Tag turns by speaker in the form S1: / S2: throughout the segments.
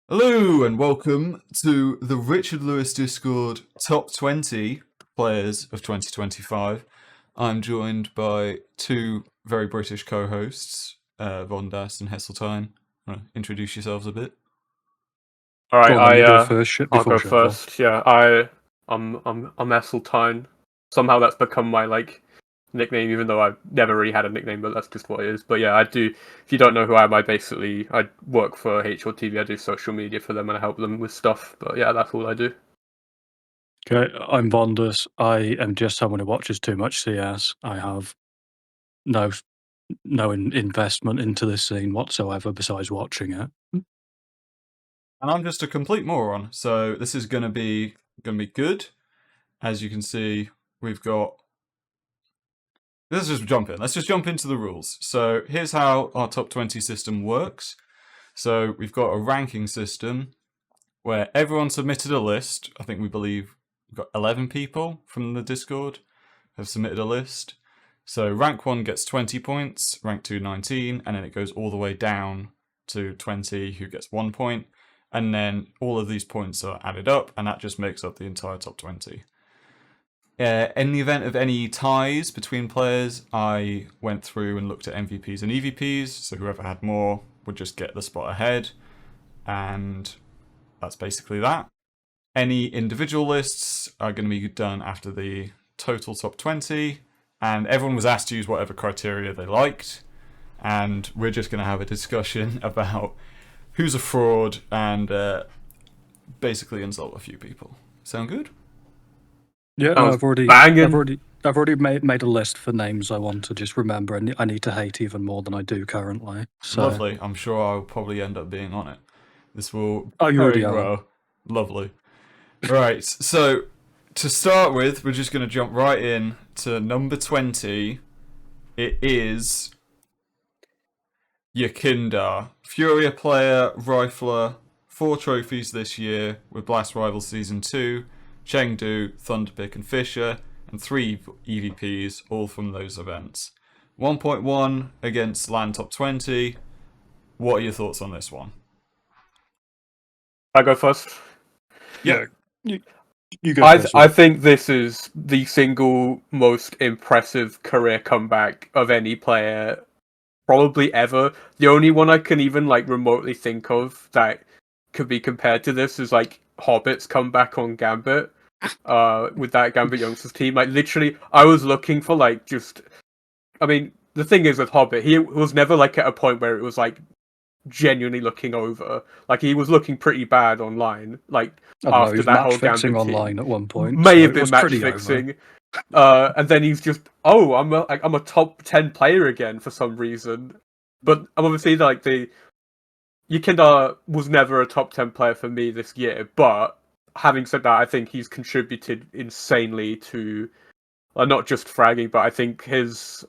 S1: Hello and welcome to the Richard Lewis Discord Top 20 Players of 2025. I'm joined by two very British co-hosts, Vondas and Hesseltine. Introduce yourselves a bit.
S2: All right,
S3: Go on, then, you go first.
S2: I'll
S3: Before
S2: go
S3: Sheffield.
S2: first. Yeah, I'm Esseltine. Somehow that's become my nickname, even though I've never really had a nickname, but that's just what it is. But yeah, I do. If you don't know who I am, I work for HLTV. I do social media for them and I help them with stuff. But yeah, that's all I do.
S3: Okay, I'm Vondas. I am just someone who watches too much CS. I have no investment into this scene whatsoever besides watching it.
S1: And I'm just a complete moron, so this is gonna be good. As you can see, we've got. Let's just jump in. Let's just jump into the rules. So here's how our top 20 system works. So we've got a ranking system where everyone submitted a list. I think we believe we've got 11 people from the Discord have submitted a list. So rank 1 gets 20 points, rank 2 19, and then it goes all the way down to 20 who gets 1 point. And then all of these points are added up, and that just makes up the entire top 20. In the event of any ties between players, I went through and looked at MVPs and EVPs, so whoever had more would just get the spot ahead. And that's basically that. Any individual lists are going to be done after the total top 20, and everyone was asked to use whatever criteria they liked, and we're just going to have a discussion about who's a fraud and basically insult a few people. Sound good?
S3: Yeah, no, I've already made a list for names I want to just remember, and I need to hate even more than I do currently. So.
S1: Lovely. I'm sure I'll probably end up being on it. This will.
S3: Oh, you already are.
S1: Well. Lovely. Right. So to start with, we're just going to jump right in to number 20. It is Yakindar, Furia player, rifler, 4 trophies this year with Blast Rivals Season 2, Chengdu, Thunderpick and Fisher, and 3 EVPs, all from those events. 1.1 against LAN Top 20. What are your thoughts on this one?
S2: I go first.
S3: Yeah. You go
S2: I
S3: first.
S2: I think this is the single most impressive career comeback of any player probably ever. The only one I can even remotely think of that could be compared to this is Hobbit's comeback on Gambit. With that Gambit Youngsters team. Literally, I was looking for I mean, the thing is with Hobbit, he was never at a point where it was genuinely looking over. He was looking pretty bad online. After that whole Gambit
S3: online
S2: team.
S3: at one point.
S2: May have been match fixing. And then he's just, I'm a top 10 player again for some reason. But obviously, Yakindar was never a top 10 player for me this year. But having said that, I think he's contributed insanely to not just fragging, but I think his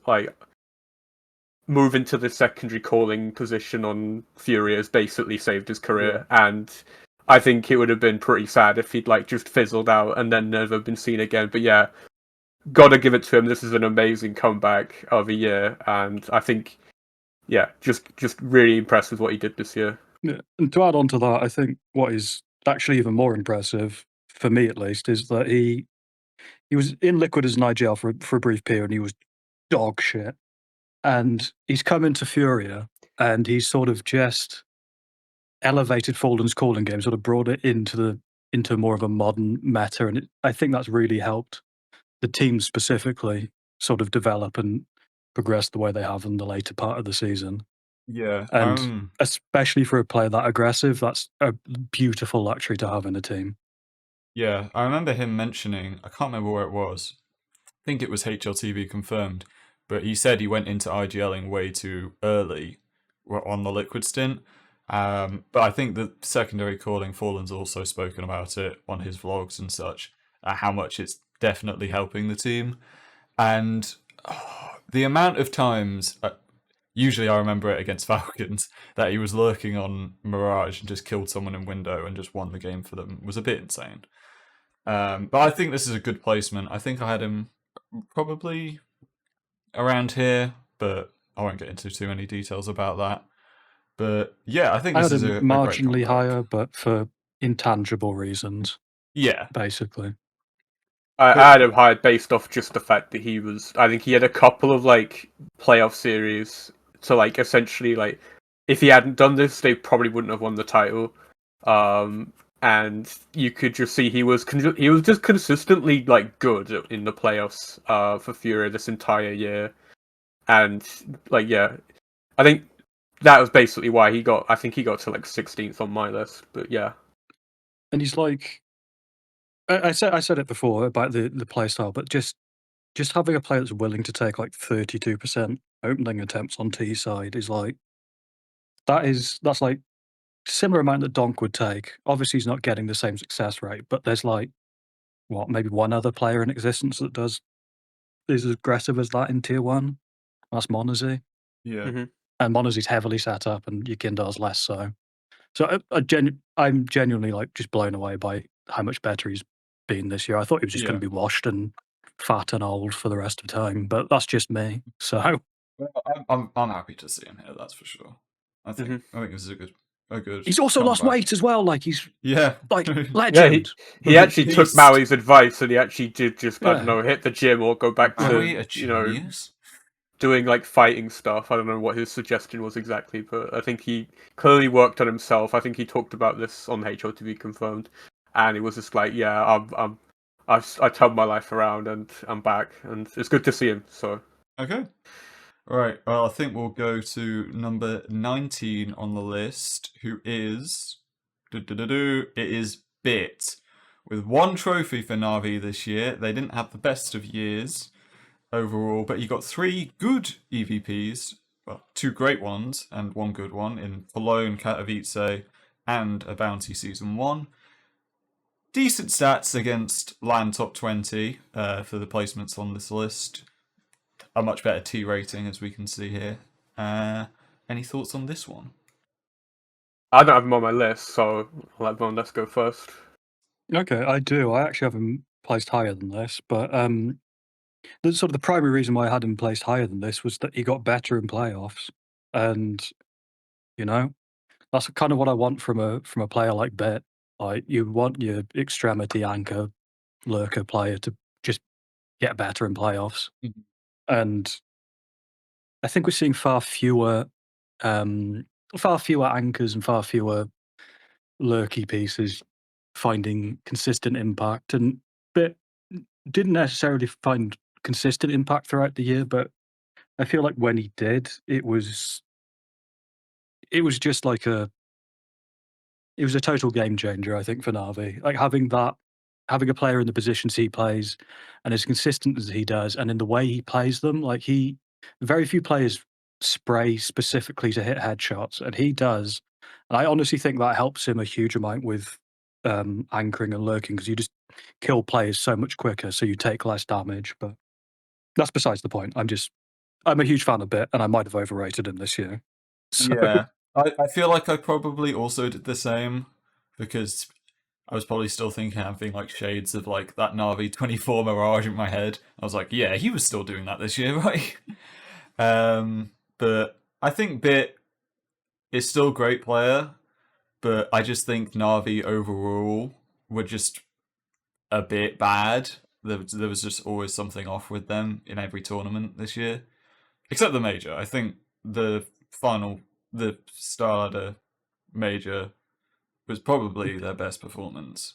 S2: move into the secondary calling position on Fury has basically saved his career. Yeah. And I think it would have been pretty sad if he'd just fizzled out and then never been seen again. But yeah, gotta give it to him. This is an amazing comeback of a year, and I think, yeah, just really impressed with what he did this year.
S3: Yeah. And to add on to that, I think what is actually even more impressive, for me at least, is that he was in Liquid as an IGL for a brief period, and he was dog shit. And he's come into Furia, and he's sort of just elevated Fallen's calling game, sort of brought it into more of a modern meta, and I think that's really helped the team specifically sort of develop and progress the way they have in the later part of the season.
S1: Yeah.
S3: And especially for a player that aggressive, that's a beautiful luxury to have in a team.
S1: Yeah, I remember him mentioning, I can't remember where it was. I think it was HLTV confirmed, but he said he went into IGLing way too early on the Liquid stint. But I think the secondary calling, Fallen's also spoken about it on his vlogs and such, how much it's definitely helping the team. And the amount of times, usually I remember it against Falcons, that he was lurking on Mirage and just killed someone in window and just won the game for them was a bit insane. But I think this is a good placement. I think I had him probably around here, but I won't get into too many details about that. But yeah, I think
S3: I
S1: this
S3: had
S1: is
S3: him
S1: a great
S3: marginally
S1: comeback.
S3: higher, but for intangible reasons,
S1: Yeah,
S3: basically.
S2: I had him high based off just the fact that he was. I think he had a couple of like playoff series to like essentially like if he hadn't done this, they probably wouldn't have won the title. And you could just see he was just consistently like good in the playoffs for Fury this entire year, and like yeah, I think that was basically why he got. I think he got to like 16th on my list, but yeah.
S3: And he's like, I said it before about the play style, but just having a player that's willing to take like 32% opening attempts on T side is like that's like similar amount that Donk would take. Obviously, he's not getting the same success rate, but there's like what maybe one other player in existence that is as aggressive as that in tier one. That's Monazy,
S1: yeah,
S3: and Monazy's heavily set up, and Yukindar's less so. So I'm genuinely like just blown away by how much better he's been this year. I thought he was just going
S1: yeah.
S3: to be washed and fat and old for the rest of the time, but that's just me. So
S1: Well, I'm happy to see him here. That's for sure. I think this is a good.
S3: he's also lost
S1: comeback.
S3: weight as well. Like he's
S1: Yeah,
S3: like
S2: Yeah,
S3: legend.
S2: he actually took
S1: Beast.
S2: Maui's advice and he actually did just I don't
S3: Yeah.
S2: know hit the gym or go back
S1: Maui,
S2: to
S1: a genius.
S2: doing like fighting stuff. I don't know what his suggestion was exactly, but I think he clearly worked on himself. I think he talked about this on HLTV Confirmed, and it was just like, yeah, I turned my life around and I'm back, and it's good to see him. So
S1: Okay. All right. Well, I think we'll go to number 19 on the list, who is it is Bit. With one trophy for Navi this year, they didn't have the best of years overall, but you got 3 good EVPs, well, 2 great ones and 1 good one in Cologne, Katowice, and a Bounty Season 1. Decent stats against LAN top 20 for the placements on this list. A much better T rating, as we can see here. Any thoughts on this one?
S3: Uh,
S2: I don't have him on my list, so I'll let Von go first.
S3: Okay, I do. I actually have him placed higher than this, but the sort of the primary reason why I had him placed higher than this was that he got better in playoffs, and you know that's kind of what I want from a player like Bet. Like you want your extremity anchor lurker player to just get better in playoffs,
S1: Mhm.
S3: and I think we're seeing far fewer anchors and far fewer lurky pieces finding consistent impact, and Bet didn't necessarily find consistent impact throughout the year, but I feel like when he did, it was just like it was a total game changer, I think, for Navi. Like having a player in the positions he plays and as consistent as he does, and in the way he plays them, like very few players spray specifically to hit headshots, and he does. And I honestly think that helps him a huge amount with anchoring and lurking because you just kill players so much quicker, so you take less damage. But that's besides the point. I'm a huge fan of Bit, and I might have overrated him this year. So
S1: Yeah, I feel like I probably also did the same because I was probably still thinking having like shades of like that Navi 24 Mirage in my head. I was like, yeah, he was still doing that this year, right? But I think Bit is still a great player, but I just think Navi overall were just a bit bad. There was just always something off with them in every tournament this year, except the major. I think the Starladder major was probably their best performance.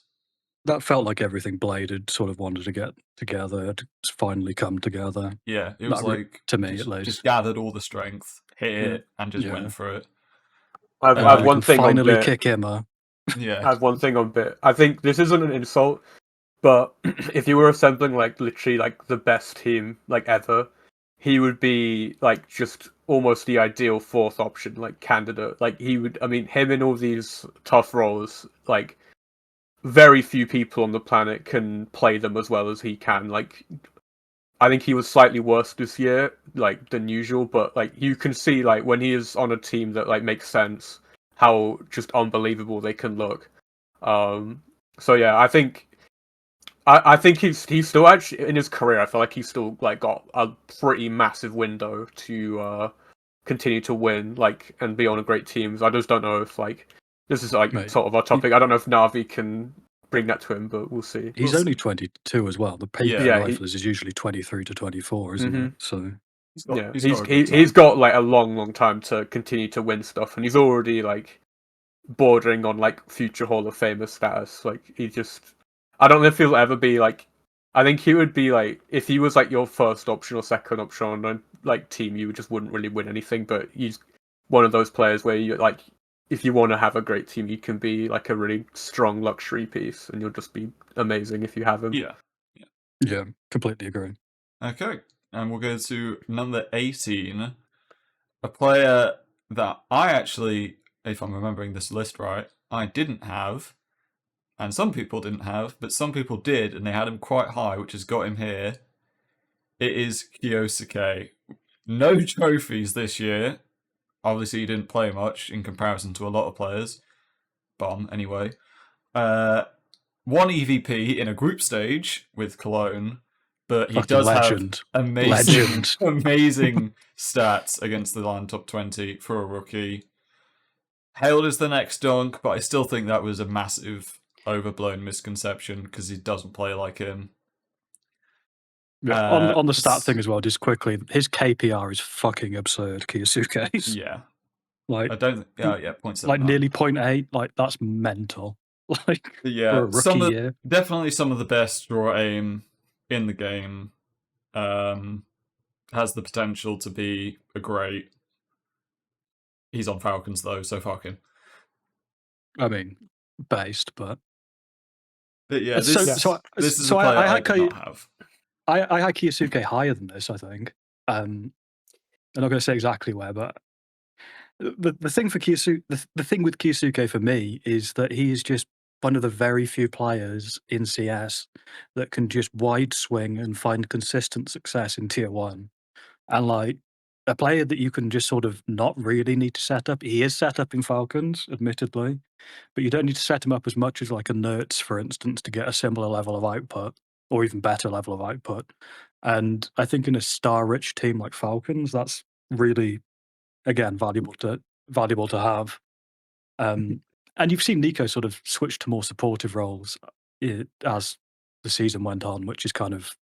S3: that felt like everything Blade had sort of wanted to get together to finally come together.
S1: Yeah, it was like
S3: to me,
S1: just,
S3: at least.
S1: just gathered all the strength, hit it, and just
S3: Yeah.
S1: went for it.
S2: I
S3: And
S2: have
S3: we
S2: one
S3: can
S2: thing on
S3: finally
S2: Bit.
S3: kick him.
S2: I
S1: Yeah,
S2: have one thing on Bit. I think this isn't an insult, but if you were assembling like literally like the best team like ever, he would be like just almost the ideal fourth option, like candidate. Like he would. I mean, him in all these tough roles, like very few people on the planet can play them as well as he can. Like I think he was slightly worse this year, like than usual, but like you can see like when he is on a team that like makes sense, how just unbelievable they can look. So yeah, I think he's still actually in his career. I feel like he's still like got a pretty massive window continue to win, like, and be on a great teams. I just don't know if like this is like
S3: Mate,
S2: sort of our topic. I don't know if Navi can bring that to him, but we'll see.
S3: He's
S1: Well,
S3: only 22 as well. The peak
S1: Yeah.
S2: Yeah,
S3: riflers is usually 23 to 24, isn't it? So
S1: he's got,
S2: Yeah,
S1: he's
S2: he's
S1: got a good
S2: he's
S1: time.
S2: got like a long time to continue to win stuff, and he's already like bordering on like future Hall of Famer status. Like he just, I don't know if he'll ever be like. I think he would be like if he was like your first option or second option on a like team, you just wouldn't really win anything. But he's one of those players where you like, if you want to have a great team, you can be like a really strong luxury piece, and you'll just be amazing if you have him.
S1: Yeah.
S3: yeah, completely agree.
S1: Okay, and we'll go to number 18, a player that I actually, if I'm remembering this list right, I didn't have, and some people didn't have, but some people did, and they had him quite high, which has got him here. It is Kyosuke. No trophies this year. Obviously, he didn't play much in comparison to a lot of players. Bum, anyway. One EVP in a group stage with Cologne, but he
S3: Fucking
S1: does
S3: legend.
S1: have amazing,
S3: Legend.
S1: amazing stats against the line top 20 for a rookie. Hailed as the next dunk, but I still think that was a massive overblown misconception because he doesn't play like him.
S3: Yeah, on the stat thing as well, just quickly, his KPR is fucking absurd, Kyosuke's.
S1: Yeah,
S3: Like,
S1: I don't. Yeah, points
S3: like nearly 0.8. Like, that's mental. Like, for
S1: Yeah,
S3: a rookie year.
S1: definitely some of the best draw aim in the game. Has the potential to be a great. He's on Falcons though, so fucking.
S3: I mean, based, but
S1: yeah,
S3: So-
S1: this
S3: so-
S1: this is
S3: so
S1: a
S3: I-
S1: player
S3: I
S1: I,
S3: had
S1: did
S3: Kyo-
S1: not have.
S3: I had Kyosuke higher than this, I think. I'm not going to say exactly where, but the thing for Kyosuke, the thing with Kyosuke for me is that he is just one of the very few players in CS that can just wide swing and find consistent success in tier one. And like a player that you can just sort of not really need to set up. He is set up in Falcons, admittedly, but you don't need to set him up as much as like a Nerds, for instance, to get a similar level of output or even better level of output. And I think in a star-rich team like Falcons, that's really, again, valuable to have. And you've seen Nico sort of switch to more supportive roles as the season went on, which is kind of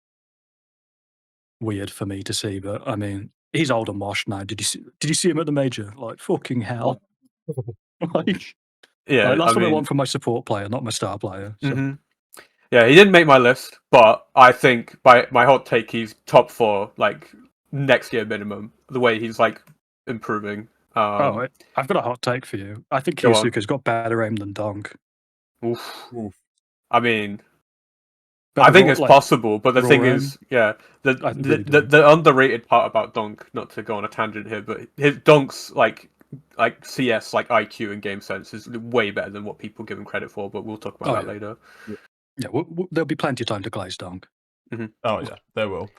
S3: weird for me to see. But I mean, he's old and washed now. Did you see him at the major? Like fucking hell! like,
S2: Yeah,
S3: like, that's
S2: I
S3: what I
S2: mean,
S3: want from my support player, not my star player. So.
S2: mhm. Yeah, he didn't make my list, but I think by my hot take, he's top 4, like next year minimum. The way he's like improving.
S3: I've got a hot take for you. I think
S2: Go on.
S3: Kyosuke's got better aim than Donk.
S2: Oof. I mean,
S3: Better
S2: I think
S3: raw-
S2: it's
S3: like,
S2: possible, but the
S3: raw
S2: thing
S3: aim?
S2: is, yeah,
S3: I really do.
S2: the underrated part about Donk, not to go on a tangent here, but his Donk's like CS, like IQ and game sense is way better than what people give him credit for. But we'll talk about
S3: Oh,
S2: that
S3: yeah.
S2: later.
S3: Yeah, there'll be plenty of time to glaze Donk.
S1: Oh yeah, there will.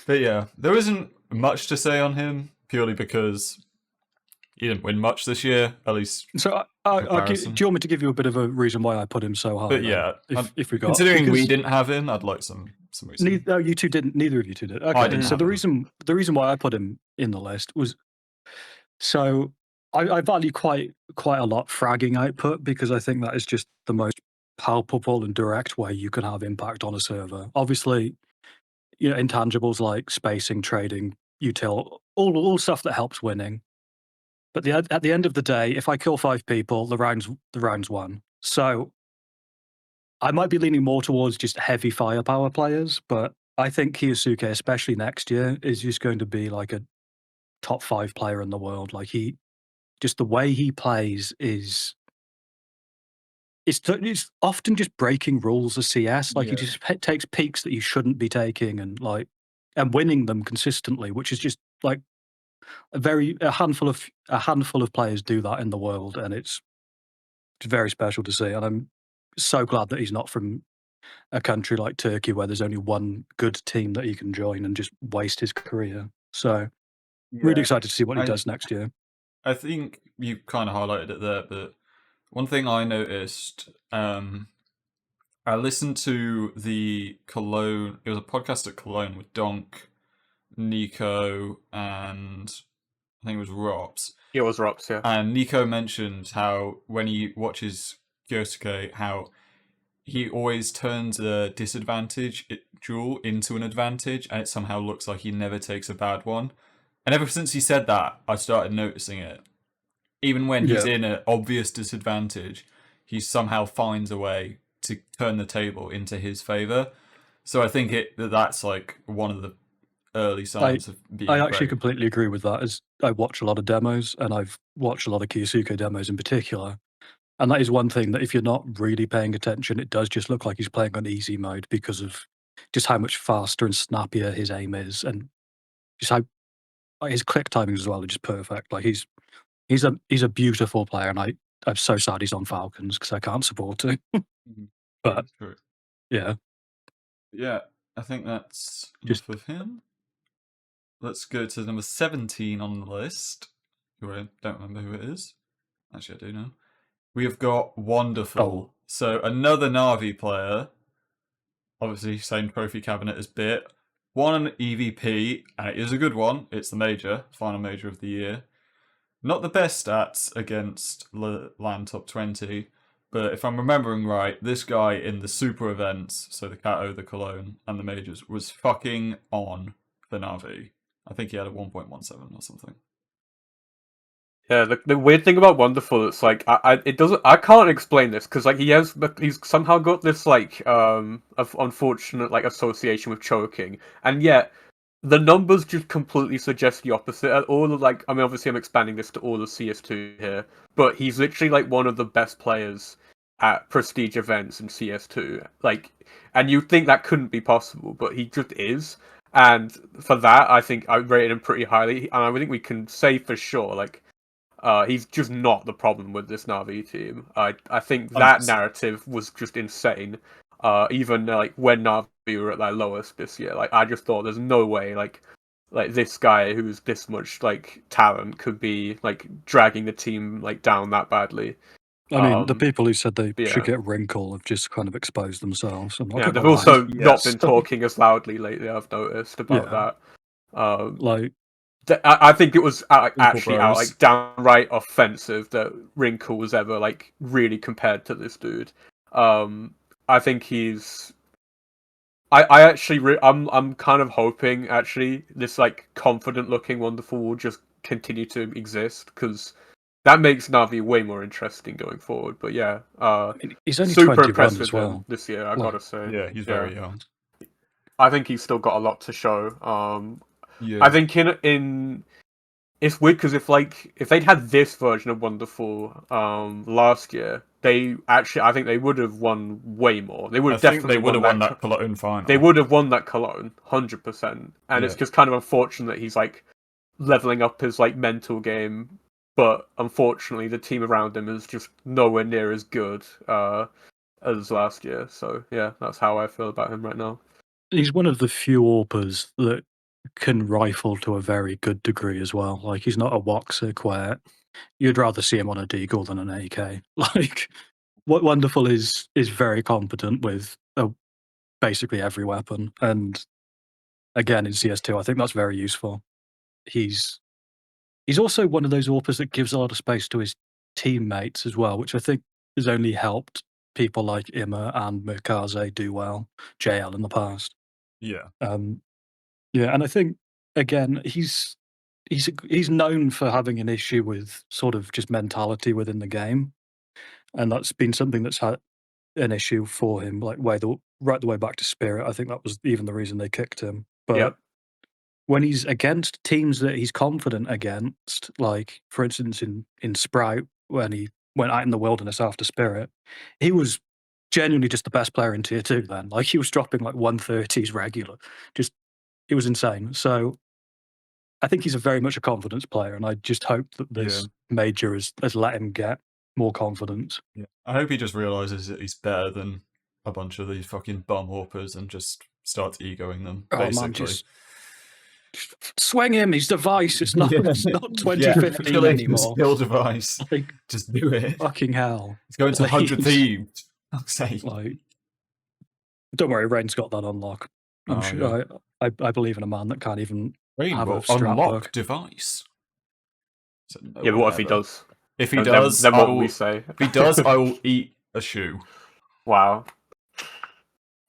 S1: But yeah, there isn't much to say on him purely because he didn't win much this year. At least,
S3: So, do
S1: Comparison.
S3: you want me to give you a bit of a reason why I put him so high?
S1: but
S3: then?
S1: yeah,
S3: if we got
S1: considering we
S3: because
S1: didn't have him, I'd like some reason.
S3: Neither, you two didn't. Neither of you two did. Okay,
S1: didn't
S3: so
S1: have
S3: the
S1: him.
S3: reason why I put him in the list was so I value quite a lot fragging output because I think that is just the most palpable and direct way you can have impact on a server. Obviously, you know, intangibles like spacing, trading, util, all stuff that helps winning. But at the end of the day, if I kill 5 people, the round's won. So I might be leaning more towards just heavy firepower players, but I think Kyosuke, especially next year, is just going to be like a top 5 player in the world. Like just the way he plays is it's often just breaking rules of CS. Like he
S1: Yeah.
S3: just takes peaks that you shouldn't be taking and winning them consistently, which is just like a handful of players do that in the world, and it's very special to see. And I'm so glad that he's not from a country like Turkey where there's only one good team that he can join and just waste his career. So really excited to see what he does next year.
S1: I think you kind of highlighted it there, but one thing I noticed, I listened to the Cologne. It was a podcast at Cologne with Donk, Nico, and I think it was Rops.
S2: It was Rops, yeah.
S1: And Nico mentioned how when he watches Kyosuke, how he always turns a disadvantage duel into an advantage, and it somehow looks like he never takes a bad one. And ever since he said that, I started noticing it. Even when he's
S3: Yeah.
S1: in an obvious disadvantage, he somehow finds a way to turn the table into his favor. So I think that's like one of the early signs of being
S3: I actually
S1: great.
S3: completely agree with that. As I watch a lot of demos, and I've watched a lot of Kyosuke demos in particular, and that is one thing that if you're not really paying attention, it does just look like he's playing on easy mode because of just how much faster and snappier his aim is, and just how his click timings as well are just perfect. Like he's a beautiful player, and I'm so sad he's on Falcons because I can't support him.
S1: Mhm.
S3: But
S1: That's true.
S3: yeah,
S1: Yeah, I think that's
S3: Just-
S1: enough of him. Let's go to number 17 on the list, who I don't remember who it is. Actually, I do know. We have got Wonderful.
S3: Oh.
S1: So another Na'Vi player, obviously same trophy cabinet as Bit. Won an EVP, and it is a good one. It's the major, final major of the year. Not the best stats against land top 20, but if I'm remembering right, this guy in the super events, so the Kato, the Cologne, and the majors, was fucking on for Na'Vi. I think he had a 1.17 or something.
S2: Yeah, the weird thing about Wonderful, it's like I can't explain this because like he's somehow got this like unfortunate like association with choking, and yet the numbers just completely suggest the opposite. All of like, I mean, obviously I'm expanding this to all of CS2 here, but he's literally like one of the best players at prestige events in CS2. Like, and you'd think that couldn't be possible, but he just is. And for that, I think I rated him pretty highly, and I think we can say for sure like. He's just not the problem with this Na'Vi team. I think that
S1: 100%.
S2: narrative was just insane. Even like when Na'Vi were at their lowest this year, like I just thought there's no way like this guy who's this much like talent could be like dragging the team like down that badly.
S3: I mean, the
S2: Um,
S3: people who said they
S2: yeah.
S3: should get Wrinkle have just kind of exposed themselves. I'm not
S2: Yeah,
S3: gonna
S2: they've
S3: lie.
S2: also not
S1: Yes.
S2: been talking as loudly lately. I've noticed about
S3: Yeah.
S2: that.
S3: Like,
S2: I think it was actually
S1: bros.
S2: like downright offensive that Wrinkle was ever like really compared to this dude. I think he's. I actually I'm kind of hoping actually this like confident looking Wonderful will just continue to exist because that makes Na'Vi way more interesting going forward. But yeah,
S3: I mean, he's only
S2: super
S3: 21
S2: impressed
S3: as
S2: with
S3: well.
S2: him this year. I
S3: Like-
S2: gotta say.
S1: Yeah, he's very young.
S2: I think he's still got a lot to show.
S1: Yeah.
S2: I think in it's weird because if they'd had this version of Wonderful last year, I think they would have won way more. They would
S1: I
S2: have
S1: think
S2: definitely
S1: they would have won
S2: that.
S1: that Cologne final.
S2: They would have won that Cologne 100%, and it's
S1: Yeah.
S2: just kind of unfortunate that he's like leveling up his like mental game, but unfortunately the team around him is just nowhere near as good as last year. So yeah, that's how I feel about him right now.
S3: He's one of the few AWPers that can rifle to a very good degree as well. Like, he's not a Woxic where you'd rather see him on a deagle than an AK. Like, what Wonderful is very competent with basically every weapon. And again, in CS2, I think that's very useful. He's also one of those AWPers that gives a lot of space to his teammates as well, which I think has only helped people like Immer and Mikaze do well, JL in the past.
S1: Yeah.
S3: Yeah, and I think again he's known for having an issue with sort of just mentality within the game, and that's been something that's had an issue for him, like right the way back to Spirit. I think that was even the reason they kicked him. But
S2: Yep.
S3: when he's against teams that he's confident against, like for instance in Sprout when he went out in the wilderness after Spirit, he was genuinely just the best player in tier 2 then. Like he was dropping like 130s regular. Just it was insane. So I think he's a very much a confidence player, and I just hope that this major has let him get more confidence.
S1: Yeah. I hope he just realizes that he's better than a bunch of these fucking bum whoppers and just starts egoing them.
S3: Oh
S1: Basically.
S3: man, just swing him. He's device. It's not. It's not 2015
S1: actually,
S3: anymore.
S1: Skill device.
S3: Like
S1: Just do it.
S3: fucking hell.
S1: It's going to
S3: Like,
S1: 100 thieves. Fuck's sake.
S3: Like, don't worry, Rain's got that unlock. I'm
S1: Oh,
S3: sure. I believe in a man that can't even
S1: Rain
S3: have a
S1: will
S3: strap
S1: unlock
S3: hook.
S1: device. So no
S2: Yeah, but
S1: one
S2: what if he
S1: ever.
S2: does?
S1: If he
S2: Then-
S1: does,
S2: then
S1: I
S2: what will
S1: will,
S2: we say?
S1: if he does, I will eat a shoe.
S2: Wow.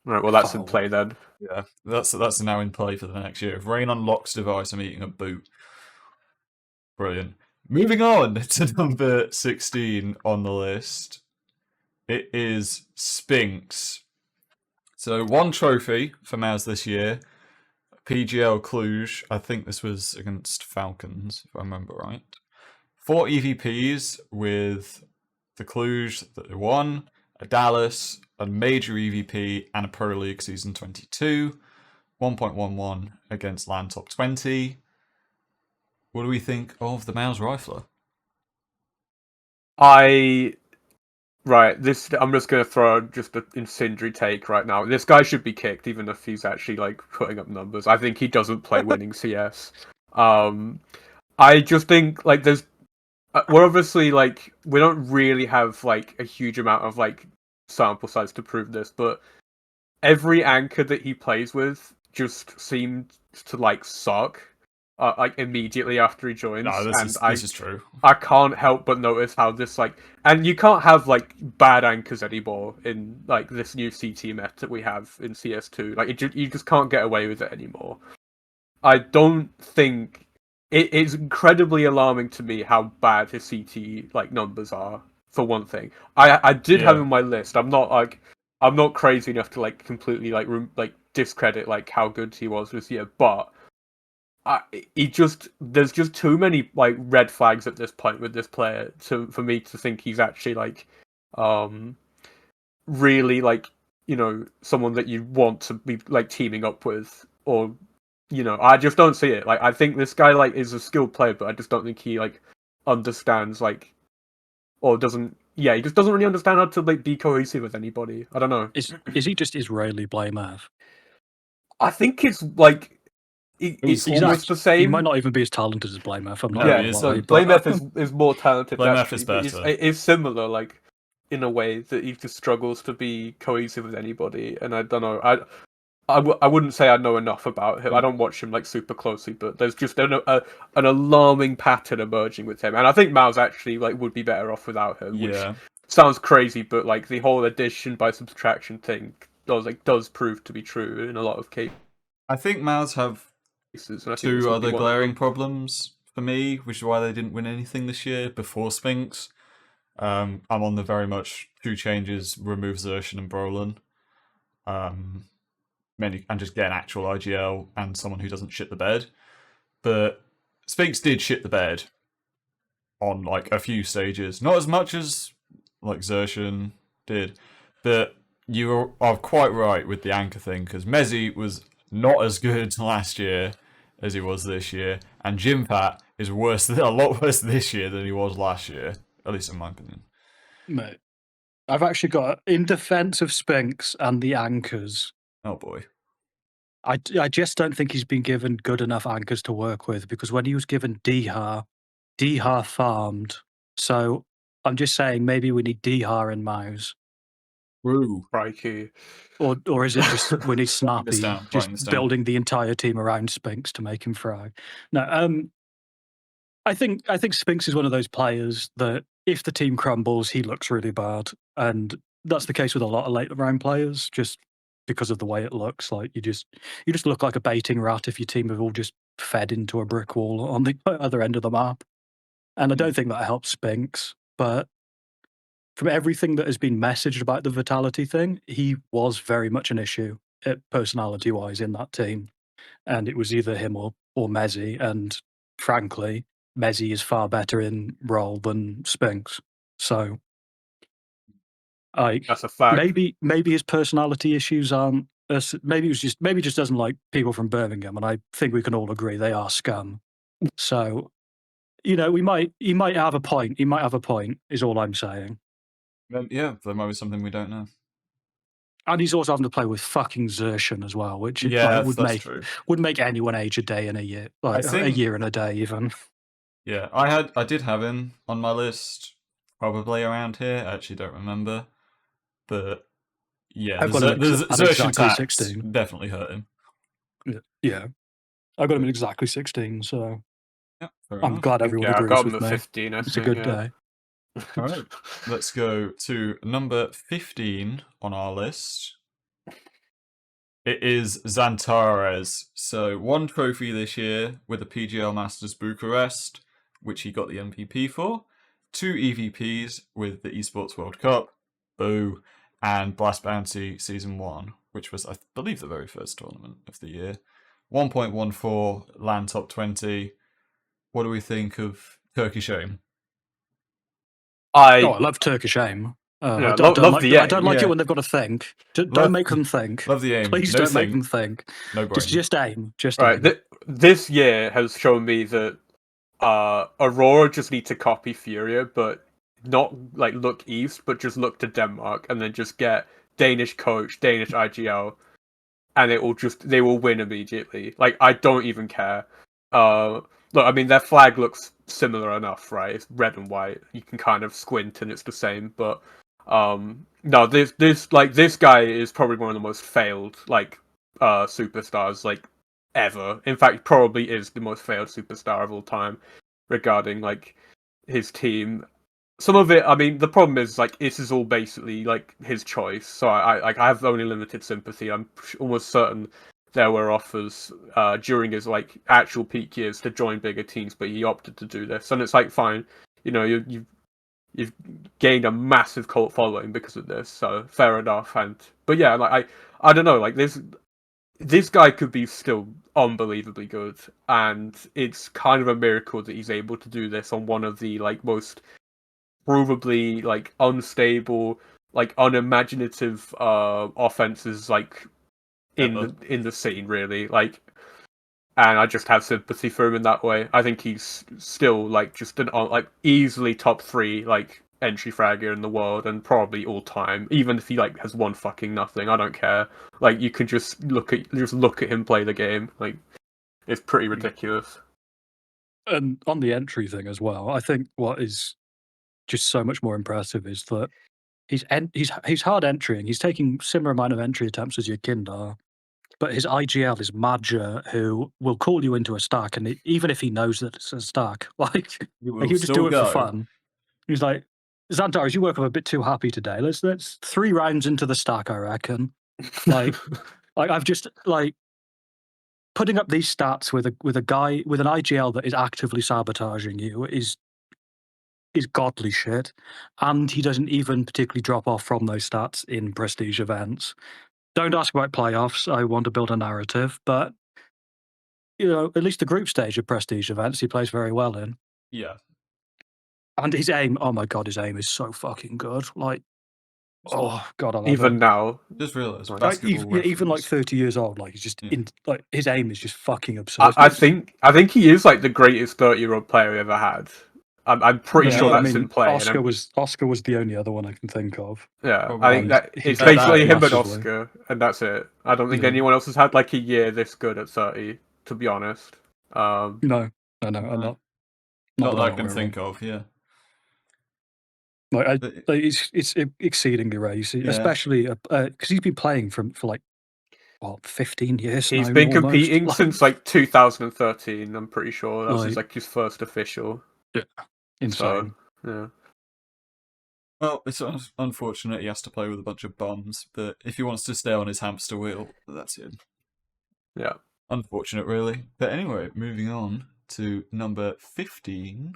S2: Right, well that's in
S3: Foul.
S2: play then.
S1: Yeah, that's now in play for the next year. If Rain unlocks device, I'm eating a boot. Brilliant. Moving on to number 16 on the list. It is Spinks. So 1 trophy for Maz this year. PGL Cluj. I think this was against Falcons, if I remember right. 4 EVPs with the Cluj that they won, a Dallas, a major EVP, and a Pro League Season 22. 1.11 against Land Top 20. What do we think of the Mouse Rifler?
S2: This I'm just gonna throw just an incendiary take right now. This guy should be kicked, even if he's actually like putting up numbers. I think he doesn't play winning CS. I just think like we're obviously like we don't really have like a huge amount of like sample size to prove this, but every anchor that he plays with just seemed to like suck. Like immediately after he joins,
S1: No,
S2: and
S1: this is true.
S2: I can't help but notice how this like, and you can't have like bad anchors anymore in like this new CT meta that we have in CS2. Like you just can't get away with it anymore. I don't think it is incredibly alarming to me how bad his CT like numbers are. For one thing, I did have
S1: Yeah.
S2: in my list. I'm not crazy enough to like completely like discredit like how good he was this year, but there's just too many like red flags at this point with this player for me to think he's actually like really like someone that you want to be like teaming up with, or I just don't see it. Like I think this guy like is a skilled player, but I just don't think he like understands like or doesn't he just doesn't really understand how to like be cohesive with anybody. I don't know.
S3: Is he just Israeli Blamev?
S2: I think it's like
S1: He's
S2: it's almost the same.
S3: He might not even be as talented as Blamev. I'm not
S1: No,
S3: gonna
S1: he is,
S3: lie,
S1: so
S3: but
S2: Blamev is more talented.
S1: Blamev
S2: naturally,
S1: is
S2: but
S1: better.
S2: It is similar, like in a way that he just struggles to be cohesive with anybody. And I don't know. I wouldn't say I know enough about him. I don't watch him like super closely, but there's just an alarming pattern emerging with him. And I think Miles actually like would be better off without him.
S1: Yeah.
S2: Which sounds crazy, but like the whole addition by subtraction thing does prove to be true in a lot of cases.
S1: I think Mouse have
S2: And I think this
S1: 2
S2: would be
S1: other
S2: one of
S1: glaring
S2: them.
S1: problems for me, which is why they didn't win anything this year before Spinks. I'm on the very much 2 changes, remove Xertion and Brolin. And just get an actual IGL and someone who doesn't shit the bed. But Spinks did shit the bed on like a few stages. Not as much as like Xertion did. But you are quite right with the anchor thing, because Mezzi was not as good last year as he was this year, and Jimpat is a lot worse this year than he was last year, at least in my opinion.
S3: mate, I've actually got in defense of Spinks and the anchors.
S1: Oh boy.
S3: I just don't think he's been given good enough anchors to work with, because when he was given Dihar farmed. So I'm just saying maybe we need Dihar and Mouse.
S1: Woo.
S2: Crikey.
S3: Or is it just we need Snappy
S1: down,
S3: just
S1: writing this down.
S3: building the entire team around Spinks to make him fry? No, I think Spinks is one of those players that if the team crumbles, he looks really bad, and that's the case with a lot of late round players. Just because of the way it looks, like you just look like a baiting rat if your team have all just fed into a brick wall on the other end of the map. And I don't think that helps Spinks, but from everything that has been messaged about the Vitality thing, he was very much an issue personality-wise in that team. And it was either him or Mezzi, and frankly, Mezzi is far better in role than Spinks. So
S2: That's a fact.
S3: maybe his personality issues aren't maybe he just doesn't like people from Birmingham, and I think we can all agree they are scum. So he might have a point. He might have a point, is all I'm saying.
S1: Yeah, there might be something we don't know.
S3: And he's also having to play with fucking Xertion as well, which
S1: That's true.
S3: would make anyone age a day in a year, like a year and a day even.
S1: Yeah, I did have him on my list, probably around here. I actually don't remember, but yeah,
S3: I've got him
S1: the
S3: at
S1: Xertion
S3: exactly
S1: tax
S3: 16.
S1: definitely hurt him.
S3: Yeah, I got him at exactly 16. So
S1: Yeah, fair
S3: I'm
S1: enough.
S3: glad everyone
S2: Yeah, I
S3: agrees
S2: got him
S3: with
S2: at
S3: me.
S2: 15. I
S3: It's a
S2: think,
S3: good
S2: yeah.
S3: day.
S1: All right, let's go to number 15 on our list. It is Zantares. So 1 trophy this year with the PGL Masters Bucharest, which he got the MVP for. 2 EVPs with the Esports World Cup, boo, and Blast Bounty Season 1, which was, I believe, the very first tournament of the year. 1.14 land top 20. What do we think of Turkish Aim?
S3: Oh,
S2: I
S3: I love Turkish Aim.
S2: Yeah,
S3: I
S2: love
S3: don't like.
S2: the
S3: I don't
S2: aim,
S3: like
S1: yeah.
S3: it when they've got to think.
S1: Love-
S3: Don't make them think.
S1: Love the aim.
S3: Please
S1: No
S3: don't make
S1: think,
S3: them think.
S1: no brain.
S3: Just aim. Just
S2: right.
S3: aim.
S2: This year has shown me that Aurora just need to copy Furia, but not like look east, but just look to Denmark and then just get Danish coach, Danish IGL, and they will win immediately. Like, I don't even care. Look, I mean, their flag looks similar enough, right? It's red and white. You can kind of squint and it's the same, but no, this guy is probably one of the most failed superstars like ever. In fact, probably is the most failed superstar of all time regarding like his team. Some of it, I mean, the problem is like this is all basically like his choice. So I have only limited sympathy. I'm almost certain there were offers during his like actual peak years to join bigger teams, but he opted to do this, and it's like fine, you know, you've gained a massive cult following because of this, so fair enough. But yeah, like I don't know, like this guy could be still unbelievably good, and it's kind of a miracle that he's able to do this on one of the like most provably like unstable, like unimaginative offenses like in the scene, really. Like, and I just have sympathy for him in that way. I think he's still like just an like easily top 3 like entry fragger in the world and probably all time. Even if he like has won fucking nothing, I don't care. Like, you can just look at him play the game. Like, it's pretty ridiculous.
S3: And on the entry thing as well, I think what is just so much more impressive is that he's hard entering. He's taking similar amount of entry attempts as your Kindar, but his IGL is Madger, who will call you into a stack, and even if he knows that it's a stack, like
S1: You
S3: he'll just do it for fun. He's like, Zantares, you woke up a bit too happy today. Let's 3 rounds into the stack, I reckon. Like, I've just like putting up these stats with a guy with an IGL that is actively sabotaging you is godly shit, and he doesn't even particularly drop off from those stats in prestige events. Don't ask about playoffs. I want to build a narrative, but you know, at least the group stage of prestige events, he plays very well in.
S1: Yeah.
S3: And his aim, oh my god, his aim is so fucking good. Like, oh god, I love
S2: Even
S3: him.
S2: now,
S1: Just realised
S2: Like,
S1: basketball
S3: Even like
S1: reference.
S3: 30 years old, like he's just
S1: Yeah.
S3: like his aim is just fucking absurd.
S2: I think he is like the greatest 30-year-old player we ever had. I'm pretty
S1: Yeah,
S2: sure
S1: I
S2: that's
S1: mean,
S2: in play.
S3: Oscar was the only other one I can think of.
S2: Yeah,
S1: Probably.
S2: I think that
S3: He's
S2: it's
S1: done
S2: basically
S1: that
S2: him and
S3: massively.
S2: Oscar, and that's it. I don't think
S3: Yeah.
S2: anyone else has had like a year this good at 30. To be honest,
S3: No, I'm not.
S1: Not that I
S3: I'm
S1: can
S3: aware
S1: think of, yeah.
S3: Like,
S1: But-
S3: it's exceedingly racy,
S1: Yeah.
S3: especially because he's been playing for like what 15 years.
S2: he's
S3: now,
S2: been
S3: almost.
S2: competing since like 2013. I'm pretty sure that's
S3: Like-
S2: his first official.
S3: insane.
S2: So, yeah.
S1: Well, it's unfortunate he has to play with a bunch of bums, but if he wants to stay on his hamster wheel, that's it.
S2: Yeah.
S1: Unfortunate, really. But anyway, moving on to number 15.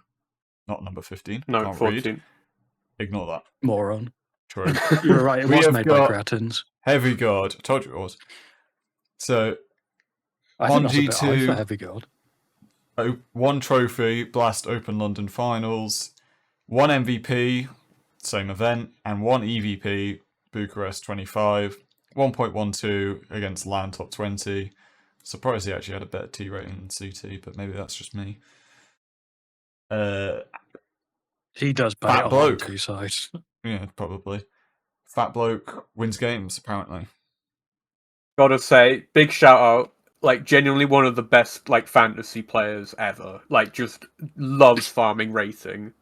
S1: Not number 15.
S2: No,
S1: Can't
S2: 14.
S1: read. Ignore that.
S3: Moron.
S1: True.
S3: You were right. It
S1: We
S3: was
S1: have
S3: made
S1: got-
S3: by cretins.
S1: Heavy God. I told you it was. So,
S3: I
S1: on
S3: think that's a bit high
S1: G2
S3: for heavy god.
S1: 1 trophy, Blast Open London Finals, 1 MVP, same event, and 1 EVP, Bucharest 25, 1.12 against LAN top 20. Surprised he actually had a better T rating than CT, but maybe that's just me.
S3: He does
S1: Fat
S3: better on
S1: bloke.
S3: two sides.
S1: Yeah, probably. Fat bloke wins games, apparently.
S2: Gotta say, big shout out. Like, genuinely one of the best like fantasy players ever. Like, just loves farming racing,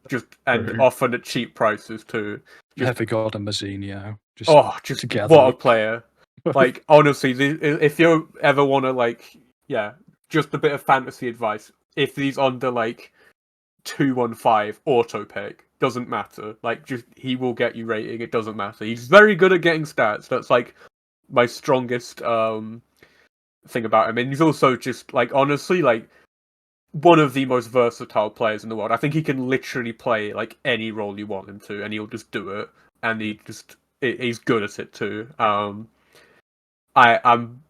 S2: and
S1: True.
S2: often at cheap prices too. Just,
S3: Heavy god and Mazzinho. Just
S2: just
S3: together.
S2: what a player! Like, honestly, if you ever want to just a bit of fantasy advice, if he's under like 215 auto pick, doesn't matter. Like, just he will get you rating. It doesn't matter. He's very good at getting stats. That's like my strongest thing about him. And he's also just like, honestly, like one of the most versatile players in the world. I think he can literally play like any role you want him to, and he'll just do it. And he's good at it too. I'm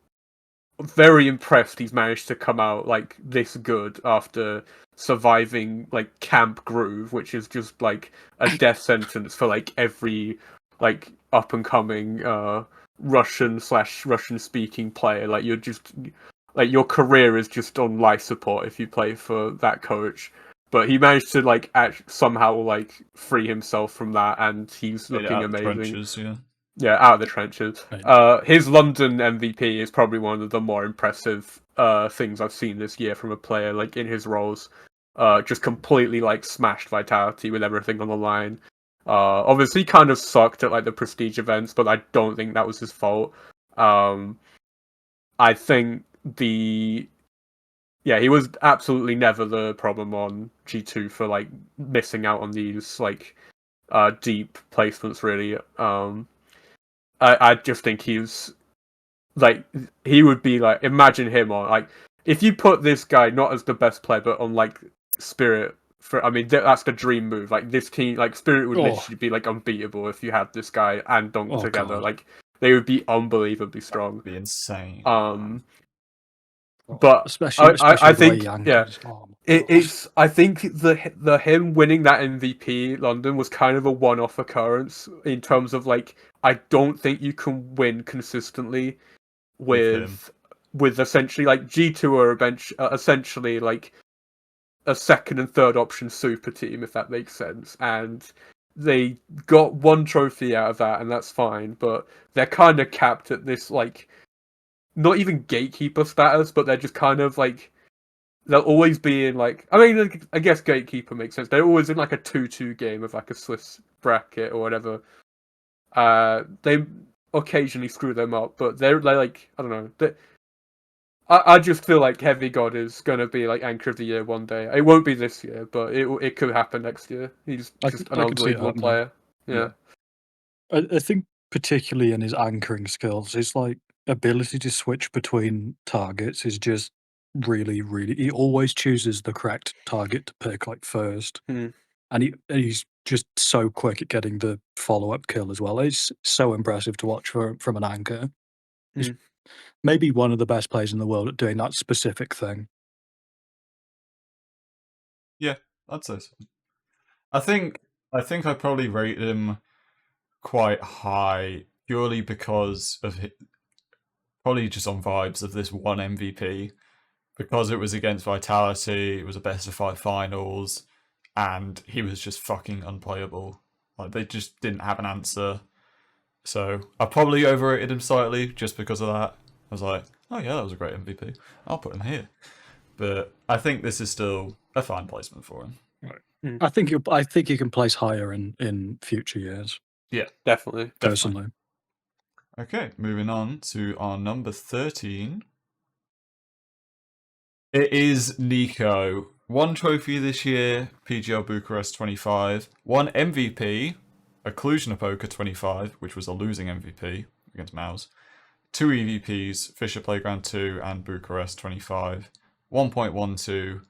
S2: very impressed he's managed to come out like this good after surviving like Camp Groove, which is just like a death sentence for like every like up and coming Russian speaking player. Like you're just like your career is just on life support if you play for that coach. But he managed to like somehow like free himself from that, and he's looking amazing.
S1: Trenches, yeah.
S2: Yeah, out of the trenches.
S3: Right.
S2: His London MVP is probably one of the more impressive things I've seen this year from a player, like in his roles. Just completely like smashed Vitality with everything on the line. Obviously kind of sucked at like the prestige events, but I don't think that was his fault. I think he was absolutely never the problem on G2 for like missing out on these like deep placements really. I just think he would be like, imagine him on like, if you put this guy not as the best player but on like Spirit, that's the dream move. Like this team, like Spirit would literally be like unbeatable if you had this guy and Dunk together.
S3: God.
S2: Like they would be unbelievably strong.
S1: That'd be insane.
S2: But
S3: especially
S2: I think
S3: it's
S2: I think the him winning that MVP London was kind of a one-off occurrence in terms of like, I don't think you can win consistently with essentially like G2 are essentially like a second and third option super team, if that makes sense, and they got one trophy out of that, and that's fine, but they're kind of capped at this like, not even gatekeeper status, but they're just kind of like, they'll always be in like, I mean, I guess gatekeeper makes sense. They're always in like a 2-2 game of like a Swiss bracket or whatever. They occasionally screw them up, but they're like, I don't know. I just feel like Heavy God is gonna be like Anchor of the Year one day. It won't be this year, but it could happen next year. He's just an unbelievable player. Yeah.
S3: I think particularly in his anchoring skills, his like ability to switch between targets is just really, really. He always chooses the correct target to pick like first, and he's just so quick at getting the follow-up kill as well. It's so impressive to watch from an anchor. He's maybe one of the best players in the world at doing that specific thing.
S1: Yeah, I'd say so. I think I probably rate him quite high purely because of probably just on vibes of this one MVP, because it was against Vitality, it was a best of 5 finals, and he was just fucking unplayable. Like they just didn't have an answer. So I probably overrated him slightly just because of that. I was like, oh yeah, that was a great MVP. I'll put him here. But I think this is still a fine placement for him.
S3: Right. I think you can place higher in future years.
S1: Yeah,
S2: definitely.
S3: Personally.
S1: Okay, moving on to our number 13. It is Nico. 1 trophy this year, PGL Bucharest 25. 1 MVP, Occlusion Poker 25, which was a losing MVP against Mouse. 2 EVPs, Fisher Playground 2 and Bucharest 25. 1.12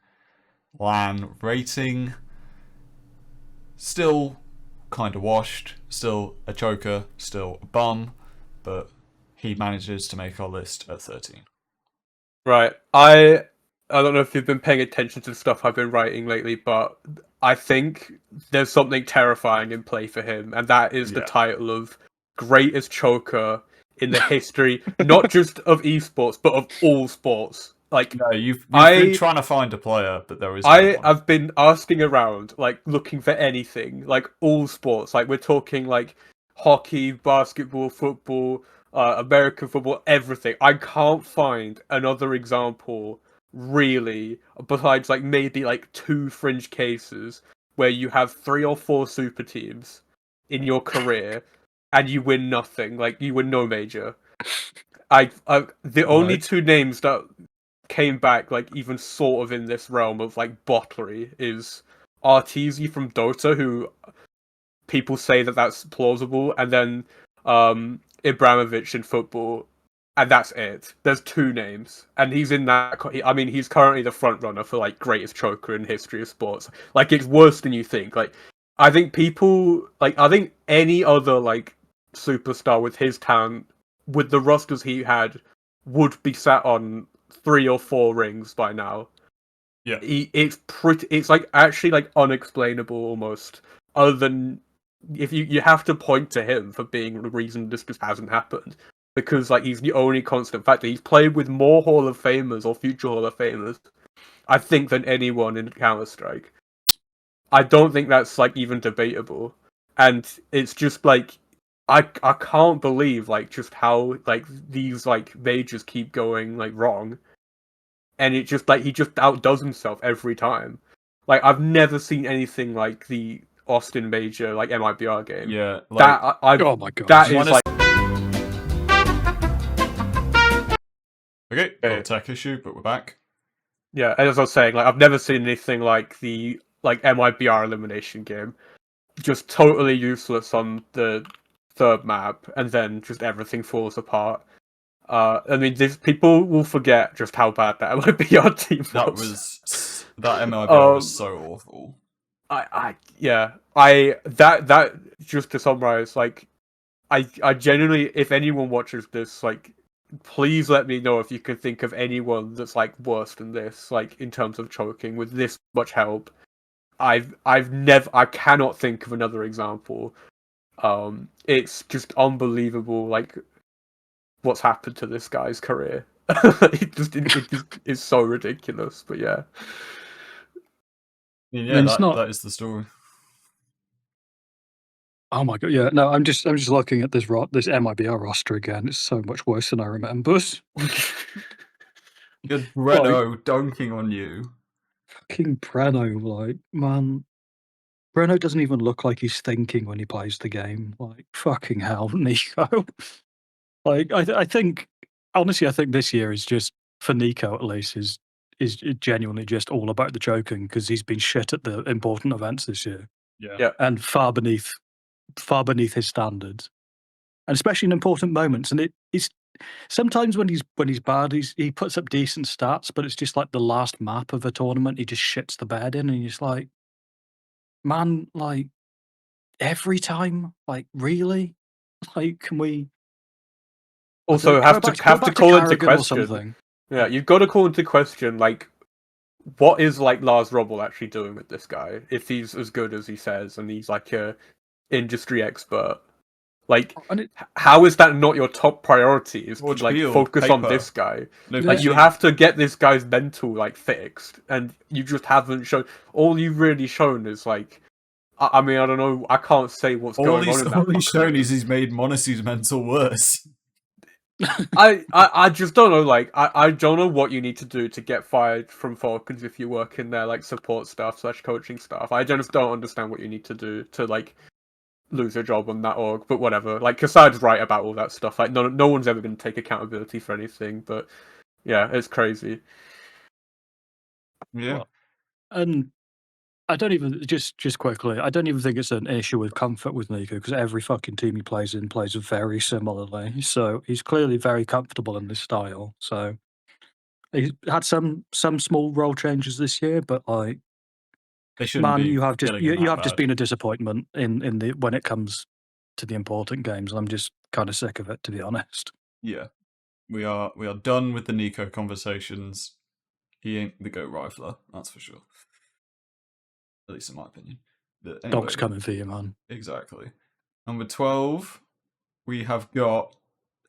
S1: LAN rating. Still kind of washed, still a choker, still a bum, but he manages to make our list at 13.
S2: Right. I don't know if you've been paying attention to the stuff I've been writing lately, but I think there's something terrifying in play for him, and that is the title of greatest choker in the history, not just of esports, but of all sports. Like,
S1: no, you've been trying to find a player, but there is no one.
S2: I've been asking around, like looking for anything, like all sports. Like we're talking like hockey, basketball, football, American football, everything. I can't find another example really, besides like maybe like 2 fringe cases where you have 3 or 4 super teams in your career and you win nothing. Like you win no major. The only 2 names that came back like even sort of in this realm of like bottery is Arteezy from Dota, who people say that that's plausible, and then Ibrahimovic in football, and that's it. There's 2 names, and he's in that. I mean, he's currently the front runner for like greatest choker in history of sports. Like, it's worse than you think. Like, I think I think any other like superstar with his talent, with the rosters he had, would be sat on 3 or 4 rings by now.
S1: Yeah.
S2: It's like actually like unexplainable almost. Other than if you have to point to him for being the reason this just hasn't happened, because like he's the only constant factor. He's played with more Hall of Famers or future Hall of Famers, I think, than anyone in Counter-Strike. I don't think that's like even debatable, and it's just like I can't believe like just how like these like majors keep going like wrong, and it just like he just outdoes himself every time. Like, I've never seen anything like the Austin major like MIBR game.
S1: Yeah, like,
S2: That
S3: Oh my god.
S2: that is like
S1: okay, got a
S2: Okay.
S1: tech issue, but we're back.
S2: yeah. As I was saying, like I've never seen anything like the like MIBR elimination game. Just totally useless on the 3rd map, and then just everything falls apart. I mean, people will forget just how bad that MIBR team was.
S1: That MIBR was so awful.
S2: That just to summarize, like, I genuinely, if anyone watches this, like, please let me know if you can think of anyone that's like worse than this, like in terms of choking with this much help. I cannot think of another example. It's just unbelievable, like what's happened to this guy's career. it just is so ridiculous. But yeah.
S1: Yeah,
S3: mean, it's not-
S1: that is the story.
S3: Oh my god, yeah. No, I'm just looking at this MIBR roster again. It's so much worse than I remember.
S1: Good Breno dunking on you.
S3: Fucking Breno, like, man. Breno doesn't even look like he's thinking when he plays the game. Like, fucking hell, Nico. Like, I think, honestly, I think this year is just, for Nico at least, is genuinely just all about the choking, because he's been shit at the important events this year.
S1: Yeah.
S3: And far beneath his standards, and especially in important moments. And it's sometimes when he's bad, he puts up decent stats, but it's just like the last map of a tournament, he just shits the bed in, and you're just like, man, like every time, like really, like can we
S2: Also,
S3: go
S2: have
S3: back
S2: to
S3: to
S2: call into
S3: Carrigan or
S2: question.
S3: something?
S2: Yeah, you've got to call into question, like, what is like Lars Robbel actually doing with this guy? If he's as good as he says, and he's like a industry expert, like,
S3: And
S2: how is that not your top priority? Is to
S1: Watch
S2: like
S1: Field,
S2: focus on
S1: paper.
S2: this guy?
S1: No,
S3: Yeah.
S2: Like, you have to get this guy's mental like fixed, and you just haven't shown. All you've really shown is like, I mean, I don't know. I can't say what's
S1: all
S2: going
S1: he's
S2: on in
S1: all
S2: that.
S1: he's shown is he's made Monacy's mental worse.
S2: I just don't know. Like, I don't know what you need to do to get fired from Falcons if you work in their like support staff / coaching staff. I just don't understand what you need to do to like lose your job on that org. But whatever. Like, Kassad's right about all that stuff. Like, no one's ever going to take accountability for anything. But yeah, it's crazy.
S1: Yeah.
S3: Well, and I don't even just quickly. I don't even think it's an issue with comfort with Nico, because every fucking team he plays in plays very similarly. So he's clearly very comfortable in this style. So he's had some small role changes this year, but like,
S1: They shouldn't
S3: man,
S1: be
S3: you have just
S1: killing him
S3: you
S1: that
S3: have just
S1: bad.
S3: been a disappointment in the when it comes to the important games. I'm just kind of sick of it, to be honest.
S1: Yeah. We are done with the Nico conversations. He ain't the GOAT rifler, that's for sure. At least in my opinion. But anyway,
S3: Dog's coming for you, man.
S1: exactly. Number 12, we have got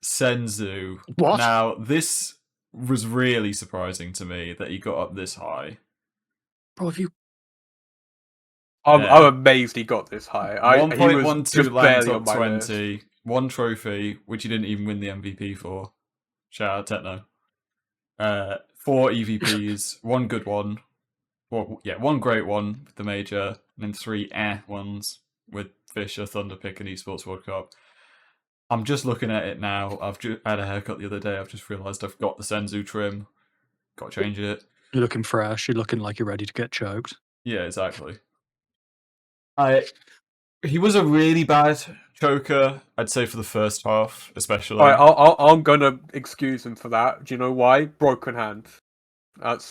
S1: Senzu.
S3: What?
S1: Now, this was really surprising to me that he got up this high.
S3: Bro, have you?
S2: I'm
S1: Yeah.
S2: amazed he got this high. He was
S1: 1.12
S2: just
S1: land
S2: barely
S1: top
S2: on my list.
S1: 20, 1 trophy, which he didn't even win the MVP for. Shout out Techno. 4 EVPs, 1 good one. Well, yeah, 1 great one with the major, and then 3 ones with Fisher, Thunderpick, and Esports World Cup. I'm just looking at it now. I've just had a haircut the other day. I've just realised I've got the Senzu trim. got to change it.
S3: You're looking fresh. You're looking like you're ready to get choked.
S1: Yeah, exactly. He was a really bad choker, I'd say, for the first half, especially.
S2: Alright, I'm gonna excuse him for that. Do you know why? Broken hand. That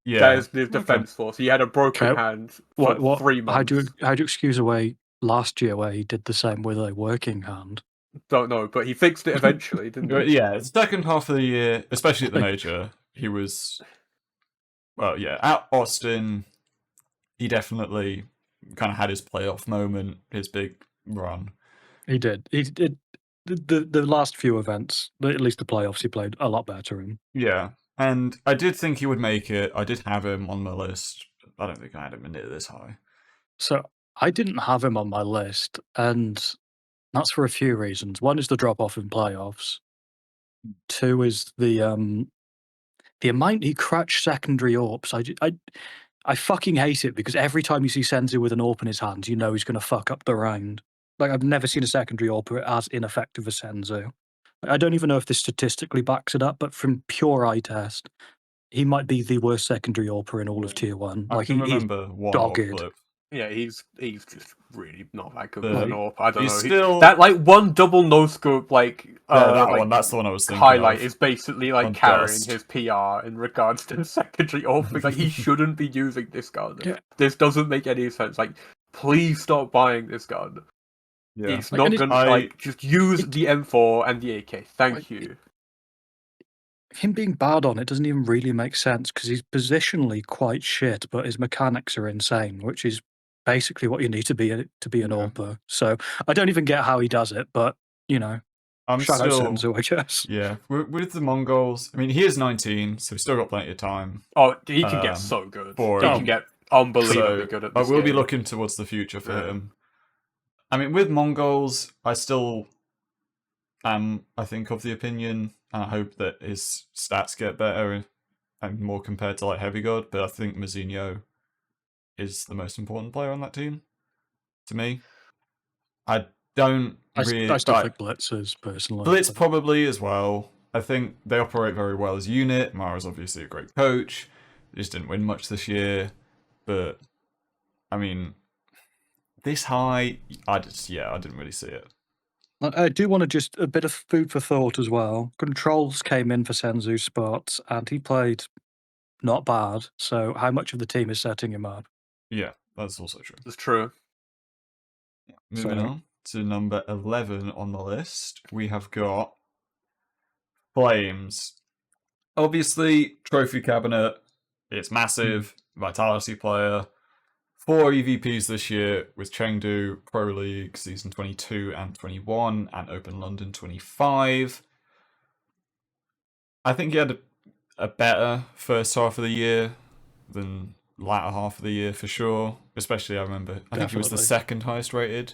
S1: Yeah.
S2: is the defense force. He had a broken
S3: Okay.
S2: hand for 3 months.
S3: How do you excuse away last year where he did the same with a working hand?
S2: Don't know, but he fixed it eventually, didn't he?
S1: Yeah, the second half of the year, especially at the major, he was. Well, yeah, at Austin, he definitely kind of had his playoff moment, his big run.
S3: He did. He did. The last few events, at least the playoffs, he played a lot better in.
S1: Yeah, and I did think he would make it. I did have him on my list. I don't think I had him near this high.
S3: So I didn't have him on my list, and that's for a few reasons. One is the drop off in playoffs. Two is the amount he crutched secondary AWPs. I fucking hate it because every time you see Senzu with an AWP in his hands, you know he's going to fuck up the round. Like, I've never seen a secondary AWP as ineffective as Senzu. I don't even know if this statistically backs it up, but from pure eye test, he might be the worst secondary AWPer in all of Tier 1.
S1: I
S3: Like,
S1: can
S3: he's
S1: remember one
S3: dogged.
S1: AWP clip.
S2: Yeah, he's just really not that good
S1: The-
S2: with an AWP. I don't
S1: He's
S2: know.
S1: still
S2: That like one double no scope like
S1: that
S2: like,
S1: one. That's the one I was thinking.
S2: highlight
S1: of.
S2: is basically like
S1: On
S2: carrying
S1: Dust.
S2: his PR in regards to the secondary AWP. Like he shouldn't be using this gun.
S3: Yeah.
S2: This doesn't make any sense. Like, please stop buying this gun.
S1: Yeah,
S2: It's
S3: Like,
S2: not
S3: and
S2: gonna like just use the M4 and the AK. Thank
S3: Like,
S2: you.
S3: him being bad on it doesn't even really make sense because he's positionally quite shit, but his mechanics are insane, which is basically what you need to be an
S1: Yeah.
S3: AWPer. So I don't even get how he does it, but you know,
S1: I'm
S3: shout out
S1: still.
S3: Senzu, I guess.
S1: Yeah, with the Mongols. I mean, he is 19, so he's still got plenty of time.
S2: Oh, he can get
S1: Um,
S2: so good.
S1: for
S2: He
S1: him.
S2: can get unbelievably
S1: So
S2: good at
S1: I
S2: this
S1: will be
S2: game.
S1: looking towards the future for
S2: Yeah.
S1: him. I mean, with Mongols, I still am, I think, of the opinion, and I hope that his stats get better and more compared to like Heavy God. But I think Mazinho is the most important player on that team. To me, I don't really.
S3: I still think Blitzers personally.
S1: Blitz
S3: but-
S1: probably as well. I think they operate very well as a unit. Mara's obviously a great coach. They just didn't win much this year. But, I mean, this high, I didn't really see it.
S3: I do want to just a bit of food for thought as well. Controls came in for Senzu's spot, and he played not bad. So how much of the team is setting him up?
S1: Yeah, that's also true.
S2: It's true.
S1: Moving
S3: So-
S1: on to number 11 on the list, we have got Flames. Obviously, trophy cabinet, it's massive, Vitality player. 4 EVPs this year with Chengdu Pro League Season 22 and 21 and Open London 25. I think he had a better first half of the year than latter half of the year for sure. Especially, I remember, I think he was the
S3: Definitely.
S1: second highest rated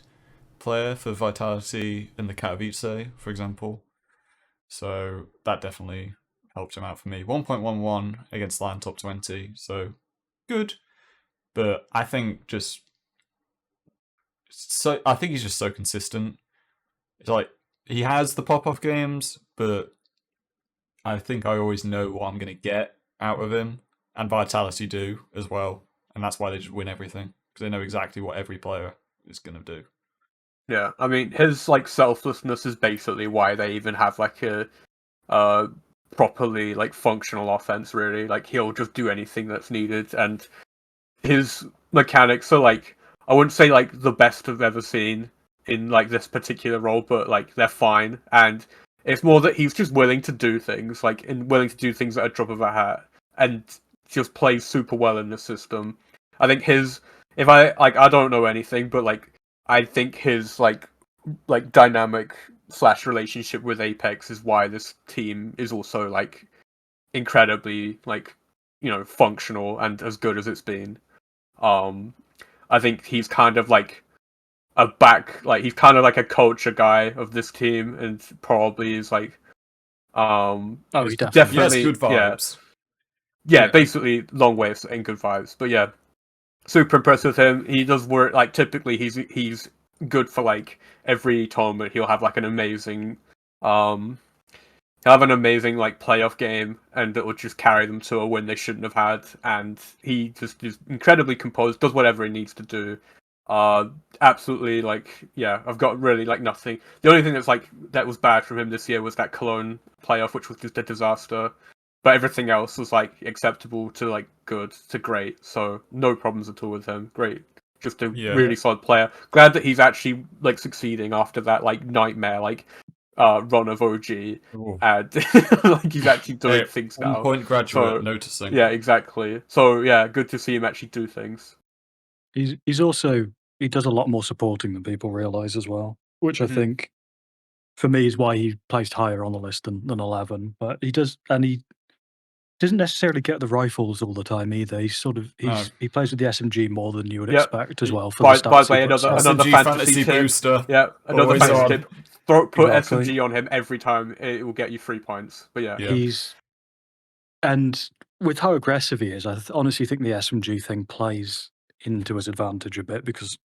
S1: player for Vitality in the Katowice, for example. So that definitely helped him out for me. 1.11 against Lion top 20, so good. But I think I think he's just so consistent. It's like he has the pop-off games, but I think I always know what I'm going to get out of him, and Vitality do as well, and that's why they just win everything because they know exactly what every player is going to do.
S2: Yeah, I mean, his like selflessness is basically why they even have like a properly like functional offense. Really, like he'll just do anything that's needed, and his mechanics are like, I wouldn't say like the best I've ever seen in like this particular role, but like they're fine. And it's more that he's just willing to do things, like, and willing to do things at a drop of a hat, and just plays super well in the system. I think I don't know anything, but like I think his like dynamic / relationship with Apex is why this team is also like incredibly like, you know, functional and as good as it's been. I think he's kind of like he's kind of like a culture guy of this team, and probably is like
S3: he definitely-
S2: definitely
S1: Yes, good vibes.
S2: yeah, basically long way of saying good vibes. But yeah, super impressed with him. He does work like typically he's good for like every tournament. He'll have like an amazing he'll have an amazing like playoff game, and it will just carry them to a win they shouldn't have had. And he just is incredibly composed, does whatever he needs to do. Absolutely, like, yeah, I've got really like nothing. The only thing that was bad from him this year was that Cologne playoff, which was just a disaster. But everything else was like acceptable to like good to great. So no problems at all with him. Great. Just a really solid player. Glad that he's actually like succeeding after that like nightmare run of OG, and like he's actually doing things now.
S1: Point graduate noticing.
S2: Yeah, exactly. So yeah, good to see him actually do things.
S3: He's also he does a lot more supporting than people realize as well, which I think for me is why he placed higher on the list than 11. But he does, and he doesn't necessarily get the rifles all the time either. He plays with the SMG more than you would expect as well. For
S2: by
S3: the
S2: way, another fantasy tip.
S1: booster.
S2: Yeah, another fantasy tip. Put SMG on him every time. It will get you 3 points. But yeah.
S3: And with how aggressive he is, I honestly think the SMG thing plays into his advantage a bit, because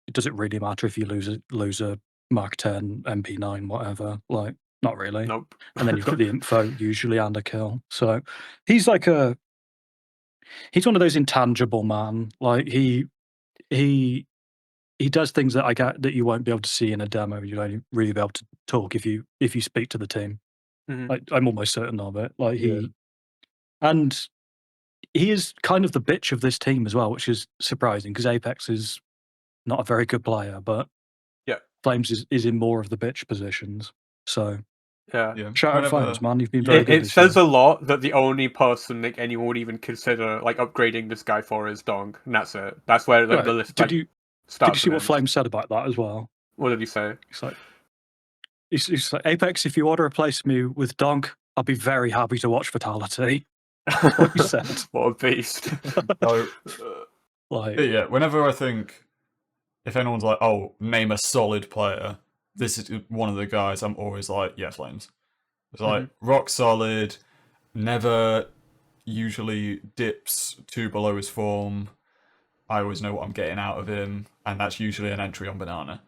S3: it doesn't really matter if you lose a Mark 10, MP9, whatever. Like, not really.
S2: Nope.
S3: And then you've got the info usually and a kill. So he's like he's one of those intangible man. Like he does things that you won't be able to see in a demo. You'd only really be able to talk if you speak to the team. Like, I'm almost certain of it. Like and he is kind of the bitch of this team as well, which is surprising because Apex is not a very good player, but Flames is in more of the bitch positions. So shout out Flames, man. You've been very good.
S2: It says a lot that the only person like anyone would even consider like upgrading this guy for is Dong, and that's it. That's where the list.
S3: Did you see what Flames said about that as well?
S2: What did he say?
S3: It's like Apex. If you order a place for me with Dong, I'll be very happy to watch Fatality. What he said.
S2: What a beast.
S1: Whenever I think, if anyone's like, oh, name a solid player, this is one of the guys, I'm always like, yeah, Flames. It's like rock solid, never usually dips too below his form. I always know what I'm getting out of him, and that's usually an entry on Banana.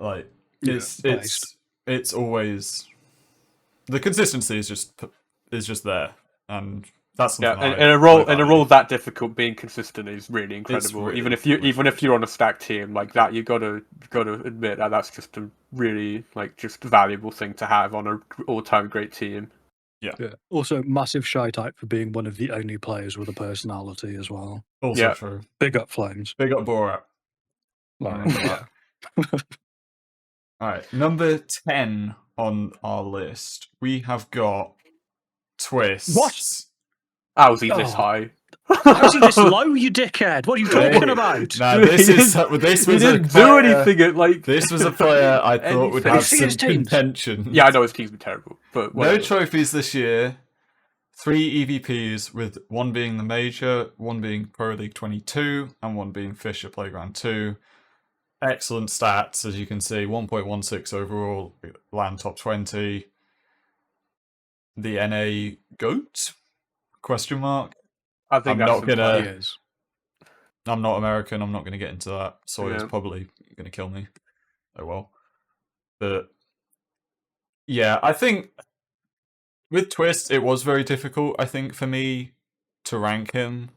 S1: Like, it's always, the consistency is just there, and that's something
S2: in a role that difficult, being consistent is really incredible. Really, even if you're on a stacked team like that, you gotta admit that that's just a really just valuable thing to have on an all-time great team.
S1: Yeah.
S3: Also, massive shy type for being one of the only players with a personality as well.
S1: Also true.
S3: Big up Flames.
S1: Big up Borat. Alright, number 10 on our list, we have got Twist.
S3: What?
S2: How was he this high?
S3: How's he this low, you dickhead? What are you talking about?
S1: No, this was
S2: didn't do anything.
S1: This was a player I thought would have some contention.
S2: Yeah, I know his teams were terrible, but
S1: no trophies this year. 3 EVPs, with one being the Major, one being Pro League 22, and one being Fisher Playground 2. Excellent stats, as you can see. 1.16 overall, land top 20. The NA GOAT? Question mark.
S2: I think I'm
S1: not American. I'm not gonna get into that. Sawyer's probably gonna kill me. Oh well. But yeah, I think with Twist it was very difficult. I think for me to rank him,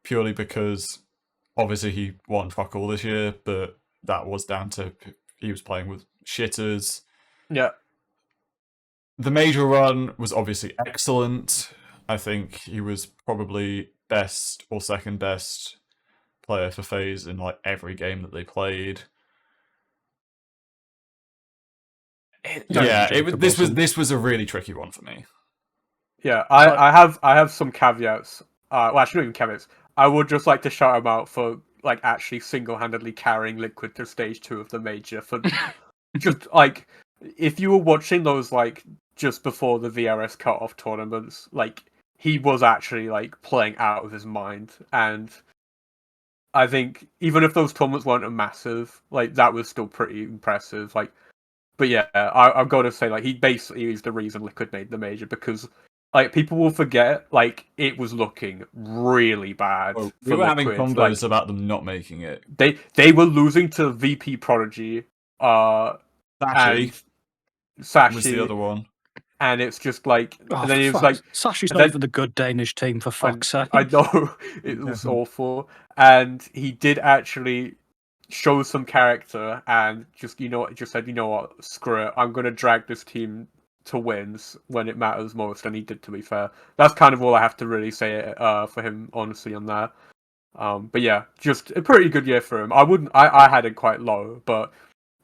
S1: purely because obviously he won fuck all this year, but that was down to he was playing with shitters.
S2: Yeah.
S1: The Major run was obviously excellent. I think he was probably best or second best player for FaZe in every game that they played. This was a really tricky one for me.
S2: Yeah, I have some caveats. Well, actually, not even caveats. I would just like to shout him out for actually single-handedly carrying Liquid to stage 2 of the Major. For just if you were watching those just before the VRS cut-off tournaments, he was actually playing out of his mind, and I think even if those tournaments weren't a massive, that was still pretty impressive. But yeah, I've got to say, he basically is the reason Liquid made the Major, because people will forget it was looking really bad.
S1: Oh, we were having combos about them not making it.
S2: They were losing to VP Prodigy.
S1: Sashi was the other one.
S2: and it's just like,
S3: Oh,
S2: and then he was
S3: fuck.
S2: like,
S3: Sashi's
S2: and
S3: not
S2: then-
S3: even the good Danish team, for fuck's sake.
S2: I know it was awful, and he did actually show some character and just said, you know what, screw it, I'm gonna drag this team to wins when it matters most, and he did. To be fair, that's kind of all I have to really say for him, honestly, on that. But yeah, just a pretty good year for him. I had it quite low, but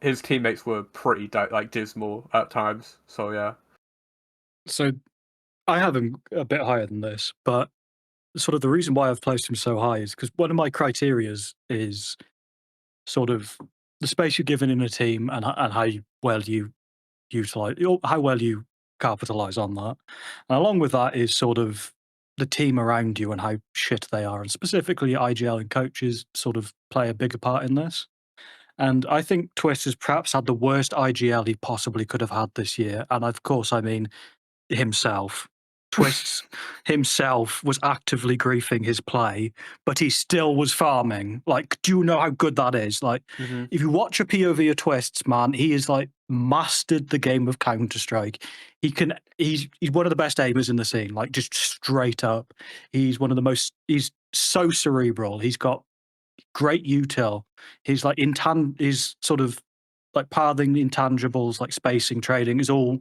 S2: his teammates were pretty dismal at times. So yeah.
S3: So I have him a bit higher than this, but sort of the reason why I've placed him so high is because one of my criterias is sort of the space you're given in a team and how well you utilize, how well you capitalize on that. And along with that is sort of the team around you and how shit they are. And specifically, IGL and coaches sort of play a bigger part in this. And I think Twist has perhaps had the worst IGL he possibly could have had this year. And of course, I mean himself. Twists himself was actively griefing his play, but he still was farming. Like, do you know how good that is? Like, if you watch a POV of Twists, man, he is like mastered the game of Counter Strike. He's one of the best aimers in the scene. Like, just straight up, he's one of the most. He's so cerebral. He's got great util. He's like he's sort of like pathing the intangibles, like spacing, trading is all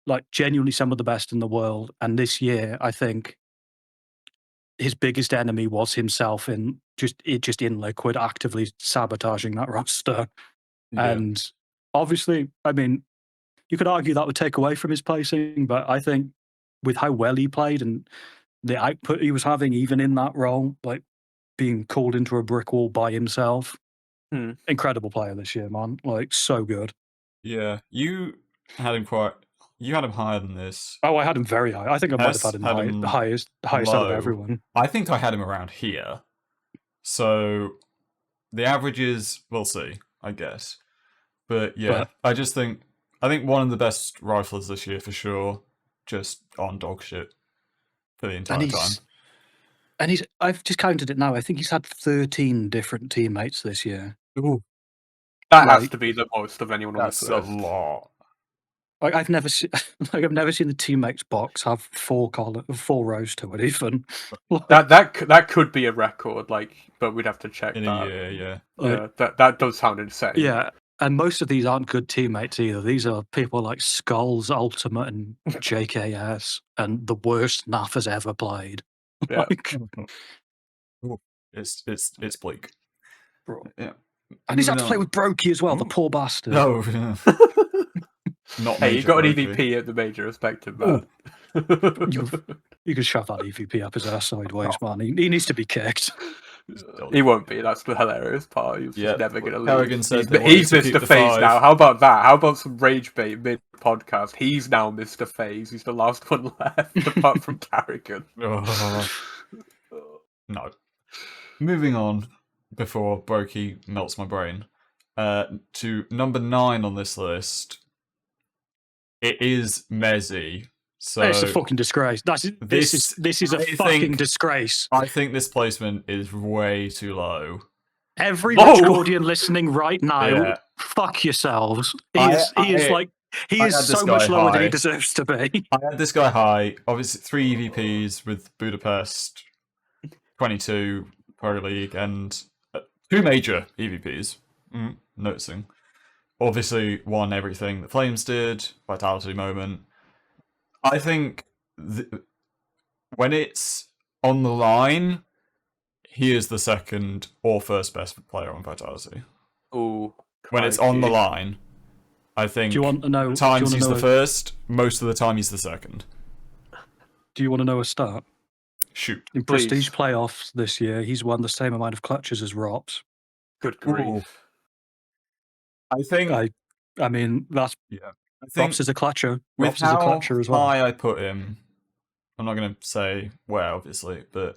S3: like genuinely some of the best in the world. And this year, I think his biggest enemy was himself in just in Liquid, actively sabotaging that roster.
S1: Yeah.
S3: And obviously, I mean, you could argue that would take away from his placing, but I think with how well he played and the output he was having, even in that role, like being called into a brick wall by himself, incredible player this year, man. Like, so good.
S1: Yeah, you had him higher than this.
S3: Oh, I had him very high. I think I might have had him
S1: Had him
S3: highest out of
S1: low.
S3: everyone.
S1: I think I had him around here. So the averages, we'll see, I guess. But yeah, I think one of the best riflers this year for sure. Just on dog shit for the entire time.
S3: And I've just counted it now. I think he's had 13 different teammates this year.
S1: Ooh,
S2: That has to be the most of anyone on
S1: that's
S2: this
S1: a
S2: list.
S1: lot.
S3: Like I've never seen the teammates box have four rows to it. Even
S2: that could be a record, but we'd have to check
S1: In
S2: that.
S1: a year, yeah.
S2: Yeah, that does sound insane.
S3: Yeah, and most of these aren't good teammates either. These are people like Skulls, Ultimate, and JKS, and the worst NAF has ever played.
S2: Yeah.
S1: It's bleak.
S3: Bro.
S1: Yeah.
S3: And he's had to play with Brokey as well, the poor bastard.
S1: No. Not
S2: Hey, you got an
S1: Brokey.
S2: EVP at the major, respect him, man.
S3: You can shove that EVP up his ass sideways, man. He needs to be kicked.
S2: He won't be. That's the hilarious part. He's
S1: Yeah,
S2: just never going to leave.
S1: Kerrigan said
S2: He's,
S1: they wanted
S2: he's
S1: to keep
S2: Mr.
S1: the
S2: FaZe
S1: five.
S2: now. How about that? How about some rage bait mid podcast? He's now Mr. FaZe. He's the last one left, apart from Kerrigan.
S1: Oh. No. Moving on, before Brokey melts my brain, to number 9 on this list. It is Mezzy. So
S3: It's a fucking disgrace. This is a fucking disgrace.
S1: I think this placement is way too low.
S3: Every
S2: Whoa.
S3: Rich Gordian listening right now,
S1: Yeah.
S3: fuck yourselves. He
S1: I
S3: is
S1: had
S3: so
S1: this
S3: much
S1: guy
S3: lower than he
S1: high.
S3: deserves to be.
S1: I had this guy high. Obviously, 3 EVPs with Budapest, 22 Pro League, and 2 major EVPs. Noticing. Obviously, won everything that Flames did, Vitality Moment. I think when it's on the line, he is the second or first best player on Vitality.
S2: Ooh.
S1: When it's on the line, I think
S3: Do you want to know?
S1: times he's the first, most of the time he's the second.
S3: Do you want to know a stat?
S1: Shoot.
S3: In
S2: Please.
S3: Prestige playoffs this year, he's won the same amount of clutches as Rops.
S2: Good grief.
S1: I think
S3: I mean, that's
S1: I think
S3: Rops is a clutcher.
S1: with
S3: Rops is a
S1: how
S3: clutcher as well.
S1: high I put him, I'm not going to say where, obviously, but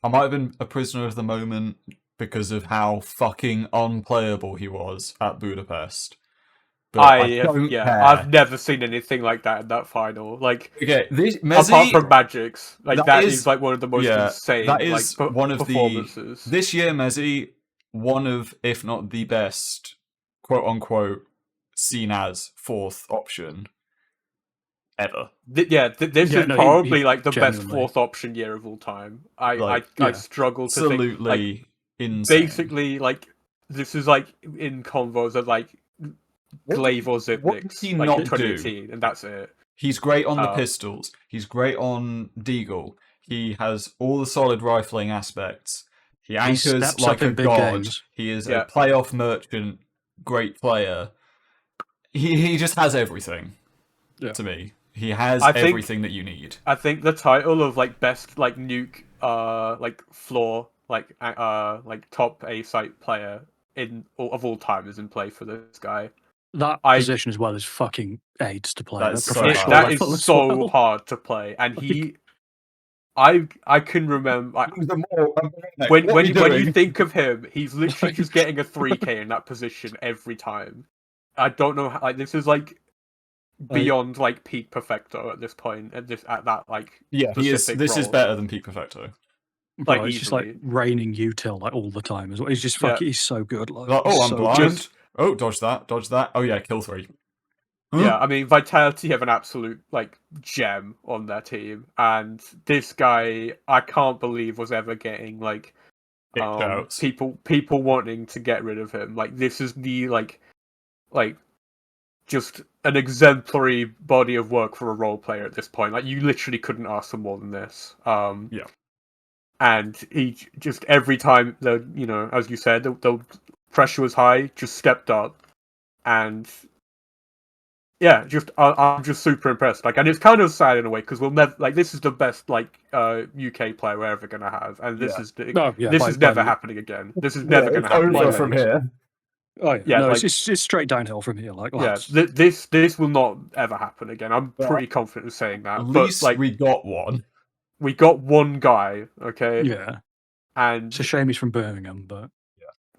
S1: I might have been a prisoner of the moment because of how fucking unplayable he was at Budapest. But
S2: I've never seen anything like that in that final. Like,
S1: okay, this
S2: apart
S1: Mezzy,
S2: from Magic's, like
S1: that
S2: that
S1: is-
S2: is like one of the most insane.
S1: that is
S2: like,
S1: one of
S2: performances.
S1: this year, Mezzy, one of, if not the best, quote unquote, seen as fourth option. ever.
S2: This
S3: Yeah,
S2: is
S3: no,
S2: probably
S3: he
S2: like the best
S3: genuinely.
S2: fourth option year of all time. I
S1: Like,
S2: I
S3: Yeah.
S2: struggle to think like
S1: Absolutely insane.
S2: basically like this is like in convos of like Glaive or
S1: What does
S2: Zipniks
S1: he
S2: like
S1: not
S2: in
S1: do?
S2: 2018, and that's it.
S1: He's great on the
S2: Uh,
S1: pistols. He's great on Deagle. He has all the solid rifling aspects. He anchors
S3: steps
S1: like
S3: up
S1: a
S3: in big
S1: god.
S3: games.
S1: He is
S2: Yeah.
S1: a playoff merchant, great player. He just has everything.
S3: Yeah.
S1: To me, he has
S2: I think-
S1: everything that you need.
S2: I think the title of like best like nuke like floor like top A site player of all time is in play for this guy.
S3: That
S2: I-
S3: position as well is fucking AIDS to play.
S1: That
S3: at
S1: is so
S3: professional
S1: hard.
S2: That
S3: level
S2: is
S3: as
S2: so
S3: well.
S2: hard to play, and I can remember when you think of him, he's literally just getting a 3K in that position every time. I don't know how, like this is like beyond like peak perfecto at this point at that like
S1: Yeah, he is.
S2: specific
S1: This is
S2: role.
S1: better than Peak Perfecto.
S3: Bro,
S2: Like,
S3: it's just like
S2: easily.
S3: raining util like all the time as well. He's just
S2: Yeah.
S3: fucking. He's so good. Like,
S1: Like,
S3: he's
S1: oh, I'm
S3: so
S1: blind.
S3: good.
S2: Just-
S1: Oh, dodge that. Dodge that. Oh yeah, kill 3.
S2: Yeah, I mean Vitality have an absolute like gem on their team, and this guy I can't believe was ever getting like
S1: Kicked out.
S2: people wanting to get rid of him. Like this is the like just an exemplary body of work for a role player at this point. Like you literally couldn't ask for more than this.
S1: Yeah.
S2: And he just every time the as you said the pressure was high, just stepped up, and yeah, just I'm just super impressed. Like, and it's kind of sad in a way because we'll never like this is the best like UK player we're ever gonna have, and this
S1: Yeah.
S2: is the,
S3: No, yeah,
S2: this
S3: by-
S2: is never
S3: by-
S2: happening again. This is never gonna happen
S3: over
S2: again.
S3: from
S1: here.
S3: Oh yeah,
S2: Yeah,
S3: no,
S2: like-
S3: it's straight downhill from here. Like,
S2: Yeah,
S3: lads.
S2: this will not ever happen again. I'm
S1: Well,
S2: pretty confident in saying that.
S1: At
S2: But
S1: least
S2: like
S1: we got one.
S2: we got one guy, okay,
S3: yeah.
S2: and
S3: It's a shame he's from Birmingham, but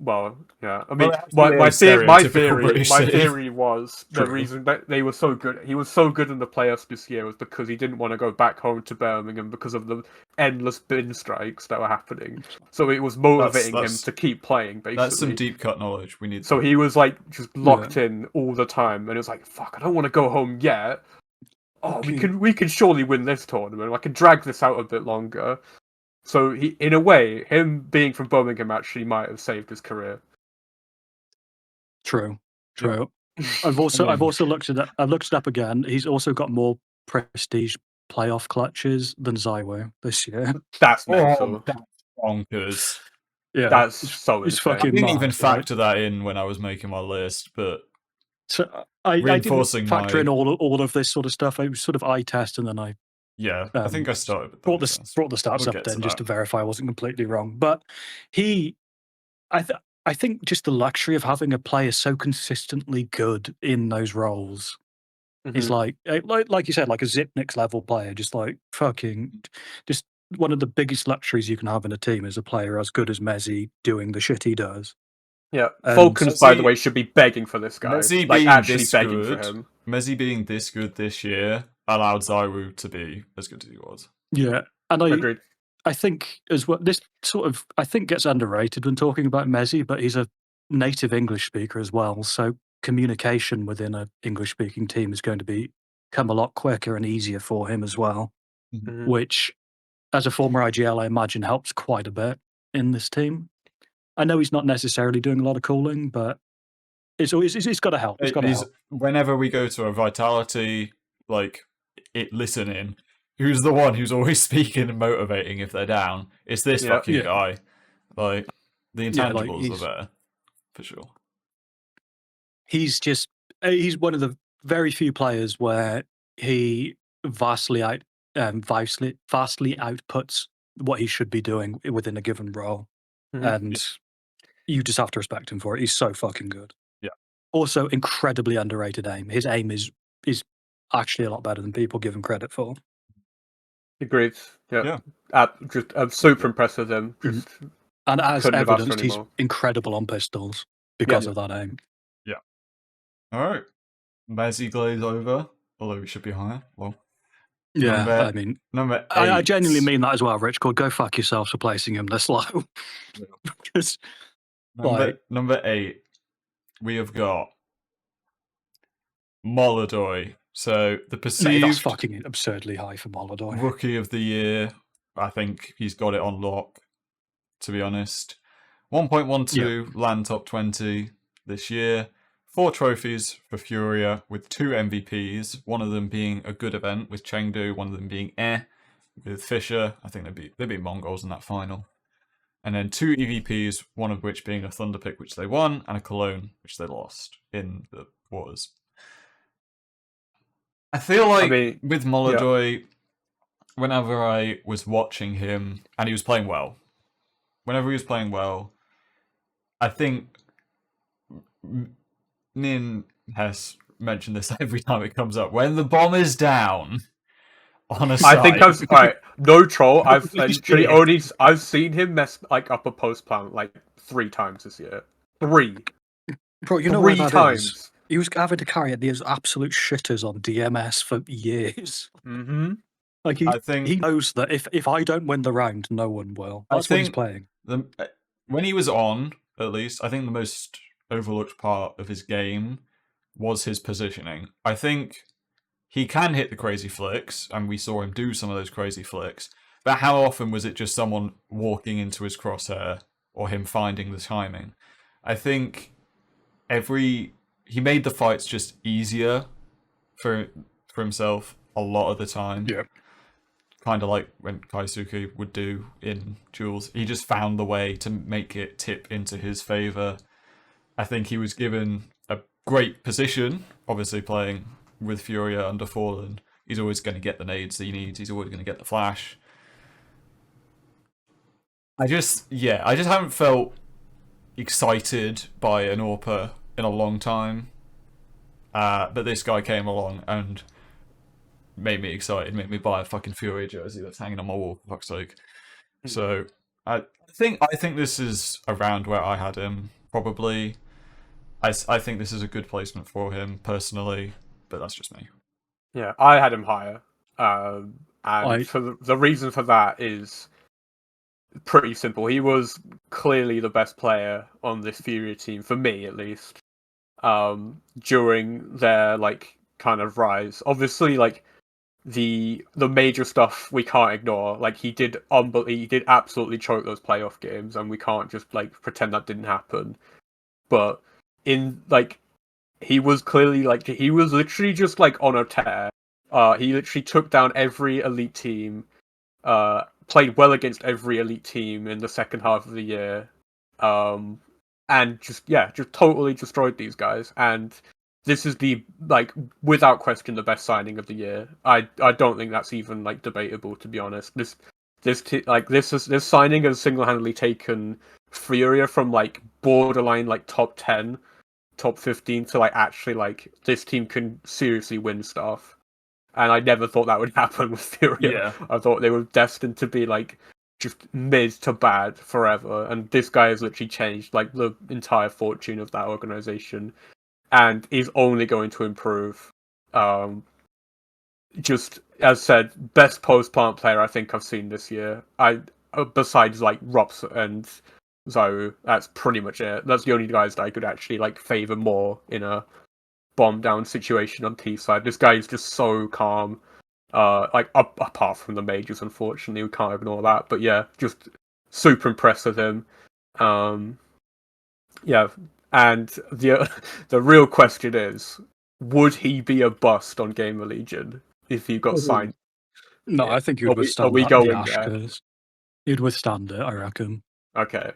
S2: well, yeah. I mean,
S1: Well, it has to be
S2: my
S1: a stereotypical British city.
S2: theory was the
S3: True.
S2: reason that they were so good. He was so good in the playoffs this year was because he didn't want to go back home to Birmingham because of the endless bin strikes that were happening. So it was motivating him
S1: that's-
S2: to keep playing. Basically,
S1: That's some deep cut knowledge. We need.
S2: so he was like just locked in all the time, and it was like, "Fuck, I don't want to go home yet. Oh, we can surely win this tournament. I can drag this out a bit longer." So he, in a way, him being from Birmingham actually might have saved his career.
S3: true. I've also looked at I've looked it up again. He's also got more prestige playoff clutches than Zywo this year.
S2: That's
S1: Oh,
S2: mental.
S1: that's bonkers.
S3: Yeah,
S2: That's so
S3: it's
S2: insane.
S1: I
S3: fucking-
S1: didn't even
S3: mad, right?
S1: factor that in when I was making my list, but
S3: so I didn't
S1: reinforcing
S3: factor
S1: my-
S3: in all of this sort of stuff. I was sort of eye test, and then I
S1: yeah, I think I started with
S3: brought
S1: that,
S3: the
S1: yes.
S3: brought the stats
S1: We'll
S3: up
S1: get to
S3: then just
S1: that.
S3: to verify I wasn't completely wrong. But I think just the luxury of having a player so consistently good in those roles is
S2: Mhm.
S3: like you said, like a Zipniks level player, just like fucking just one of the biggest luxuries you can have in a team is a player as good as Mezzi doing the shit he does.
S2: Yeah,
S3: And-
S2: Falcons, by the
S1: Mezzi-
S2: way, should be begging for this guy.
S1: Mezzi
S2: Like
S1: being
S2: actually
S1: this
S2: begging
S1: good,
S2: for him.
S1: Mezzi being this good this year allowed Zywu to be as good as he was.
S3: Yeah, and
S2: Agreed.
S3: I think as well, this sort of I think gets underrated when talking about Mezzi, but he's a native English speaker as well. So communication within an English speaking team is going to become a lot quicker and easier for him as well,
S2: Mhm.
S3: which, as a former IGL, I imagine helps quite a bit in this team. I know he's not necessarily doing a lot of calling, but it's got to help. It's got to help.
S1: Whenever we go to a Vitality, like listening, who's the one who's always speaking and motivating if they're down? It's this
S2: Yeah.
S1: fucking
S3: Yeah.
S1: guy. Like the
S3: Yeah, like,
S1: intangibles
S3: he's-
S1: are there for sure.
S3: He's one of the very few players where he vastly outputs what he should be doing within a given role,
S2: Mhm.
S3: and you just have to respect him for it. He's so fucking good.
S1: Yeah.
S3: Also, incredibly underrated aim. His aim is actually a lot better than people give him credit for.
S2: Agreed. Yeah.
S1: Yeah.
S2: I'm super impressed with him.
S3: Mhm.
S2: Just
S3: And as
S2: Couldn't have asked for
S3: evidenced,
S2: any
S3: he's
S2: more.
S3: incredible on pistols because of that aim.
S1: All right, Mezzi glaze over, although we should be higher. Well,
S3: Yeah,
S1: Number
S3: I mean,
S1: number 8.
S3: I genuinely mean that as well, Rich. Go fuck yourself for placing him this low. Because
S1: Number 8, we have got Molodoi So the
S3: Mate, that's
S1: perceived
S3: fucking absurdly high for Molodoi.
S1: rookie of the year, I think he's got it on lock, to be honest. 1.12 land top 20 this year. 4 trophies for Furia with 2 MVPs, one of them being a good event with Chengdu, one of them being with Fisher. I think they beat Mongols in that final. And then 2 EVPs, one of which being a Thunder pick, which they won, and a Cologne, which they lost in the quarters. I feel like with Molodoi, whenever I was watching him, and he was playing well, I think Nin has mentioned this every time it comes up. When the bomb is down on a site,
S2: I think I've no troll. I've literally I've seen him mess like up a post plant like 3 times this year. 3.
S3: Bro, you know why that is? He was having to carry these absolute shitters on DMS for years.
S2: Mm-hmm.
S3: Like he knows that if I don't win the round, no one will. That's what he's playing.
S1: When he was on, at least, I think the most overlooked part of his game was his positioning. I think he can hit the crazy flicks, and we saw him do some of those crazy flicks. But how often was it just someone walking into his crosshair or him finding the timing? I think he made the fights just easier for himself a lot of the time.
S3: Yeah.
S1: Kind of like when Kaisuke would do in duels. He just found the way to make it tip into his favour. I think he was given a great position, obviously playing with Furia under Fallen. He's always going to get the nades that he needs. He's always going to get the flash. I just haven't felt excited by an AWPer in a long time. But this guy came along and made me excited, made me buy a fucking Furia jersey that's hanging on my wall, for fuck's sake. So I think this is around where I had him, probably. I think this is a good placement for him, personally, but that's just me.
S2: Yeah, I had him higher. For the reason for that is pretty simple. He was clearly the best player on this Furia team, for me at least, during their kind of rise. Obviously, the major stuff we can't ignore. He did absolutely choke those playoff games, and we can't just pretend that didn't happen. But in he was clearly he was literally just on a tear. He literally took down every elite team, played well against every elite team in the second half of the year, and just totally destroyed these guys. And this is without question the best signing of the year. I don't think that's even debatable, to be honest. This signing has single-handedly taken Furia from borderline top 10, top 15 to actually this team can seriously win stuff. And I never thought that would happen with Furia.
S1: Yeah.
S2: I thought they were destined to be just mid to bad forever, and this guy has literally changed the entire fortune of that organization, and is only going to improve. Just as said, best post plant player I think I've seen this year. Besides Rops and Zhou, that's pretty much it. That's the only guys that I could actually favor more in a bomb down situation on T side. This guy is just so calm. Apart from the majors, unfortunately, we can't ignore that. But yeah, just super impressed with him. Yeah, and the real question is, would he be a bust on Gamer Legion if he got signed?
S3: No, I think he would withstand that. He'd withstand it, I reckon.
S2: Okay,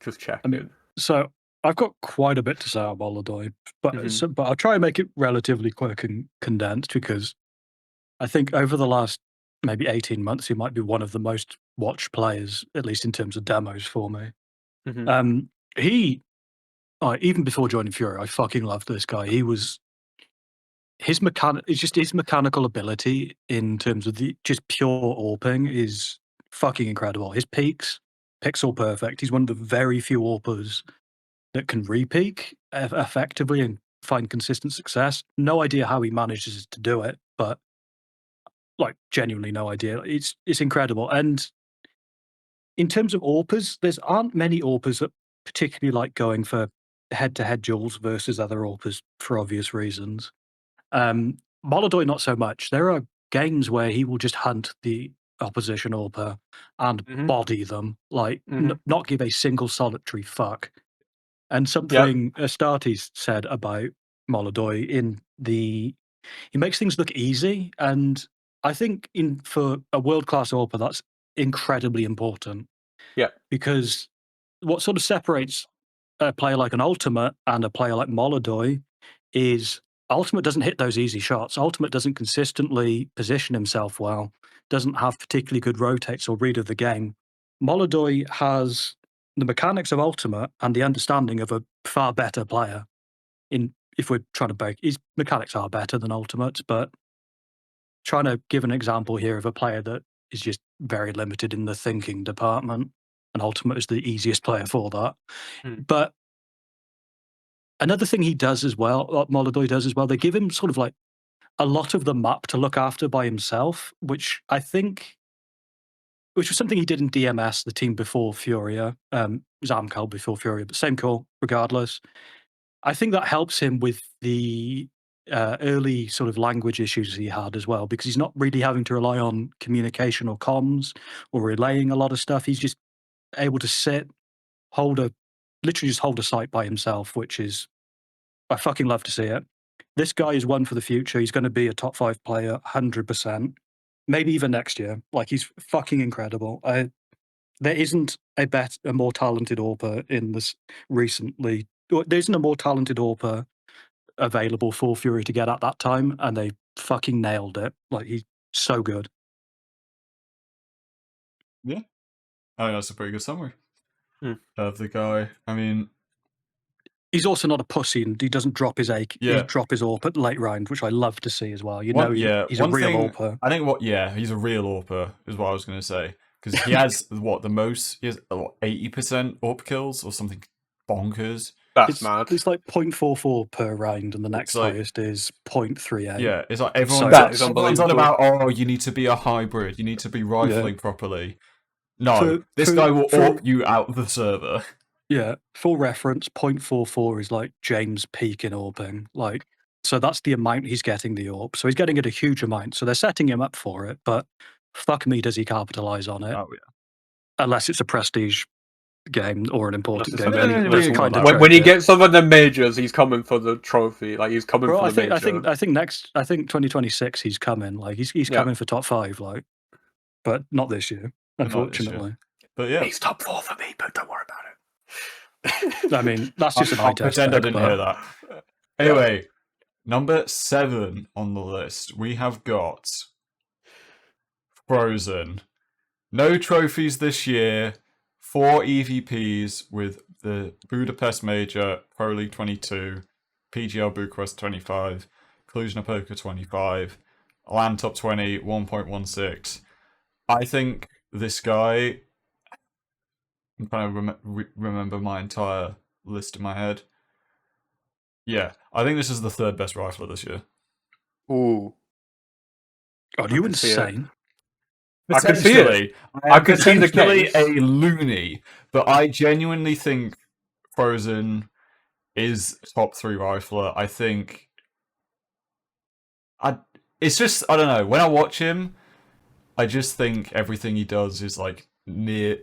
S2: just checking.
S3: So I've got quite a bit to say about Molodoi, but I'll try and make it relatively quick and condensed, because I think over the last maybe 18 months, he might be one of the most watched players, at least in terms of demos for me. He, even before joining Furia, I fucking loved this guy. His mechanical ability in terms of the just pure AWPing is fucking incredible. His peaks, pixel perfect. He's one of the very few AWPers that can re-peak effectively and find consistent success. No idea how he manages to do it, but genuinely no idea. It's incredible. And in terms of AWPers, there aren't many AWPers that particularly like going for head-to-head duels versus other AWPers for obvious reasons. Molodoy, not so much. There are games where he will just hunt the opposition AWPer and
S2: Mhm.
S3: body them, like
S2: Mhm.
S3: not give a single solitary fuck. And something Astartes said about Molodoy he makes things look easy, and I think for a world class AWPer that's incredibly important.
S2: Yeah.
S3: Because what sort of separates a player like an Ultimate and a player like Molodoy is Ultimate doesn't hit those easy shots. Ultimate doesn't consistently position himself well, doesn't have particularly good rotates or read of the game. Molodoy has the mechanics of Ultimate and the understanding of a far better player. If we're trying to break, his mechanics are better than Ultimate's, but trying to give an example here of a player that is just very limited in the thinking department, and Ultimate is the easiest player for that. But another thing he does as well, what Molodoy does as well, they give him sort of like a lot of the map to look after by himself, which I think, which was something he did in DMS, the team before Furia, Zamcal before Furia, but same call regardless. I think that helps him with the early sort of language issues he had as well, because he's not really having to rely on communication or comms or relaying a lot of stuff. He's just able to sit, literally just hold a site by himself, which is, I fucking love to see it. This guy is one for the future. He's going to be a top 5 player, 100%. Maybe even next year. Like, he's fucking incredible. There isn't a more talented AWPer in this recently. There isn't a more talented AWPer available for Fury to get at that time, and they fucking nailed it. Like, he's so good.
S1: Yeah, I think that's a pretty good summary
S2: Hmm.
S1: of the guy. I mean,
S3: he's also not a pussy, and he doesn't drop his
S1: Yeah.
S3: he drop his AWP at late round, which I love to see as well. You
S1: One-
S3: know,
S1: yeah,
S3: he's a
S1: one
S3: real
S1: thing-
S3: AWPer.
S1: I think he's a real AWPer is what I was going to say, because he has the most, he has 80% AWP kills or something bonkers.
S2: That's mad.
S3: It's like 0.44 per round, and the next
S1: like-
S3: highest is 0.38.
S1: Yeah, it's like
S3: So
S1: everyone's
S2: that's
S1: on
S2: unbelievable.
S1: about, oh, you need to be a hybrid, you need to be rifling properly. No, this
S3: For-
S1: guy will
S3: for-
S1: AWP you out of the server.
S3: Yeah, full reference, 0.44 is like James Peak in AWPing. Like, so that's the amount he's getting the AWP. So he's getting it a huge amount. So they're setting him up for it, but fuck me, does he capitalize on it?
S1: Oh, yeah.
S3: Unless it's a prestige game or an important
S2: Unless it's
S3: game.
S2: a
S3: Any,
S2: major-
S3: that's
S1: Yeah,
S3: kind of
S2: when he
S3: trade it.
S2: gets some of the majors, he's coming for the trophy. Like, he's coming
S3: Bro,
S2: for
S3: I
S2: the
S3: think
S2: major.
S3: I think 2026 he's coming. Like he's
S2: Yeah.
S3: coming for top 5. Like, but not this year,
S1: But not this year.
S3: unfortunately.
S1: But yeah,
S2: He's top 4 for me, but don't worry about it.
S3: I mean, that's just an eye
S1: I'll
S3: test.
S1: pretend I
S3: pick,
S1: didn't
S3: but-
S1: hear that. Anyway, number 7 on the list, we have got Frozen. No trophies this year. 4 EVPs with the Budapest Major, Pro League 22, PGL Bucharest 25, Cluj-Napoca 25, LAN Top 20 1.16. I think this guy. I'm trying to remember my entire list in my head. Yeah, I think this is the 3rd best rifler this year.
S2: Ooh.
S3: God, you
S2: can see it.
S3: insane.
S2: I can see it.
S1: Potentially,
S2: I can see the
S1: potentially
S2: case.
S1: a loony, but I genuinely think Frozen is top 3 rifler. I think it's just, I don't know, when I watch him, I just think everything he does is like near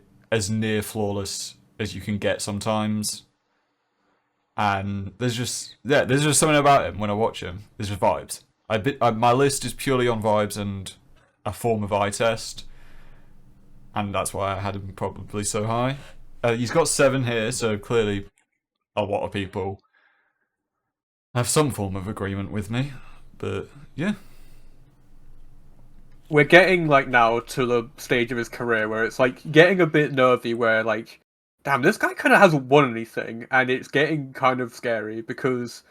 S1: flawless as you can get sometimes. And there's just something about him when I watch him. There's just vibes. My list is purely on vibes and a form of eye test, and that's why I had him probably so high. He's got 7 here, so clearly a lot of people have some form of agreement with me. But yeah,
S2: We're getting like now to the stage of his career where it's like getting a bit nervy, where like, damn, this guy kind of hasn't won anything, and it's getting kind of scary because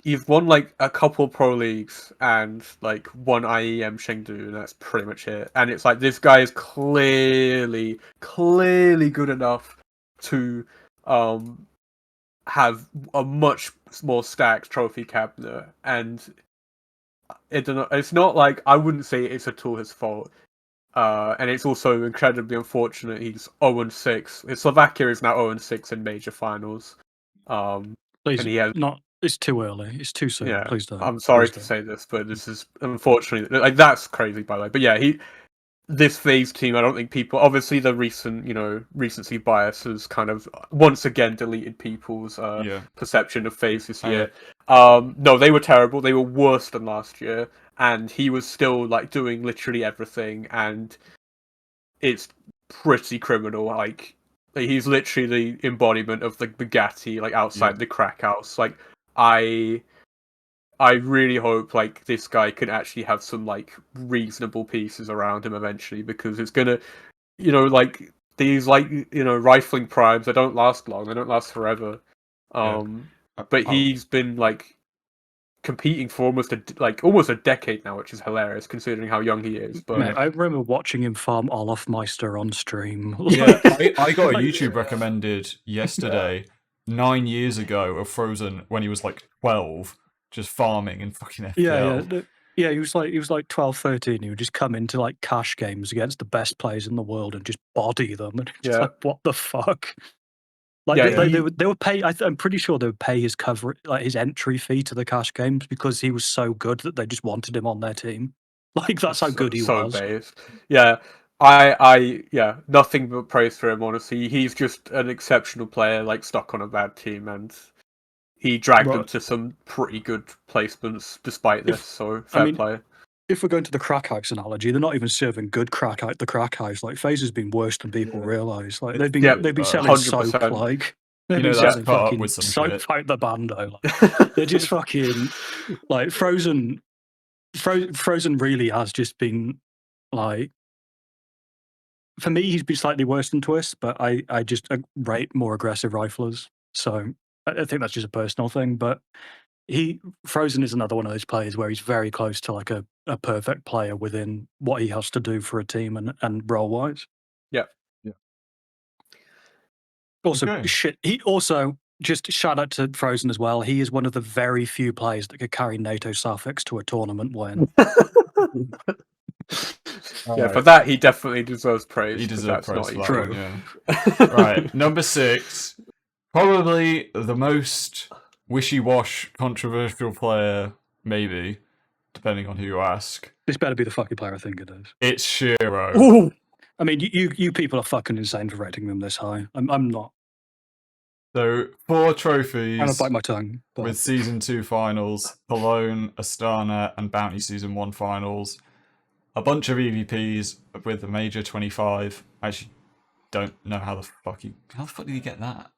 S2: you've won like a couple pro leagues and like 1 IEM Chengdu, and that's pretty much it. And it's like this guy is clearly good enough to have a much more stacked trophy cabinet, and it's not like, I wouldn't say it's at all his fault. And it's also incredibly unfortunate he's 0-6. Slovakia is now 0-6 in major finals.
S3: Please,
S2: And he has-
S3: not It's too early. It's too soon.
S2: Yeah,
S3: Please don't.
S2: I'm sorry
S3: Please
S2: to
S3: don't.
S2: say this, but this is unfortunately like that's crazy by the way. But yeah, this FaZe team, I don't think people obviously the recency bias has kind of once again deleted people's
S1: Yeah.
S2: perception of FaZe this
S1: I
S2: year. No, they were terrible. They were worse than last year, and he was still like doing literally everything, and it's pretty criminal. Like he's literally the embodiment of the Bugatti, like outside the crack house. Like I really hope like this guy can actually have some like reasonable pieces around him eventually, because it's gonna, like these like rifling primes. They don't last long. They don't last forever. But he's been like competing for almost a decade now, which is hilarious considering how young he is. But
S3: Mate, I remember watching him farm Olofmeister on stream.
S1: Yeah, I got a YouTube recommended yesterday, 9 years ago, of Frozen when he was like 12, just farming in fucking FPL.
S3: Yeah, he was like 12, 13. He would just come into like cash games against the best players in the world and just body them. And it's like, what the fuck? Like they would pay. I'm pretty sure they would pay his his entry fee to the cash games because he was so good that they just wanted him on their team. Like that's how good he was.
S2: Based. Yeah, I nothing but praise for him. Honestly, he's just an exceptional player, like stuck on a bad team, and he dragged them to some pretty good placements despite this. So fair play.
S3: If we're going to the crack house analogy, they're not even serving good crack out the crack house. Like FaZe has been worse than people realise. Like they've been selling
S2: 100%.
S3: soap, like they've been
S1: that's
S3: selling
S1: caught up
S3: fucking
S1: with some
S3: soap
S1: shit.
S3: out the bando. Like, they're just fucking like Frozen. Frozen really has just been like, for me, he's been slightly worse than Twist, but I just rate more aggressive riflers. So I think that's just a personal thing, but. Frozen is another one of those players where he's very close to like a perfect player within what he has to do for a team and role wise.
S2: Yeah.
S3: Also, he also just shout out to Frozen as well. He is one of the very few players that could carry NATO suffix to a tournament win.
S2: For that he definitely deserves praise.
S1: He deserves praise for that
S3: true.
S1: one, yeah. Right, number 6, probably the most wishy-wash, controversial player, maybe, depending on who you ask.
S3: This better be the fucking player I think it is.
S1: It's Shiro.
S3: Ooh. I mean, you people are fucking insane for rating them this high. I'm not.
S1: So 4 trophies.
S3: I'm gonna bite my tongue. But...
S1: with Season 2 finals, Cologne, Astana, and Bounty Season 1 finals. A bunch of EVPs with the Major 25. I actually don't know how the fuck did he get that?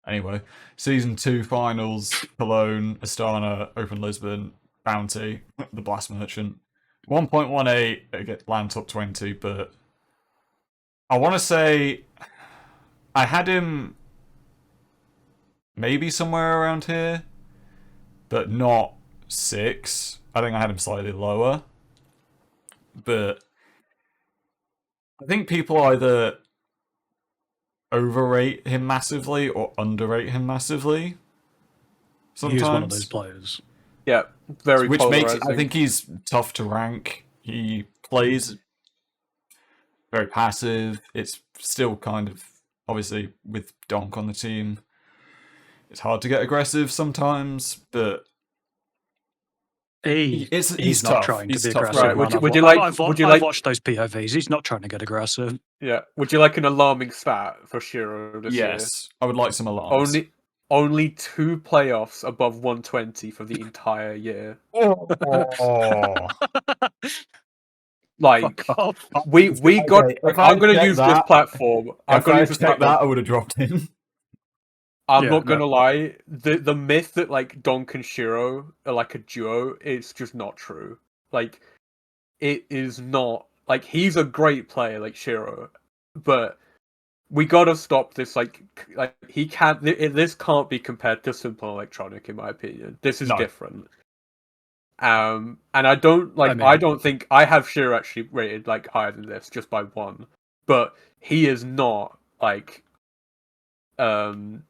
S1: Anyway, Season 2 finals, Cologne, Astana, Open Lisbon, Bounty, the Blast Merchant. 1.18 land top 20, but I want to say I had him maybe somewhere around here, but not 6. I think I had him slightly lower. But I think people either overrate him massively or underrate him massively. Sometimes.
S3: He's one of those players.
S2: Yeah, very
S1: which
S2: polarizing.
S1: makes I think he's tough to rank. He plays very passive. It's still kind of, obviously, with Donk on the team, it's hard to get aggressive sometimes, but
S3: he's not
S1: tough.
S3: trying
S1: He's
S3: to be
S1: tough.
S3: aggressive.
S2: Right.
S3: I've watched those POVs. He's not trying to get aggressive.
S2: Yeah. Would you like an alarming stat for Shiro this year?
S1: Yes, I would like some alarms.
S2: Only 2 playoffs above 120 for the entire year. Like we got. I'm going to use this platform. I'm going to use this platform.
S1: I would have dropped him.
S2: I'm not gonna lie. The myth that like Donk and Shiro are like a duo, it's just not true. Like, it is not. Like, he's a great player, like Shiro, but we gotta stop this. Like he can't. This can't be compared to Simple Electronic, in my opinion. This is different. And I don't like. I don't think I have Shiro actually rated like higher than this, just by 1. But he is not like, the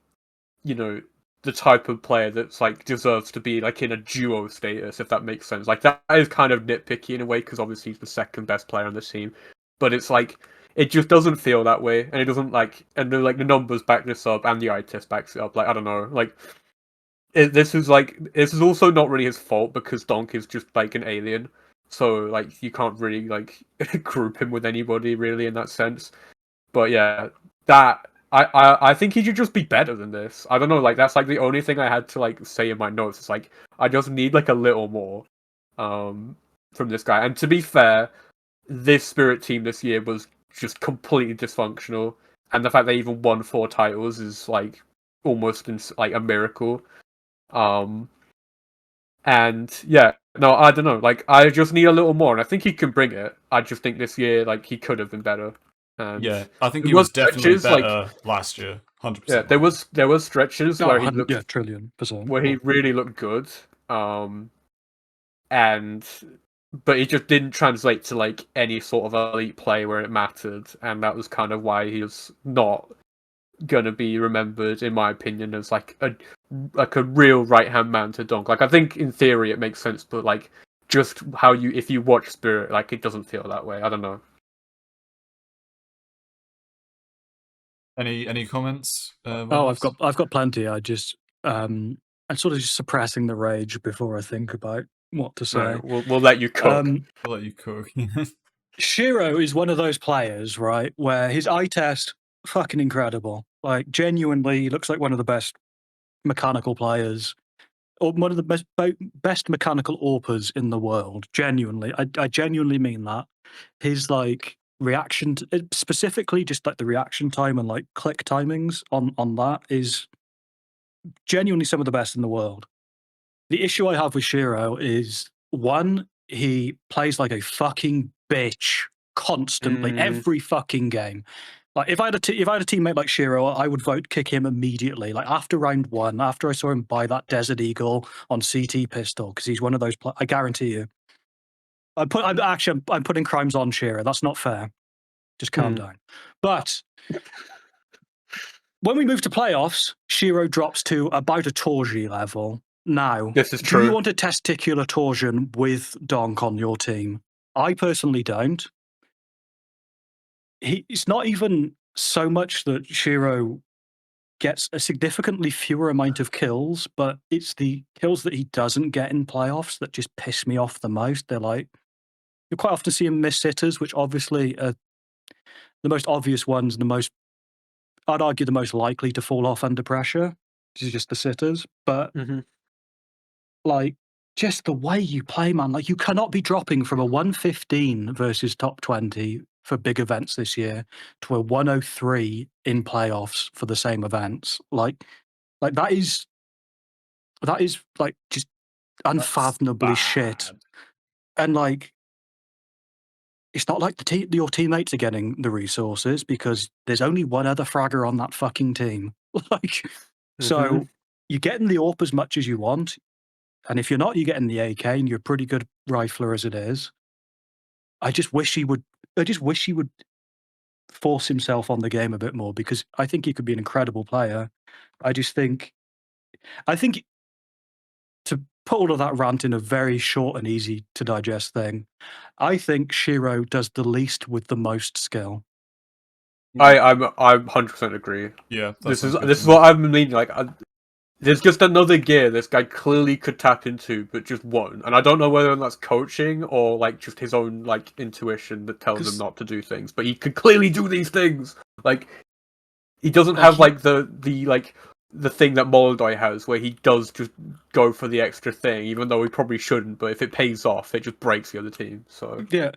S2: type of player that's like deserves to be like in a duo status, if that makes sense. Like, that is kind of nitpicky in a way, because obviously he's the second best player on the team, but it's like it just doesn't feel that way, and it doesn't like, and the numbers back this up, and the eye test backs it up. Like, I don't know, like this is also not really his fault because Donk is just like an alien, so like you can't really like group him with anybody really in that sense. But yeah, that I think he should just be better than this. I don't know, like that's like the only thing I had to like say in my notes. It's like I just need like a little more from this guy. And to be fair, this Spirit team this year was just completely dysfunctional, and the fact they even won 4 titles is like almost like a miracle. And yeah, no, I don't know. Like I just need a little more, and I think he can bring it. I just think this year, like he could have been better. And
S1: Yeah, I think
S2: there
S1: he was
S2: stretches,
S1: definitely better last year. 100%.
S2: Yeah, there was stretches
S3: Oh,
S2: where he looked,
S3: 1,000,000,000%.
S2: where he really looked good. And but it just didn't translate to like any sort of elite play where it mattered, and that was kind of why he was not gonna be remembered, in my opinion, as like a real right hand man to Donk. Like I think in theory it makes sense, but like just how if you watch Spirit, like it doesn't feel that way. I don't know.
S1: Any comments?
S3: Oh, I've got plenty. I'm sort of just suppressing the rage before I think about what to say.
S2: Right, we'll let you cook.
S1: I'll let you cook.
S3: Shiro is one of those players, right, where his eye test fucking incredible. Like genuinely, he looks like one of the best mechanical players, or one of the best mechanical AWPers in the world. Genuinely, I genuinely mean that. His like reaction, specifically just like the reaction time and like click timings on that is genuinely some of the best in the world. The issue I have with Shiro is one, he plays like a fucking bitch constantly, every fucking game. Like if I had a teammate like Shiro, I would vote kick him immediately. Like after round 1, after I saw him buy that Desert Eagle on CT pistol, because he's one of those. I guarantee you. I'm putting crimes on Shiro. That's not fair. Just calm down. But when we move to playoffs, Shiro drops to about a Torji level. Now,
S2: this is true.
S3: Do you want a testicular torsion with Donk on your team? I personally don't. It's not even so much that Shiro gets a significantly fewer amount of kills, but it's the kills that he doesn't get in playoffs that just piss me off the most. They're like, you quite often see him miss sitters, which obviously are the most obvious ones, I'd argue the most likely to fall off under pressure. This is just the sitters. But like, just the way you play, man, like you cannot be dropping from a 115 versus top 20 for big events this year to a 103 in playoffs for the same events. Like that is like just unfathomably shit. And like, it's not like your teammates are getting the resources because there's only one other fragger on that fucking team. Like, so you're getting the AWP as much as you want. And if you're not, you're getting the AK, and you're a pretty good rifler as it is. I just wish he would force himself on the game a bit more, because I think he could be an incredible player. I think to put all of that rant in a very short and easy to digest thing, I think Shiro does the least with the most skill.
S2: I 100% agree.
S1: Yeah,
S2: this is what I've been meaning. Like, there's just another gear this guy clearly could tap into, but just won't. And I don't know whether that's coaching or like just his own like intuition that tells him not to do things. But he could clearly do these things. Like, he doesn't have like the thing that Moldoy has, where he does just go for the extra thing, even though he probably shouldn't. But if it pays off, it just breaks the other team. So
S3: yeah,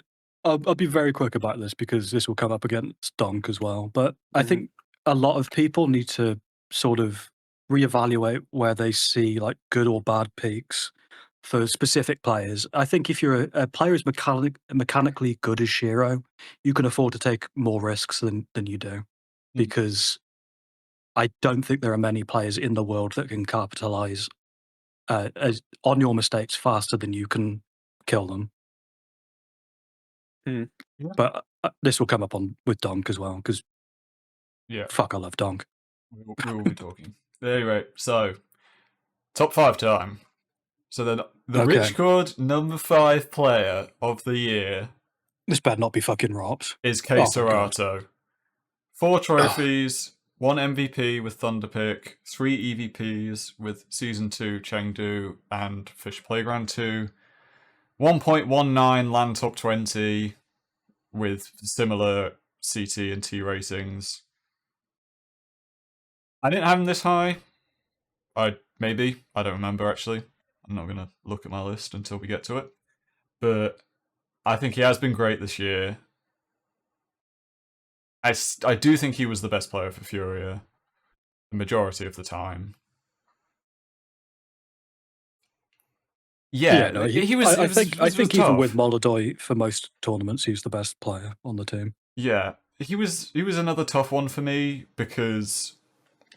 S3: I'll be very quick about this because this will come up against Donk as well. But I think a lot of people need to sort of reevaluate where they see like good or bad peaks for specific players. I think if you're a player who's mechanically good as Shiro, you can afford to take more risks than you do, because I don't think there are many players in the world that can capitalize on your mistakes faster than you can kill them.
S1: Yeah.
S3: But this will come up with Donk as well, because fuck, I love Donk.
S1: We will be talking. Anyway, so top 5 time. So then the Rich number 5 player of the year.
S3: This better not be fucking Rops.
S1: Is Kei Serato. 4 trophies, 1 MVP with Thunderpick, 3 EVPs with Season 2 Chengdu and Fish Playground 2, 1.19 land top 20 with similar CT and T ratings. I didn't have him this high. I don't remember actually. I'm not gonna look at my list until we get to it. But I think he has been great this year. I do think he was the best player for Furia the majority of the time. Yeah,
S3: no,
S1: he was.
S3: I
S1: it was-
S3: think
S1: it was
S3: even
S1: tough.
S3: with Molodoi for most tournaments, he's the best player on the team.
S1: Yeah, he was another tough one for me because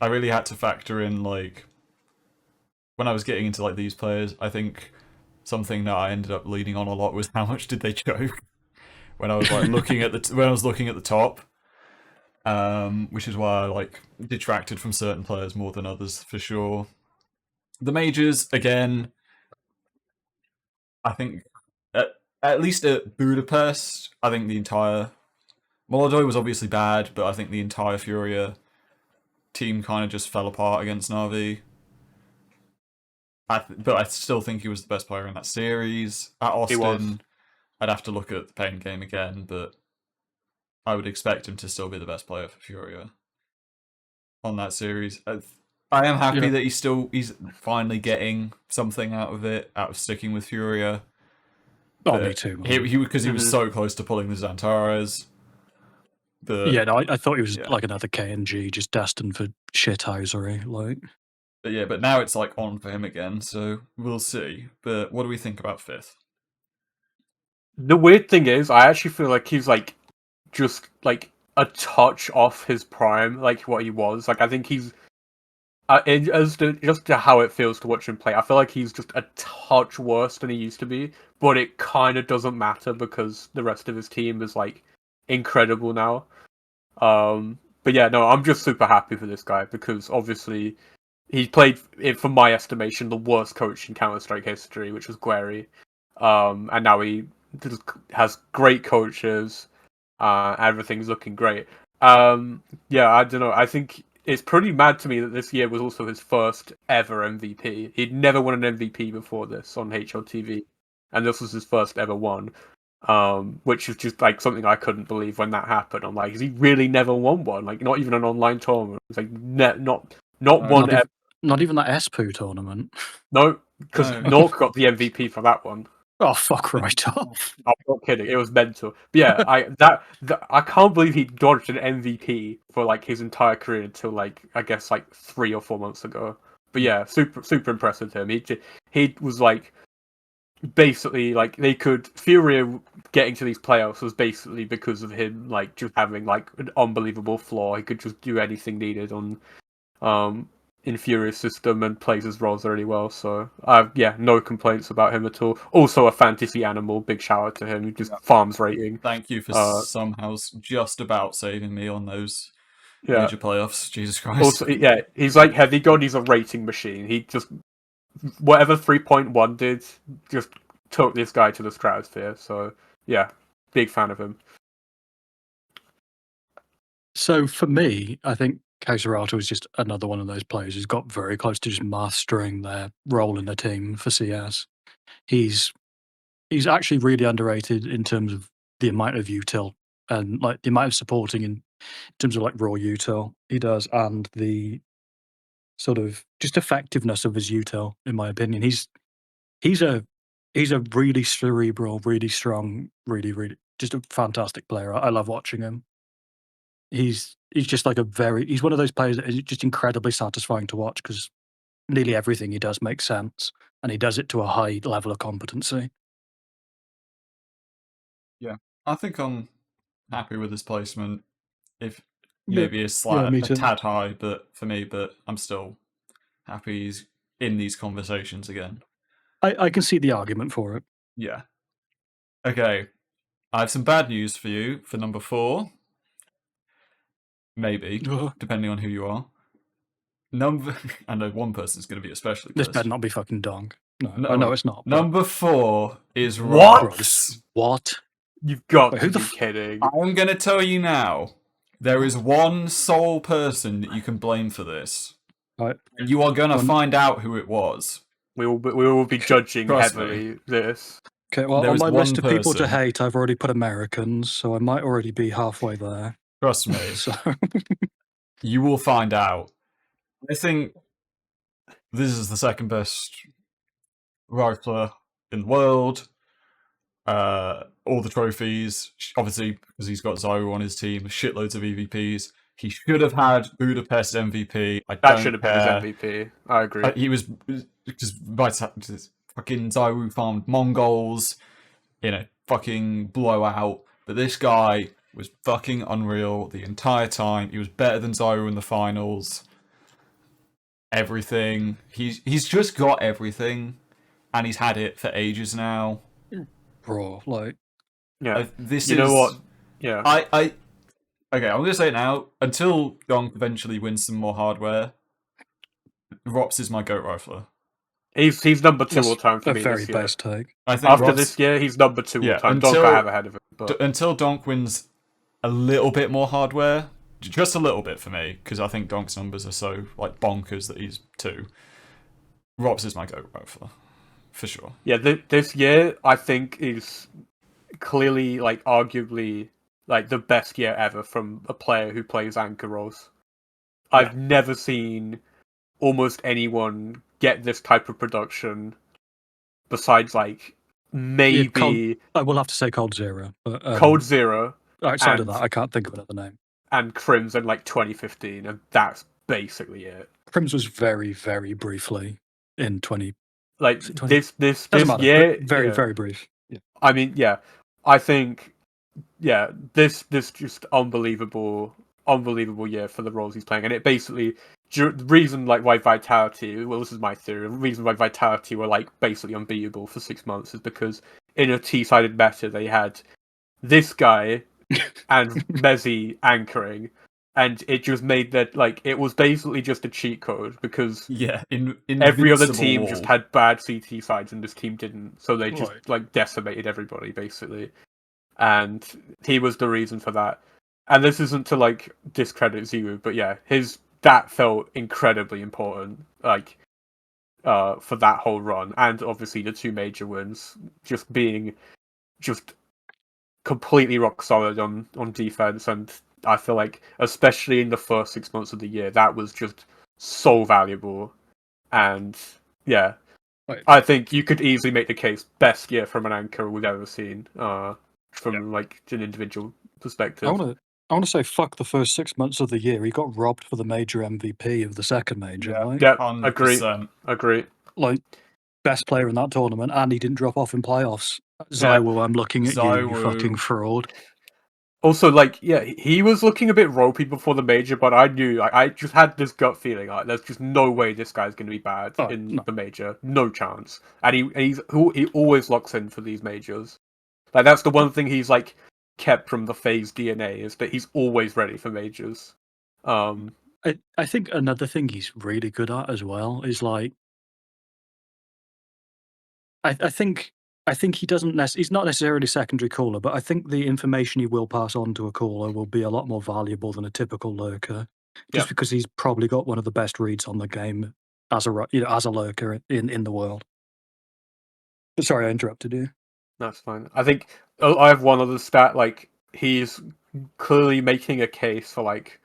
S1: I really had to factor in like when I was getting into like these players. I think something that I ended up leaning on a lot was how much did they choke when I was like looking at the top, which is why I like detracted from certain players more than others for sure. The majors again, I think at least at Budapest, I think the entire Molodoi was obviously bad, but I think the entire Furia team kind of just fell apart against Na'Vi. But I still think he was the best player in that series. At Austin, I'd have to look at the pain game again, but I would expect him to still be the best player for Furia on that series. I am happy that he's finally getting something out of sticking with Furia.
S3: Oh, me too.
S1: Because he was so close to pulling the Xantares.
S3: I thought he was like another KNG, just destined for shithousery. Like,
S1: but now it's like on for him again, so we'll see. But what do we think about fifth?
S2: The weird thing is, I actually feel like he's like just like a touch off his prime, like what he was. Like I think he's just to how it feels to watch him play. I feel like he's just a touch worse than he used to be, but it kind of doesn't matter because the rest of his team is like incredible now. But yeah, no, I'm just super happy for this guy because obviously he played, from my estimation, the worst coach in Counter-Strike history, which was Guerry. And now he has great coaches. Everything's looking great. Yeah, I don't know. I think it's pretty mad to me that this year was also his first ever MVP. He'd never won an MVP before this on HLTV, and this was his first ever one. Which is just like something I couldn't believe when that happened. I'm like, has he really never won one? Like, not even an online tournament. It's like not one.
S3: Not even that SPU tournament.
S2: No, because Nork got the MVP for that one.
S3: Oh, fuck right off.
S2: I'm not kidding. It was mental. But yeah, I can't believe he dodged an MVP for like his entire career until like I guess like 3 or 4 months ago. But yeah, super impressive to him. He was like basically like Furia getting to these playoffs was basically because of him like just having like an unbelievable floor. He could just do anything needed on in Furia's system and plays his roles really well. So no complaints about him at all. Also a fantasy animal. Big shout out to him. He just farms rating.
S1: Thank you for somehow just about saving me on those major playoffs. Jesus Christ.
S2: Also, he's like Heavy God. He's a rating machine. He just whatever 3.1 did just took this guy to the stratosphere. So yeah, big fan of him.
S3: So for me, I think Kaiserato is just another one of those players who's got very close to just mastering their role in the team for CS. He's actually really underrated in terms of the amount of util and like the amount of supporting in terms of like raw util he does, and the sort of just effectiveness of his util. In my opinion, he's a really cerebral, really strong, really just a fantastic player. I love watching him. He's just like he's one of those players that is just incredibly satisfying to watch because nearly everything he does makes sense, and he does it to a high level of competency.
S1: Yeah, I think I'm happy with his placement. If maybe a tad high, but for me, but I'm still happy he's in these conversations again.
S3: I can see the argument for it.
S1: Yeah. Okay, I have some bad news for you for number 4. Maybe, depending on who you are. I know one person's going to be especially pissed.
S3: This better not be fucking Dong. No, it's not.
S1: Number 4 is
S2: What?
S1: Rox.
S3: What?
S2: You've got to be kidding.
S1: I'm going to tell you now. There is one sole person that you can blame for this.
S3: Right.
S1: And you are going to
S3: One-
S1: find out who it was.
S2: We will be judging
S1: Trust me.
S2: heavily this.
S3: Okay, well,
S1: There
S3: on
S1: is
S3: my list
S1: one
S3: of people to
S1: person.
S3: hate, I've already put Americans, so I might already be halfway there.
S1: Trust me.
S3: So,
S1: You will find out. I think this is the second best rifler in the world. All the trophies, obviously, because he's got Zyro on his team, shitloads of EVPs. He should have had Budapest MVP.
S2: That should have been his MVP. I agree.
S1: He was just fucking Zyro farmed Mongols in a fucking blowout. But this guy was fucking unreal the entire time. He was better than Zyro in the finals. Everything. He's just got everything, and he's had it for ages now.
S3: bro, like,
S2: Yeah.
S1: This
S2: You
S1: is
S2: know what? Yeah.
S1: okay, I'm gonna say it now. Until Donk eventually wins some more hardware, Rops is my goat rifler.
S2: He's number 2
S3: that's
S2: all time for
S3: a
S2: me
S3: very
S2: this year.
S3: base take.
S1: I think
S2: After
S1: Rops,
S2: this year, he's number 2
S1: Yeah,
S2: all time.
S1: until-
S2: Donk I have ahead of him. But
S1: until Donk wins a little bit more hardware, just a little bit for me, because I think Donk's numbers are so like bonkers that he's 2. Rops is my goat rifler, for sure.
S2: yeah, this year I think is clearly, like, arguably, like the best year ever from a player who plays anchor roles. I've never seen almost anyone get this type of production besides, like, maybe
S3: I will have to say Cold Zero. But,
S2: Cold Zero
S3: outside of
S2: and-
S3: that, I can't think of another name.
S2: and Crims in like 2015, and that's basically it.
S3: Crims was very, very briefly in 20.
S2: Like
S3: Is it 20?
S2: this
S3: Doesn't matter.
S2: year,
S3: but very,
S2: yeah.
S3: very brief. Yeah.
S2: I mean, yeah, I think, yeah, this just unbelievable year for the roles he's playing, and it basically the reason like why Vitality. Well, this is my theory. The reason why Vitality were like basically unbeatable for 6 months is because in a T-sided meta they had this guy and Mezzi anchoring, and it just made that like it was basically just a cheat code because
S1: Yeah,
S2: every other
S1: invincible
S2: team
S1: wall.
S2: just had bad CT sides and this team didn't, so they just
S3: Right.
S2: like decimated everybody basically, and he was the reason for that. And this isn't to like discredit Zero, but yeah, that felt incredibly important, like for that whole run, and obviously the 2 major wins, just being just completely rock solid on defense. And I feel like especially in the first 6 months of the year, that was just so valuable. And yeah,
S3: Right.
S2: I think you could easily make the case best year from an anchor we've ever seen, from like an individual perspective.
S3: I want to say fuck the first 6 months of the year. He got robbed for the major MVP of the second major.
S1: Yeah.
S3: Like,
S2: Yeah,
S1: 100%.
S2: agree.
S3: like best player in that tournament, and he didn't drop off in playoffs. Zywo, I'm looking at you, you
S1: Zywo.
S3: fucking fraud.
S2: Also, like, yeah, he was looking a bit ropey before the major, but I knew, like, I just had this gut feeling, like, there's just no way this guy's going to be bad
S3: Oh,
S2: in
S3: no.
S2: the major, no chance. And he always locks in for these majors. Like, that's the one thing he's like kept from the FaZe DNA, is that he's always ready for majors.
S3: I think another thing he's really good at as well is like, I think he doesn't. He's not necessarily secondary caller, but I think the information he will pass on to a caller will be a lot more valuable than a typical lurker, just
S2: Yeah.
S3: because he's probably got one of the best reads on the game as a lurker in the world. But sorry, I interrupted you.
S2: That's fine. I think I have one other stat. Like, he's clearly making a case for like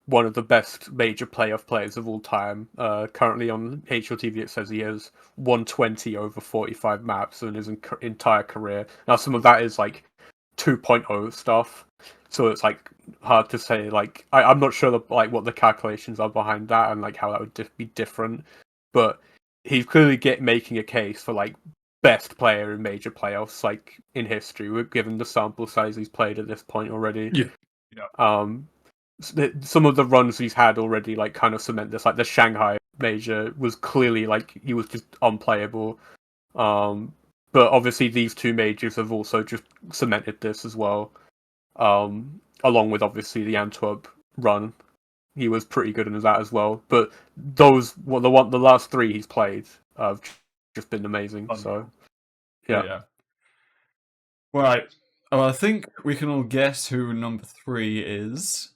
S2: one of the best major playoff players of all time. Currently on HLTV, it says he has 120 over 45 maps in his entire career. Now, some of that is like 2.0 stuff, so it's like hard to say. Like, I'm not sure like what the calculations are behind that and like how that would be different. But he's clearly making a case for like best player in major playoffs, like in history, given the sample size he's played at this point already.
S3: Yeah.
S2: Some of the runs he's had already like kind of cement this. Like the Shanghai major was clearly like he was just unplayable. But obviously these 2 majors have also just cemented this as well. Along with obviously the Antwerp run, he was pretty good in that as well. But the last 3 he's played have just been amazing. So yeah.
S1: Right. Well, I think we can all guess who number 3 is.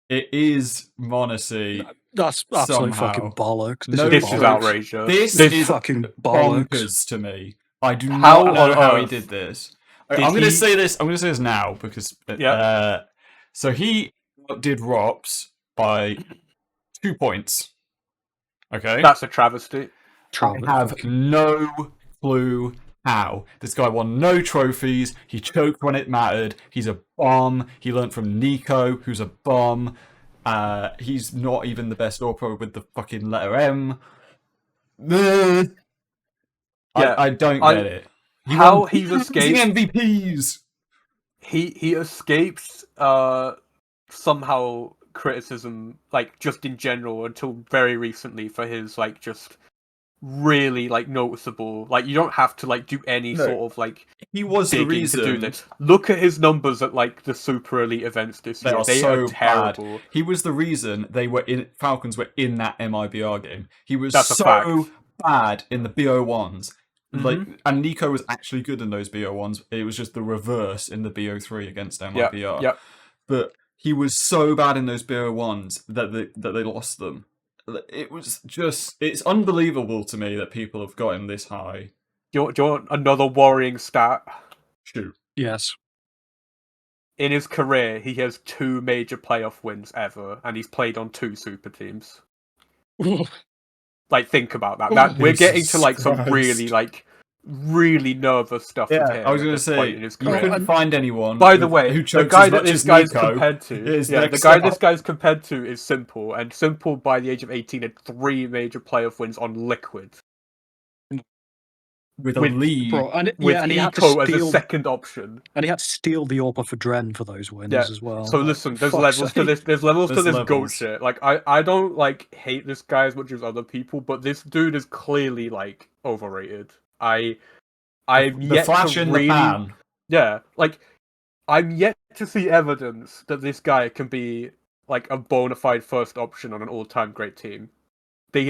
S1: It is Monacy.
S3: That's absolute fucking
S1: Somehow.
S3: bollocks.
S1: No
S2: This is
S1: joke.
S2: outrageous.
S1: This
S3: This
S1: is
S3: fucking bollocks.
S1: bonkers to me. I do
S2: How
S1: not know
S2: on
S1: how he
S2: earth
S1: did this.
S2: did
S1: I'm going to
S2: he-
S1: say this. I'm going to say this now because so he did Rops by 2 points. Okay,
S2: That's a travesty.
S1: I have no clue how. This guy won no trophies. He choked when it mattered. He's a bum. He learned from Nico, who's a bum. He's not even the best AWP with the fucking letter M.
S2: Yeah.
S1: I don't get it.
S2: How
S1: won
S2: he's
S1: losing
S2: escaped.
S1: MVPs.
S2: He escaped somehow criticism, like just in general, until very recently for his like just really like noticeable. Like you don't have to like do any
S1: No.
S2: sort of like
S1: He was the
S2: digging
S1: reason.
S2: to do this. Look at his numbers at like the super elite events this
S1: They
S2: year.
S1: are
S2: They
S1: so
S2: are terrible.
S1: He was the reason Falcons were in that MIBR game. He was
S2: That's a
S1: so
S2: fact.
S1: bad in the BO1s. Like,
S2: Mhm.
S1: and Nico was actually good in those BO1s. It was just the reverse in the BO3 against MIBR.
S2: Yep.
S1: But he was so bad in those BO1s that they lost them. It was just, it's unbelievable to me that people have got him this high.
S2: Do you want another worrying stat?
S1: Shoot.
S3: Yes.
S2: In his career, he has 2 major playoff wins ever, and he's played on 2 super teams. Like, think about that. That we're getting to like some
S1: Christ.
S2: really like really nervous stuff. with him
S1: I was
S2: at
S1: going to
S2: this
S1: say,
S2: point in his
S1: you
S2: career.
S1: couldn't find anyone.
S2: By the way,
S1: who
S2: the
S1: chokes
S2: guy
S1: as
S2: that
S1: much
S2: this
S1: as
S2: guy's
S1: Nico
S2: compared to,
S1: is
S2: the
S1: next
S2: guy
S1: up.
S2: this guy's compared to is Simple, and Simple by the age of 18 had 3 major playoff wins on Liquid,
S1: with a
S2: with-
S1: lead.
S3: Bro, and,
S2: with
S3: and he had to
S2: Eco as a
S3: steal,
S2: second option.
S3: and he had to steal the AWP for Dren for those wins
S2: Yeah,
S3: as well.
S2: So
S3: Like,
S2: listen, there's
S3: fuck's
S2: levels to
S3: sake.
S2: this. There's levels to
S1: There's
S2: this goat
S1: levels.
S2: shit. Like I don't like hate this guy as much as other people, but this dude is clearly like overrated. I've
S1: The
S2: yet
S1: flash
S2: to
S1: in
S2: really,
S1: the pan.
S2: yeah, like I'm yet to see evidence that this guy can be like a bona fide first option on an all-time great team. He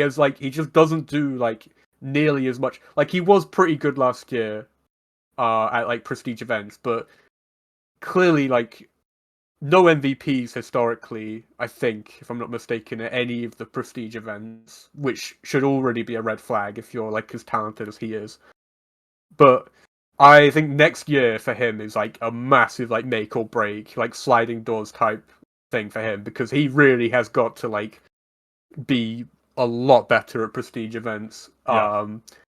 S2: just doesn't do like nearly as much. Like he was pretty good last year, at like prestige events, but clearly like no MVPs historically, I think, if I'm not mistaken, at any of the prestige events, which should already be a red flag if you're like as talented as he is. But I think next year for him is like a massive like make or break, like sliding doors type thing for him, because he really has got to like be a lot better at prestige events.
S1: Yeah.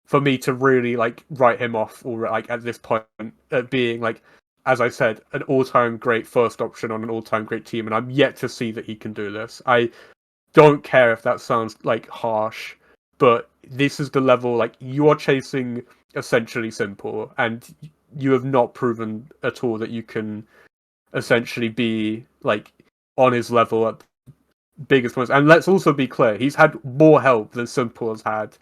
S2: For me to really like write him off, or like at this point at being like, as I said, an all-time great first option on an all-time great team, and I'm yet to see that he can do this. I don't care if that sounds like harsh, but this is the level, like you are chasing essentially Simple, and you have not proven at all that you can essentially be like on his level at biggest points. And let's also be clear, he's had more help than Simple has had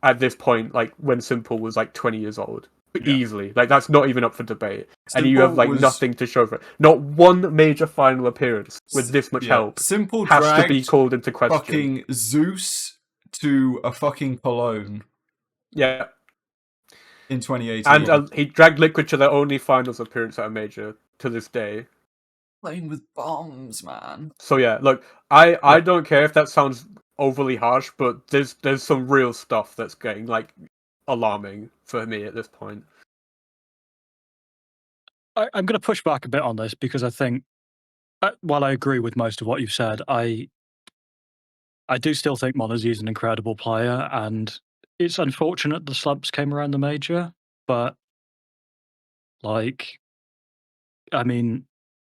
S2: at this point, like when Simple was like 20 years old.
S1: Yeah.
S2: Easily. Like that's not even up for debate. And you
S1: Simple
S2: have like
S1: was-
S2: nothing to show for it. Not one major final appearance with this much
S1: Yeah.
S2: help
S1: Simple
S2: has
S1: dragged
S2: to be called into question.
S1: fucking Zeus to a fucking Cologne
S2: Yeah.
S1: in 2018.
S2: And he dragged Liquid to their only finals appearance at a major to this day.
S1: playing with bombs, man.
S2: So yeah, look, I don't care if that sounds overly harsh, but there's some real stuff that's getting like alarming for me at this point.
S3: I'm going to push back a bit on this because I think, while I agree with most of what you've said, I do still think Monazy is an incredible player, and it's unfortunate the slumps came around the major, but like, I mean,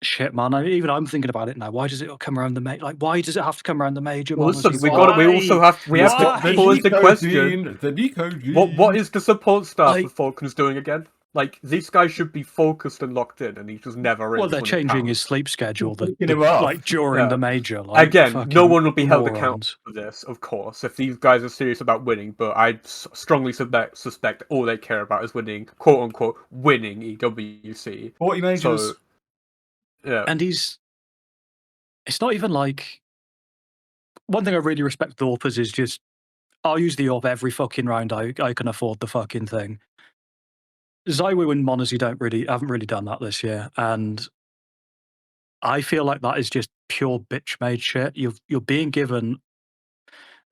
S3: shit, man. Even I'm thinking about it now. Why does it come around the major? Like, why does it have to come around the major?
S2: Well, listen,
S3: Monazy?
S2: we
S3: Why?
S2: also have to
S3: Why?
S2: pose the question.
S1: The Nico gene.
S2: What is the support staff
S3: Like-
S2: of Falcons doing again? Like, this guy should be focused and locked in, and he's just never in.
S3: Well, they're
S2: when it
S3: changing his
S2: counts.
S3: sleep schedule.
S1: Picking him up.
S3: Like during
S2: Yeah.
S3: the major. Like,
S2: Again, no
S3: fucking
S2: one will be held
S3: morons.
S2: accountable for this, of course, if these guys are serious about winning, but I strongly suspect all they care about is winning, quote-unquote, winning EWC.
S1: 40 majors.
S2: So, yeah.
S3: And it's not even like, one thing I really respect the AWPers is just, I'll use the AWP every fucking round I can afford the fucking thing. ZywOo and Monazy haven't really done that this year, and I feel like that is just pure bitch made shit. You're being given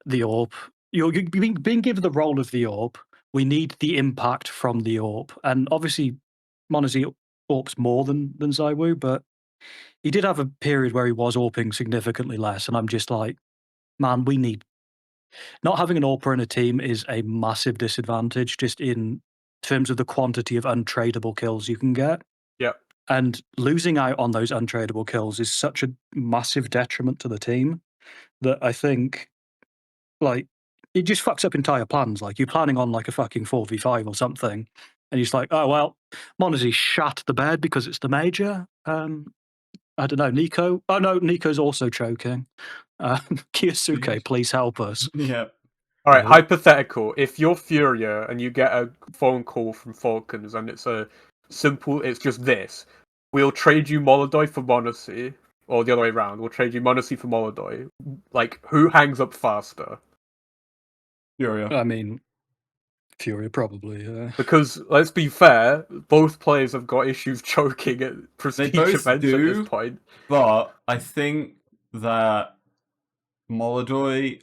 S3: the orb. You're being given the role of the orb. We need the impact from the orb, and obviously, Monazi orps more than Zywoo, but he did have a period where he was orping significantly less, and I'm just like, man, we need not having an AWPer in a team is a massive disadvantage just in terms of the quantity of untradeable kills you can get.
S2: Yep.
S3: And losing out on those untradeable kills is such a massive detriment to the team that I think, like, it just fucks up entire plans. Like, you're planning on, like, a fucking 4v5 or something, and you're just like, oh, well, Monazi shat the bed because it's the major. I don't know, Nico? Oh, no, Nico's also choking. Kiyosuke, please help us.
S1: Yeah.
S2: All right, hypothetical. If you're Furia and you get a phone call from Falcons and it's it's just this. We'll trade you Molodoi for Monacy, or the other way around. We'll trade you Monacy for Molodoi. Like, who hangs up faster?
S1: Furia.
S3: I mean, Furia probably, yeah.
S2: Because, let's be fair, both players have got issues choking at prestige
S1: both
S2: events at
S1: do.
S2: this point.
S1: But I think that Molodoi,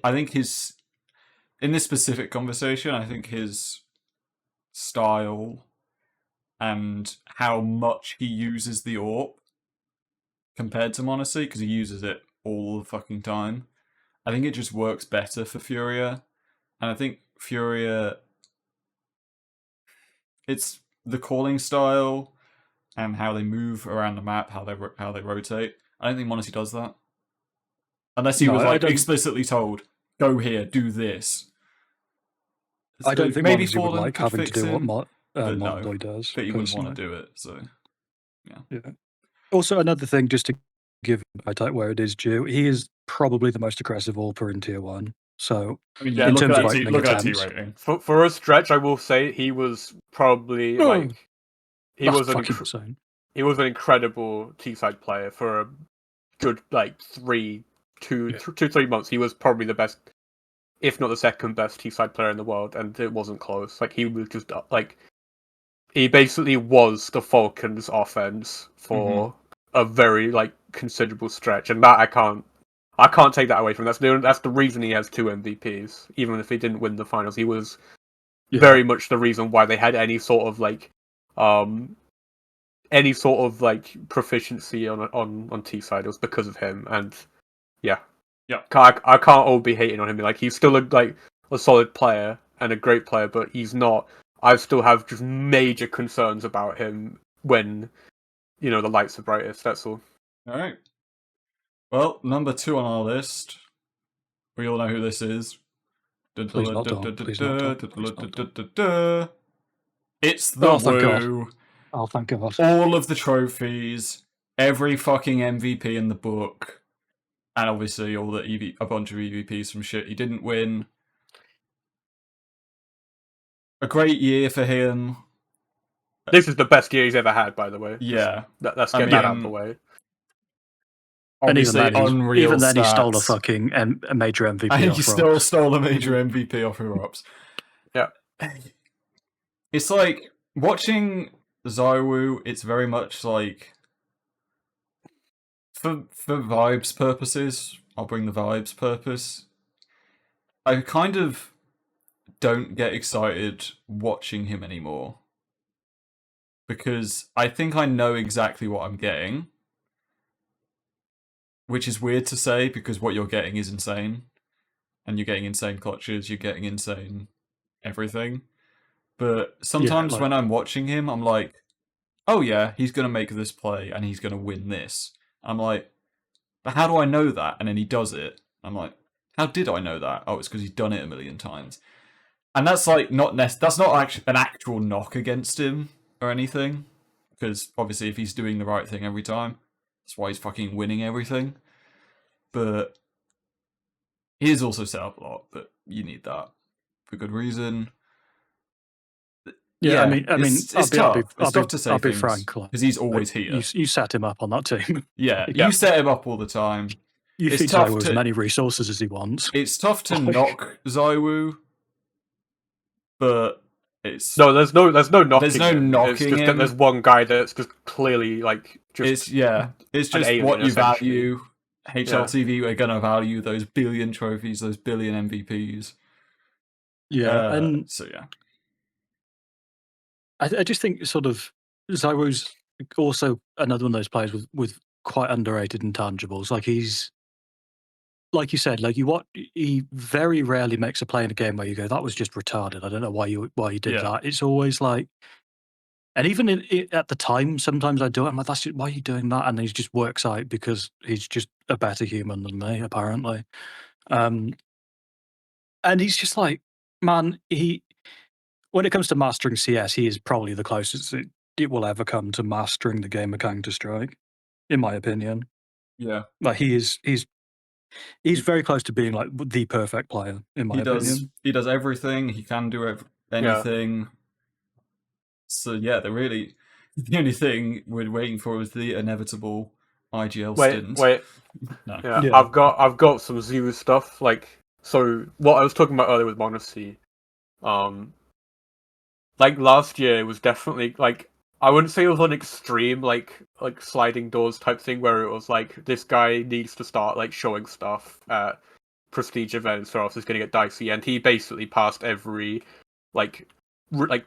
S1: I think in this specific conversation, I think his style and how much he uses the AWP compared to Monacy, because he uses it all the fucking time, I think it just works better for Furia. And I think Furia, it's the calling style and how they move around the map, how they rotate. I don't think Monacy does that, unless he was like explicitly told, "Go here, do this."
S3: I don't think
S1: maybe
S3: Monacy would
S1: Fallen
S3: like
S1: could
S3: having to
S1: fix
S3: do
S1: him,
S3: what
S1: but
S3: Molodoi does.
S1: but he wouldn't want
S3: personally.
S1: to do it. So,
S3: Yeah. Also, another thing, just to give Itai where it is due, he is probably the most aggressive AWPer in Tier 1. So,
S1: I mean,
S2: Yeah,
S1: look
S3: in terms
S1: at
S3: of
S1: that
S3: opening
S1: look at that T
S3: attempts,
S1: rating.
S2: For a stretch, I will say he was probably like he
S3: that's
S2: was an
S3: fucking insane.
S2: he was an incredible T-side player for a good like 3 months. He was probably the best, if not the second best T-side player in the world, and it wasn't close. Like, he was just like, he basically was the Falcons' offense for a very like considerable stretch, and that I can't take that away from him. That's the reason he has 2 MVPs, even if he didn't win the finals. He was very much the reason why they had any sort of proficiency on T side. It was because of him, and yeah. I can't all be hating on him. Like, he's still a solid player and a great player, but he's not. I still have just major concerns about him when, the lights are brightest. That's all.
S1: All right. Well, number 2 on our list. We all know who this is.
S3: Please not, Dom. Please not, Dom. Please not, Dom.
S1: It's the Woo.
S3: Oh, thank God.
S1: All of the trophies, every fucking MVP in the book, and obviously a bunch of EVPs from shit he didn't win. A great year for him.
S2: This is the best year he's ever had, by the way.
S1: Yeah.
S2: Let's get that out of the way.
S1: Obviously, unreal
S3: even then,
S1: stats.
S3: he stole a fucking a major MVP.
S1: And he still stole a major MVP off Heroes.
S2: Yeah.
S1: It's like, watching Zywoo, it's very much like, for vibes purposes, I'll bring the vibes purpose, I kind of don't get excited watching him anymore. Because I think I know exactly what I'm getting. Which is weird to say, because what you're getting is insane. And you're getting insane clutches, you're getting insane everything. But sometimes when I'm watching him, I'm like, oh yeah, he's going to make this play and he's going to win this. I'm like, but how do I know that? And then he does it. I'm like, how did I know that? Oh, it's because he's done it a million times. And that's like that's not actually an actual knock against him or anything. Because obviously if he's doing the right thing every time, that's why he's fucking winning everything. But he is also set up a lot, but you need that for good reason.
S3: Yeah, I mean,
S1: it's tough. It's tough to say
S3: I'll be
S1: things,
S3: frank,
S1: because he's always here.
S3: You set him up on that team.
S1: Yeah, you set him up all the time.
S3: You feed Zywoo as many resources as he wants.
S1: It's tough to knock Zywoo, but it's
S2: No, there's no knocking.
S1: There's no
S2: him. It's
S1: knocking
S2: just that
S1: him.
S2: there's one guy that's just clearly like
S1: it's
S2: an
S1: just
S2: alien,
S1: what you
S2: essentially.
S1: value. HLTV, we're gonna value those billion trophies, those billion MVPs.
S3: Yeah, and
S1: So yeah,
S3: I just think sort of Zyro's also another one of those players with quite underrated intangibles. Like he's, like you said, like he very rarely makes a play in a game where you go, that was just retarded. I don't know why you did
S1: Yeah.
S3: that. It's always like, and even at the time, sometimes I do it. I'm like, that's just, why are you doing that? And he just works out because he's just a better human than me, apparently. And he's just like, man, when it comes to mastering CS, he is probably the closest it will ever come to mastering the game of Counter Strike, in my opinion.
S1: yeah.
S3: Like he's very close to being like the perfect player, in my opinion.
S1: He does everything. He can do anything. So yeah, the only thing we're waiting for is the inevitable IGL stint.
S2: Wait.
S1: No.
S2: Yeah,
S3: Yeah.
S2: I've got some Zero stuff. Like, so what I was talking about earlier with Monacy, like last year was definitely like, I wouldn't say it was an extreme like sliding doors type thing where it was like this guy needs to start like showing stuff at prestige events or else it's gonna get dicey, and he basically passed every like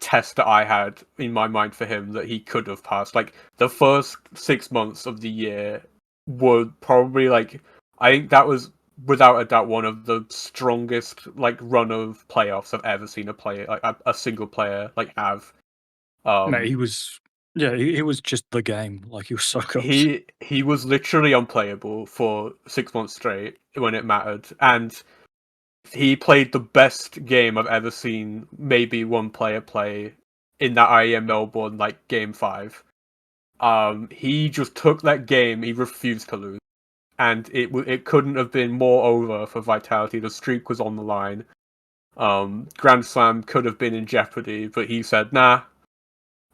S2: test that I had in my mind for him that he could have passed. Like the first 6 months of the year were probably like, I think that was without a doubt one of the strongest like run of playoffs I've ever seen a player like a single player like have.
S3: Mate, he was he was just the game. Like he was so good.
S2: He was literally unplayable for 6 months straight when it mattered, and he played the best game I've ever seen maybe one player play in that IEM Melbourne like game 5. He just took that game, he refused to lose, and it couldn't have been more over for Vitality. The streak was on the line. Grand Slam could have been in jeopardy, but he said, nah,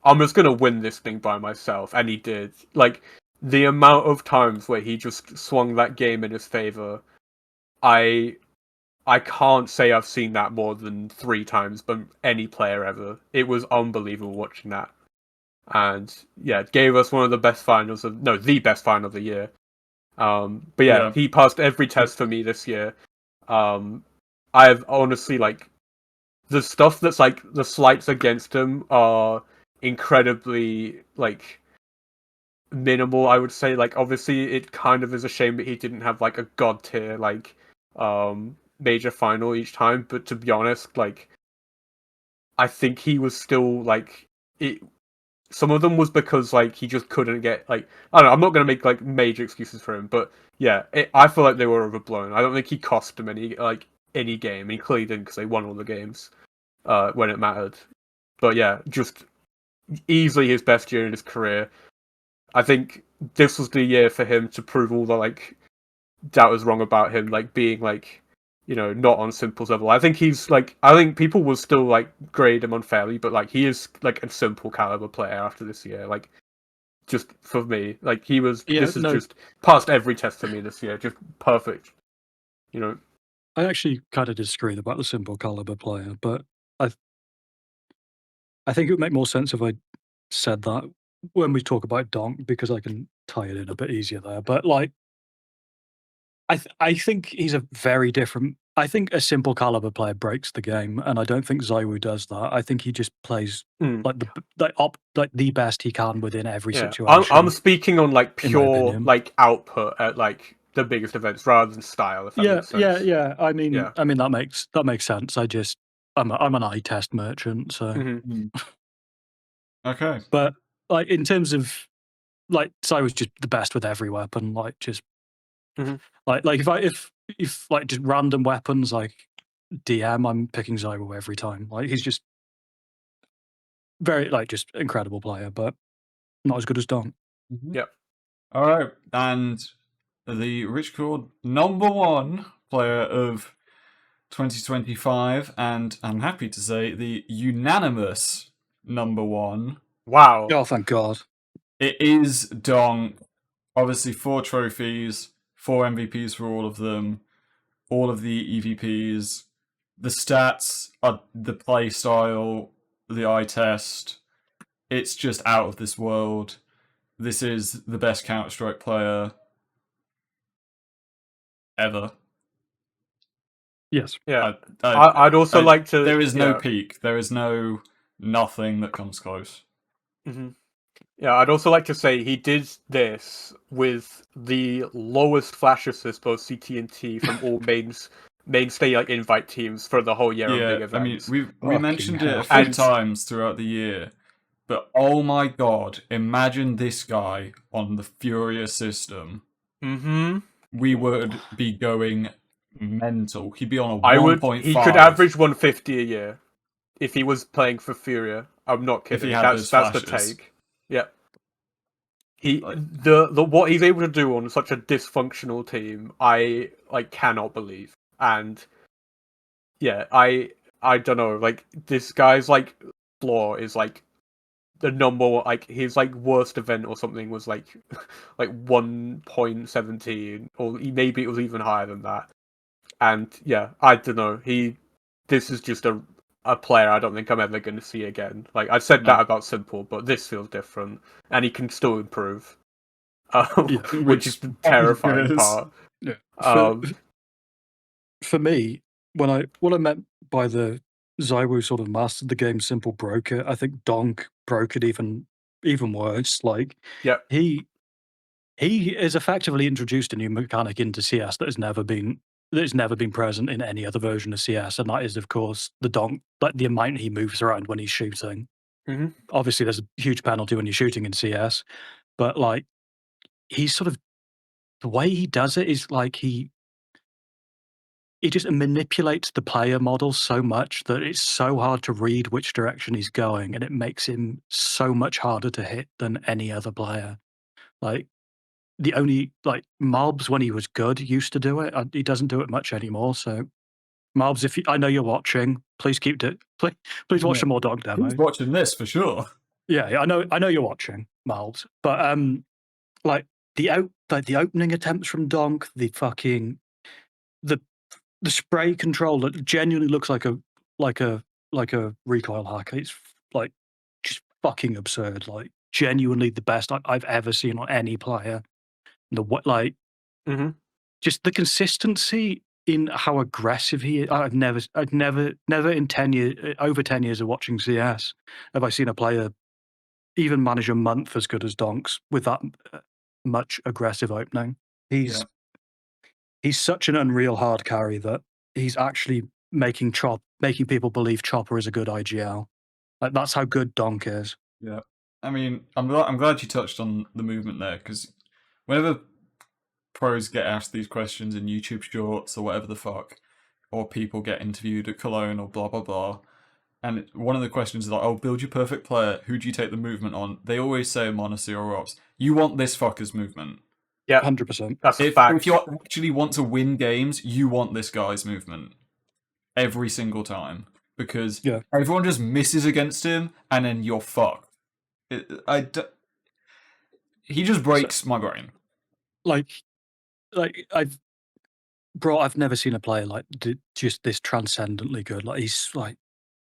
S2: I'm just gonna win this thing by myself, and he did. Like, the amount of times where he just swung that game in his favor, I can't say I've seen that more than 3 times from any player ever. It was unbelievable watching that. And yeah, it gave us one of the best the best final of the year. But yeah, he passed every test for me this year. I've honestly like, the stuff that's like the slights against him are incredibly like minimal, I would say. Like obviously it kind of is a shame that he didn't have like a god tier like major final each time, but to be honest, like I think he was still like it. Some of them was because like he just couldn't get like, I don't know. I'm not gonna make like major excuses for him, but yeah, I feel like they were overblown. I don't think he cost him any game. He clearly didn't because they won all the games when it mattered. But yeah, just easily his best year in his career. I think this was the year for him to prove all the like doubt was wrong about him, like being like, you know, not on Simple's level. I think he's like, I think people will still like grade him unfairly, but like he is like a Simple caliber player after this year. Like, just for me, like he was.
S3: Yeah,
S2: this is
S3: no.
S2: just passed every test for me this year, just perfect. You know,
S3: I actually kind of disagree about the Simple caliber player, but I think it would make more sense if I said that when we talk about Donk, because I can tie it in a bit easier there. But like, I think he's a very different. I think a Simple caliber player breaks the game, and I don't think Zywoo does that. I think he just plays like the best he can within every situation.
S2: I'm speaking on like
S3: in my
S2: pure
S3: opinion.
S2: like output at like the biggest events rather than style. If that makes sense.
S3: Yeah. I mean,
S2: Yeah.
S3: that makes sense. I'm an eye test merchant, so.
S2: Mhm.
S1: Okay.
S3: But like in terms of like, Zy was just the best with every weapon. Like just
S2: Mhm.
S3: like if like just random weapons like DM, I'm picking Zyro every time. Like he's just very like just incredible player, but not as good as Don.
S2: Yep.
S1: All right, and the Rich Cord #1 player of 2025, and I'm happy to say the unanimous #1.
S2: Wow.
S3: Oh, thank God.
S1: It is Donk. Obviously, 4 trophies, 4 MVPs for all of them, all of the EVPs. The stats are the play style. the eye test. It's just out of this world. This is the best Counter-Strike player ever.
S3: Yes.
S2: Yeah.
S1: I-
S2: I'd also
S1: I-
S2: like to.
S1: There is no
S2: yeah.
S1: peak. There is nothing that comes close.
S2: hmm Yeah, I'd also like to say he did this with the lowest flash assist, both CT and T, from all mainstay like invite teams for the whole year on big
S1: Yeah,
S2: events.
S1: I mean, we
S3: Fucking
S1: mentioned it a
S3: hell.
S1: few
S2: And-
S1: times throughout the year, but oh my god, imagine this guy on the Furia system.
S2: Mm-hmm.
S1: We would be going mental. He'd be on a
S2: I would.
S1: 1.5.
S2: He could average 150 a year if he was playing for Furia. I'm not
S1: If he
S2: kidding.
S1: had
S2: That's
S1: those
S2: the
S1: flashes.
S2: take. Yeah. He
S1: Like-
S2: the what he's able to do on such a dysfunctional team, I cannot believe. And yeah, I don't know. Like this guy's floor is the number his worst event or something was like 1.17, or maybe it was even higher than that. And yeah, I don't know. This is just a player I don't think I'm ever going to see again. Like I said that about Simple, but this feels different, and he can still improve,
S3: Yeah,
S2: which is the terrifying
S1: is.
S2: part.
S3: Yeah.
S2: Um,
S3: For me, what I meant by the Zywoo sort of mastered the game, Simple broke it. I think Donk broke it even worse. Like,
S2: Yeah.
S3: he is effectively introduced a new mechanic into CS that has never been present in any other version of CS, and that is, of course, the Donk, like the amount he moves around when he's shooting.
S2: Mhm.
S3: Obviously, there's a huge penalty when you're shooting in CS, but like he's sort of the way he does it is like he just manipulates the player model so much that it's so hard to read which direction he's going, and it makes him so much harder to hit than any other player. Like the only Mobs when he was good used to do it. He doesn't do it much anymore. So Mobs, if I know you're watching, please keep it. Please watch
S1: Yeah.
S3: some more Dog demos.
S1: Who's watching this for sure?
S3: Yeah, I know you're watching, Mobs. But like the opening attempts from Donk, the spray control that genuinely looks like a recoil hack. It's like just fucking absurd. Like genuinely the best I've ever seen on any player.
S2: Mhm.
S3: Just the consistency in how aggressive he is. I've never in 10 years, over 10 years of watching CS, have I seen a player even manage a month as good as Donks with that much aggressive opening. He's such an unreal hard carry that he's actually making people believe Chopper is a good IGL. Like that's how good Donk is.
S1: Yeah, I mean, I'm glad you touched on the movement there, because whenever pros get asked these questions in YouTube Shorts or whatever the fuck, or people get interviewed at Cologne or blah blah blah, and one of the questions is like, "Oh, build your perfect player. Who do you take the movement on?" They always say m0NESY or Ops. You want this fucker's movement.
S2: Yeah,
S3: 100%.
S2: that's a
S1: If
S2: fact.
S1: you actually want to win games, you want this guy's movement every single time, because
S3: Yeah.
S1: everyone just misses against him, and then you're fucked. He just breaks my brain.
S3: I've never seen a player just this transcendently good. Like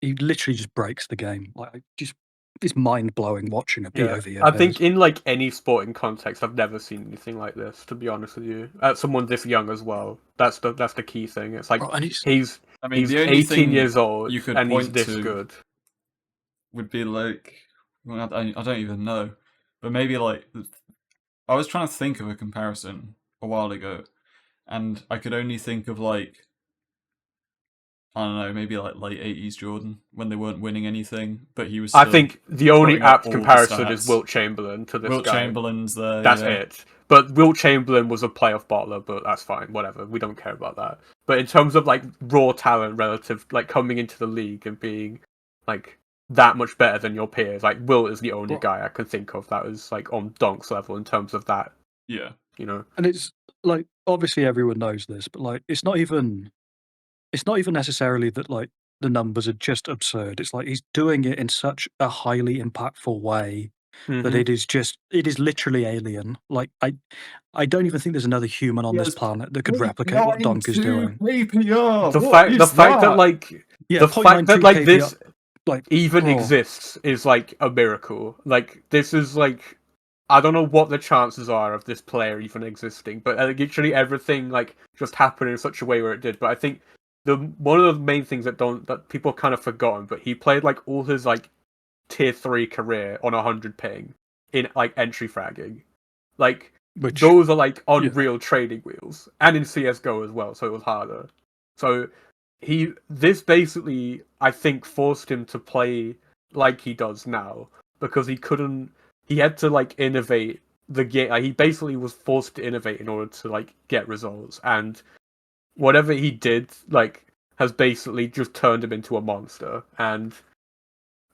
S3: he literally just breaks the game. Like just it's mind blowing watching a
S2: Yeah.
S3: POV.
S2: I think in any sporting context, I've never seen anything like this. To be honest with you, someone this young as well. That's the key thing. It's like
S3: and
S2: he's
S1: I mean,
S2: he's
S1: the only
S2: 18
S1: thing
S2: years old
S1: you could
S2: and he's
S1: point
S2: this
S1: to
S2: good.
S1: would be like, well, I don't even know, but maybe I was trying to think of a comparison a while ago, and I could only think of I don't know, maybe late 80s Jordan, when they weren't winning anything, but he was still
S2: I think the only
S1: putting up
S2: apt
S1: all the
S2: comparison is
S1: stats.
S2: Wilt Chamberlain to this
S1: Wilt
S2: guy.
S1: Chamberlain's there.
S2: That's
S1: yeah.
S2: it. But Wilt Chamberlain was a playoff bottler, but that's fine. Whatever. We don't care about that. But in terms of raw talent relative, coming into the league and being that much better than your peers, Wilt is the only guy I can think of that was on Donk's level in terms of that.
S1: Yeah.
S2: You know.
S3: And it's obviously everyone knows this, but it's not even necessarily that the numbers are just absurd. It's he's doing it in such a highly impactful way that
S2: Mhm.
S3: it is literally alien. I don't even think there's another human on this
S1: Yes,
S3: planet that could replicate what Donk is doing.
S1: APR.
S2: the
S1: What
S2: fact
S1: is
S2: the fact that
S3: Yeah,
S2: the fact that
S3: 0.92
S2: this
S3: KPI like
S2: even
S3: oh,
S2: exists is like a miracle. Like this is like I don't know what the chances are of this player even existing, but literally everything like just happened in such a way where it did. But I think one of the main things that people kind of forgotten, but he played like all his like tier 3 career on 100 ping in like entry fragging. Like
S3: which
S2: those are like unreal training wheels, and in CS:GO as well, so it was harder. So this basically I think forced him to play like he does now because he had to like innovate the game. Like, he basically was forced to innovate in order to like get results, and whatever he did like has basically just turned him into a monster. And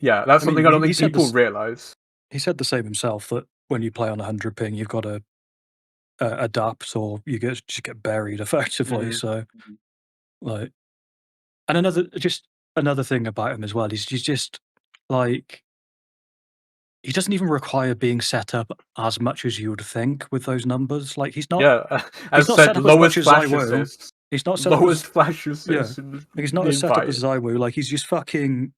S2: yeah, that's
S3: I mean,
S2: something I don't
S3: he
S2: think
S3: said
S2: people
S3: this-
S2: realize.
S3: he said the same himself, that when you play on 100 ping, you've got to adapt, or you just get buried effectively.
S2: Mhm.
S3: So, like, and another thing about him as well is he's just like he doesn't even require being set up as much as you would think with those numbers. Like he's not
S2: Yeah, as
S3: not
S2: said,
S3: set up as
S2: lowest
S3: much as
S2: flash
S3: ZywOo.
S2: assists,
S3: He's not set up
S2: lowest
S3: as
S2: flash assists.
S3: yeah.
S2: In
S3: He's not
S2: the
S3: as set up
S2: invite.
S3: as ZywOo. Like he's just fucking.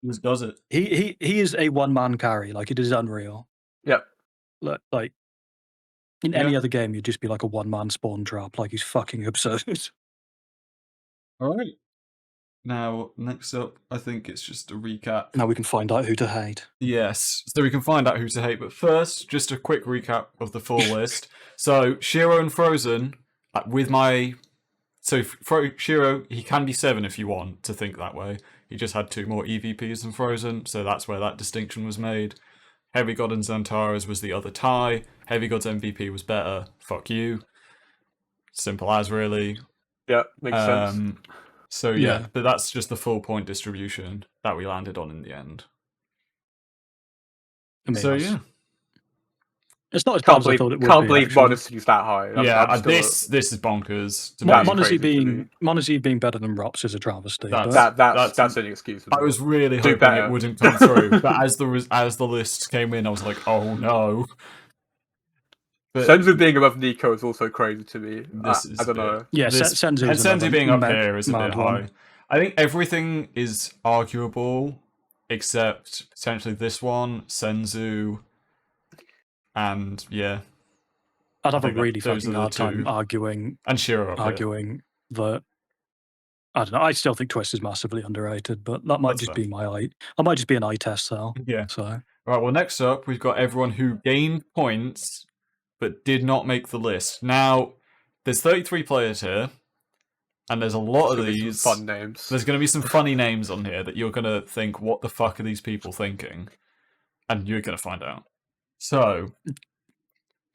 S1: He just does it.
S3: He is a one man carry. Like it is unreal.
S2: Yep.
S3: Like in any other game, you'd just be like a one man spawn trap. Like he's fucking absurd.
S1: All right. Now, next up, I think it's just a recap.
S3: Now we can find out who to hate.
S1: Yes, so we can find out who to hate. But first, just a quick recap of the full list. So, Shiro and Frozen, with my... So, Shiro, he can be 7 if you want to think that way. He just had 2 more EVPs than Frozen, so that's where that distinction was made. Heavy God and Xantares was the other tie. Heavy God's MVP was better. Fuck you. Simple as, really.
S2: Yeah, makes sense.
S1: So
S3: Yeah.
S1: but that's just the full point distribution that we landed on in the end.
S3: I mean,
S1: So
S3: that's-
S1: yeah,
S3: it's not as bad
S2: Can't
S3: as I
S2: believe,
S3: thought it would
S2: can't
S3: be.
S2: believe
S3: actually.
S2: Monasty's that high. I'm still-
S1: this is bonkers. To
S2: That's
S1: me.
S2: crazy to me.
S3: Monazy being better than Rops is a travesty.
S1: That's-
S3: but
S2: that's inexcusable.
S1: I was really
S2: Do
S1: hoping
S2: better.
S1: it wouldn't come through, but as the list came in, I was like, oh no. But
S2: Senzu being above Nico is also crazy to me.
S1: This is
S2: I don't
S1: a bit-
S2: know.
S3: yeah,
S1: this-
S3: Senzu
S1: and
S3: is another
S1: Senzu being up
S3: mad-
S1: here is a bit
S3: mad
S1: high.
S3: one.
S1: I think everything is arguable except potentially this one, Senzu, and yeah,
S3: I'd have a
S1: think that
S3: really
S1: those
S3: fucking
S1: are the
S3: hard time
S1: two.
S3: arguing
S1: and Shiro up here.
S3: that. I don't know. I still think Twist is massively underrated, but that might
S1: That's
S3: just
S1: fair.
S3: be my eye. I might just be an eye test though.
S1: Yeah.
S3: So
S1: Right, well, next up, we've got everyone who gained points but did not make the list. Now, there's 33 players here, and there's a lot of
S2: There's gonna be some
S1: these.
S2: fun names.
S1: There's going to be some funny names on here that you're going to think, what the fuck are these people thinking? And you're going to find out. So,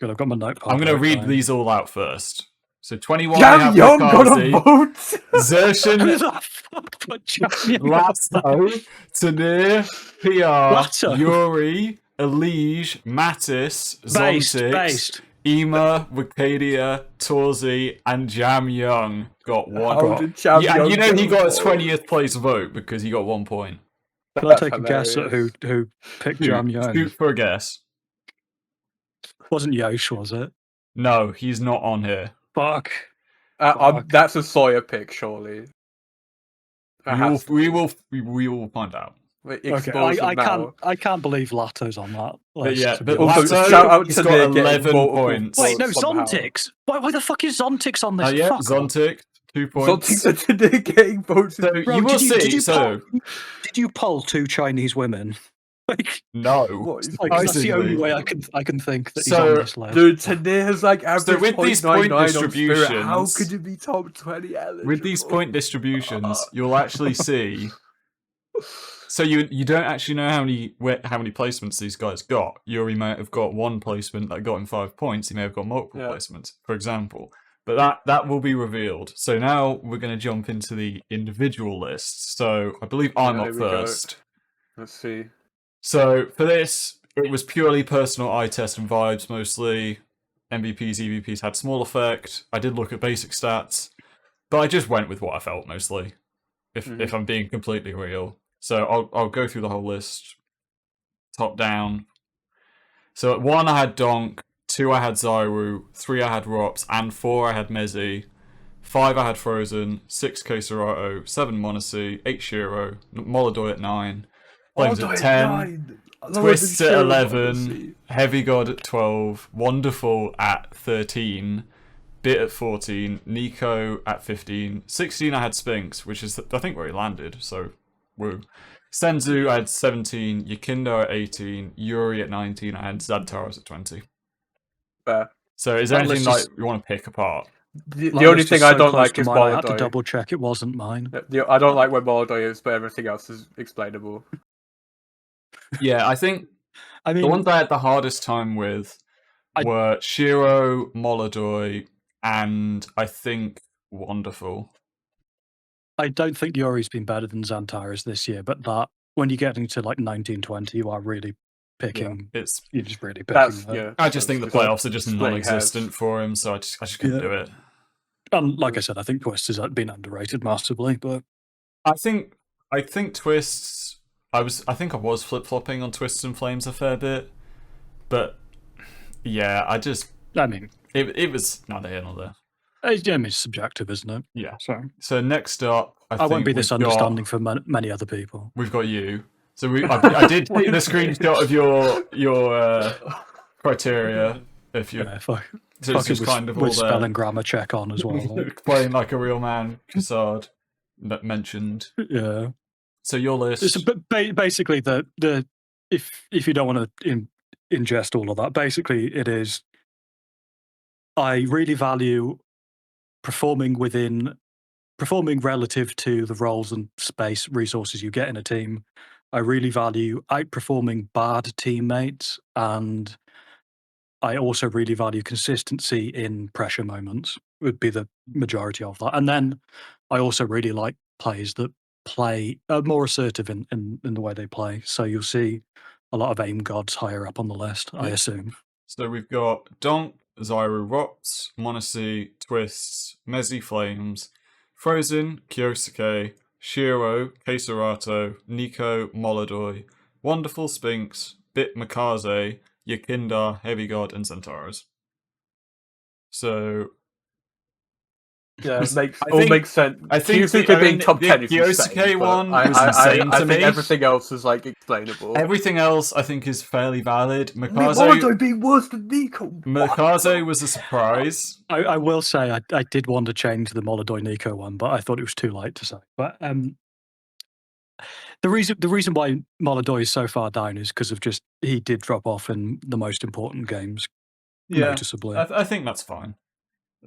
S3: good. I've got my notepad.
S1: I'm going to
S3: right
S1: read
S3: now.
S1: these all out first. So, 21 we
S2: Jam
S1: have
S2: Young got a
S1: Lukazi,
S2: vote.
S3: Who
S1: Zertian,
S3: the fuck put Jamie on
S1: Lasso, Tanir, PR,
S3: Lasso.
S1: Yuri, Elige, Mattis,
S3: Based,
S1: Zontix,
S3: based.
S1: Ema, Wikipedia, Torzi, and Jam Young got one.
S2: How did Jam
S1: Yeah,
S2: Young
S1: you know he
S2: get
S1: got a
S2: vote?
S1: 20th place vote because he got 1 point.
S3: Can I
S2: That's
S3: take a guess at
S2: hilarious.
S3: who picked Jam Young?
S1: Shoot for a guess.
S3: Wasn't Yosh, was it?
S1: No, he's not on here.
S3: Fuck.
S2: That's a Sawyer pick, surely. It has to
S1: We
S2: be.
S1: will find out.
S2: Expose
S3: Okay,
S2: him now.
S3: I can't believe Lato's on that.
S1: But
S3: list,
S1: yeah,
S3: to be
S1: but
S3: honest.
S2: Also,
S1: Lasso,
S2: shout out
S1: he's
S2: to
S1: got
S2: Nick getting
S1: 11
S2: multiple
S1: points.
S3: Wait, no,
S2: somehow.
S3: Zontix. Why the fuck is Zontix on this?
S1: Yeah,
S3: Fuck off.
S1: Zontic, 2 points.
S2: Something to Nick getting voted.
S1: So
S3: Bro,
S1: you will
S3: did
S1: see.
S3: did you poll 2 Chinese women? Like,
S1: No.
S2: What is-
S3: like that's the only
S1: surprisingly.
S3: way I can think that he's
S1: So,
S3: on this list.
S2: Dude, Tanir has like average
S1: with these point
S2: 0.99 on Spirit. How
S1: distributions-
S2: could you be top 20 eligible?
S1: With these point distributions, you'll actually see. So you don't actually know how many placements these guys got. Yuri may have got 1 placement that got him 5 points. He may have got multiple
S2: Yeah.
S1: placements, for example. But that will be revealed. So now we're going to jump into the individual lists. So I believe I'm
S2: Yeah,
S1: up
S2: here we go.
S1: first.
S2: Let's see.
S1: So for this, it was purely personal eye test and vibes mostly. MVPs, EVPs had small effect. I did look at basic stats, but I just went with what I felt mostly. If I'm being completely real. So I'll go through the whole list, top down. So at 1 I had Donk, 2 I had Zyru, 3 I had Rops, and 4 I had Mezzi. 5 I had Frozen, 6 Keserato, 7 Monacy, 8 Shiro, Moladoy at 9. Flames
S2: Maldoy
S1: at 10,
S2: 9.
S1: Twists at 11, Heavy God at 12, Wonderful at 13, Bit at 14, Nico at 15, 16 I had Spinks, which is I think where he landed, so woo. Senzu I had 17, Yakindo at 18, Yuri at 19, I had Zadtaros at 20.
S2: Fair.
S1: So is there
S3: That
S1: anything
S3: list
S1: like you want to pick apart?
S2: The
S3: That
S2: only
S3: list
S2: thing
S3: is
S2: I
S3: so
S2: don't
S3: close
S2: like
S3: to
S2: is
S3: mine, I had to
S2: Maldoy.
S3: double check it wasn't mine.
S2: I don't like where Maldoy is, but everything else is explainable.
S1: Yeah, I think
S3: I
S1: the
S3: mean,
S1: ones I had the hardest time with were Shiro, Molodoy, and I think Wonderful.
S3: I don't think Yuri's been better than Xantares this year, but that when you get into like 1920, you are really picking.
S1: It's
S3: You're just really picking.
S2: That's
S3: that.
S2: yeah.
S1: I just think the
S2: it's like
S1: playoffs are just
S2: splitting
S1: non-existent
S2: hairs.
S1: for him, so I just couldn't do it.
S3: And like I said, I think Twist has been underrated massively, but
S1: I think Twists. I think I was flip-flopping on Twists and Flames a fair bit, but yeah,
S3: I mean,
S1: it was neither here nor there.
S3: it's subjective, isn't it?
S1: Yeah.
S3: So
S1: next up,
S3: I won't be this
S1: we've got-
S3: understanding for many other people.
S1: We've got you. So I did take the screenshot of your criteria. If you,
S3: Yeah, fuck,
S1: so it's
S3: fucking
S1: just kind of all
S3: with
S1: there.
S3: spelling grammar check on as well. like,
S1: Playing like a real man, Cassard that mentioned.
S3: yeah.
S1: So your list.
S3: So, but basically, the if you don't want to ingest all of that, basically it is. I really value performing relative to the roles and space resources you get in a team. I really value outperforming bad teammates, and I also really value consistency in pressure moments. Would be the majority of that, and then I also really like players that play more assertive in the way they play. So you'll see a lot of aim gods higher up on the list, I assume.
S1: So we've got Donk, Zyro Rots, Monacy, Twists, Mezzy Flames, Frozen, Kyosuke, Shiro, Kesarato, Nico, Molodoy, Wonderful Spinks, Bit Makaze, Yakinda, Heavy God, and Centaurs. So
S2: Yeah,
S1: I think-
S2: makes sense.
S1: I think
S2: Kyosuke being top
S1: the
S2: 10 is
S1: Kyosuke
S2: insane, but
S1: one was
S2: I
S1: insane to
S2: think
S1: me.
S2: everything else is like explainable.
S1: everything else I think is fairly valid.
S2: Maldoy being worse than Nico.
S1: Makaze was a surprise.
S3: I will say I did want to change the Molodoy Nico one, but I thought it was too late to say. But the reason why Molodoy is so far down is because of just he did drop off in the most important games noticeably.
S1: I think that's fine.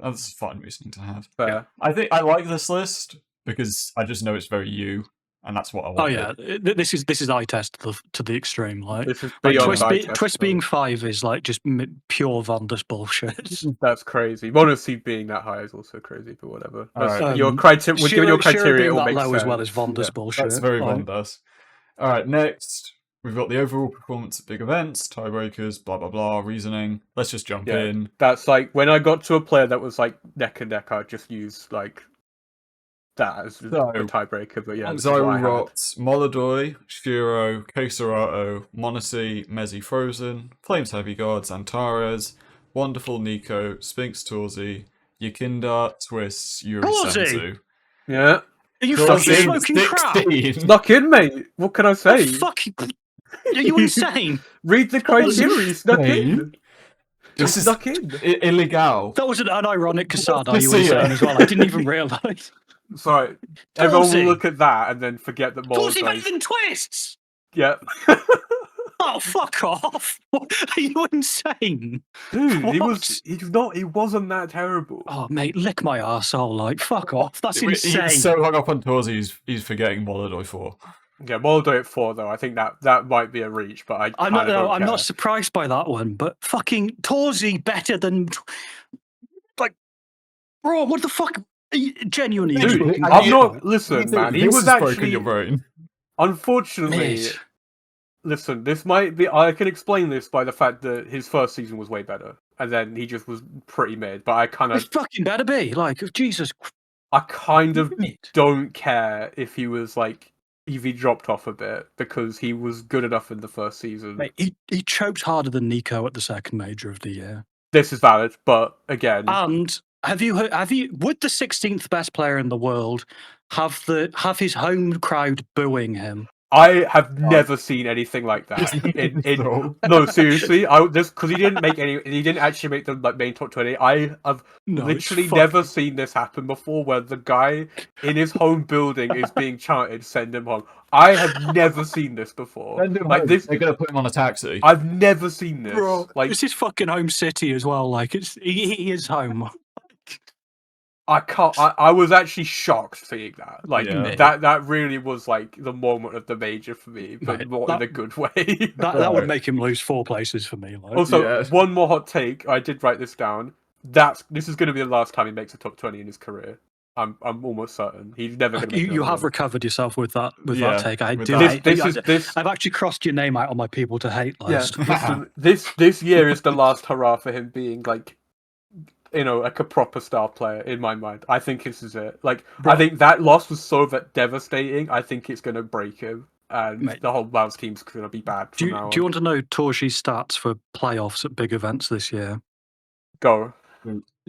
S1: That's a fine reasoning to have.
S2: Fair.
S1: I think I like this list because I just know it's very you, and that's what I want.
S3: Oh yeah, this is eye test to the extreme. Like,
S2: This is
S3: like
S2: beyond
S3: Twist,
S2: eye test,
S3: Twist
S2: though.
S3: being 5 is like just pure Vondas bullshit.
S2: That's crazy. Monacy being that high is also crazy, but whatever.
S1: All
S2: That's-
S1: right.
S2: Your criteria, given your criteria,
S3: being
S2: it all
S3: that
S2: makes
S3: low
S2: sense.
S3: as well as Vondas
S2: Yeah.
S3: bullshit.
S1: That's very
S3: like,
S1: Vondas. All right, next we've got the overall performance at big events, tiebreakers, blah blah blah, reasoning. Let's just jump
S2: Yeah.
S1: in.
S2: That's like when I got to a player that was like neck and neck, I'd just use like that as a tiebreaker. But yeah, this is what I
S1: Zyro
S2: had.
S1: Rots, Molodoy, Shiro, Kesarato, Monacy, Mezzy Frozen, Flames Heavy Gods, Antares, Wonderful Nico, Spinks Torzi, Yakinda, Twists, Yuri
S3: Torzi?
S1: Senzu.
S2: Yeah,
S3: Are you
S2: Torzi,
S3: fucking smoking crap?
S1: 16.
S2: snuck in, mate. What can I say?
S3: Fucking, are you insane?
S2: Read the criteria. He snuck in.
S1: This
S2: He
S1: is
S2: snuck in.
S1: illegal.
S3: That was an unironic Casada.
S1: to
S3: You
S1: see
S3: insane
S1: it.
S3: as well. I didn't even realise.
S2: Sorry, everyone will
S3: Torzi.
S2: look at that and then forget that
S3: Torzi better
S2: Molodoy.
S3: than Twists.
S2: Yeah,
S3: Oh, fuck off! Are you insane?
S2: dude, he
S3: What?
S2: wasn't that terrible.
S3: Oh, mate, lick my arsehole, like, fuck off. That's insane.
S1: He's so hung up on Torzi, he's forgetting Molodoy 4.
S2: Yeah, Molodoy at 4 though. I think that might be a reach, but
S3: I'm not surprised by that one, but fucking Torzi better than, like, bro, what the fuck? Genuinely,
S2: Dude,
S3: fucking
S2: I'm
S3: crap.
S2: not. Listen, man. He
S1: This
S2: was
S1: has broken
S2: actually.
S1: your brain.
S2: Unfortunately,
S3: Mate.
S2: listen. This might be. I can explain this by the fact that his first season was way better, and then he just was pretty mid. But I kind
S3: It
S2: of,
S3: fucking better be. Like, Jesus Christ.
S2: don't care if he was like if he dropped off a bit because he was good enough in the first season.
S3: Mate, he choked harder than Nico at the second major of the year.
S2: This is valid, but again,
S3: And have you would the 16th best player in the world have his home crowd booing him?
S2: I have never seen anything like that.
S1: So-
S2: No, seriously, because he didn't actually make the main top 20. I have
S3: No, it's
S2: literally
S3: fuck-
S2: never seen this happen before, where the guy in his home building is being chanted, "Send him home." I have never seen this before.
S1: Send him
S2: Like
S1: home.
S2: this,
S1: They're gonna put him on a taxi.
S2: I've never seen this.
S3: Bro,
S2: Like
S3: it's his fucking home city as well. Like he is home.
S2: I can't. I was actually shocked seeing that. Like
S1: Yeah.
S2: that really was like the moment of the major for me, but
S3: Mate,
S2: not in a good way.
S3: That would make him lose 4 places for me. Like,
S2: Also,
S1: Yeah.
S2: one more hot take. I did write this down. This is going to be the last time he makes a top 20 in his career. I'm almost certain he's never going to.
S3: you have recovered yourself with that
S1: Yeah,
S3: that take. I
S1: with
S3: do.
S1: that.
S2: This.
S3: I've actually crossed your name out on my people to hate
S2: Yeah,
S3: list.
S2: listen, this year is the last hurrah for him being like, like a proper star player in my mind. I think this is it. Like, I think that loss was so devastating. I think it's going to break him, and
S3: Mate.
S2: the whole Mavs team's going to be bad
S3: Do
S2: from
S3: you,
S2: now
S3: do you
S2: on.
S3: want to know Torji's stats for playoffs at big events this year?
S2: Go.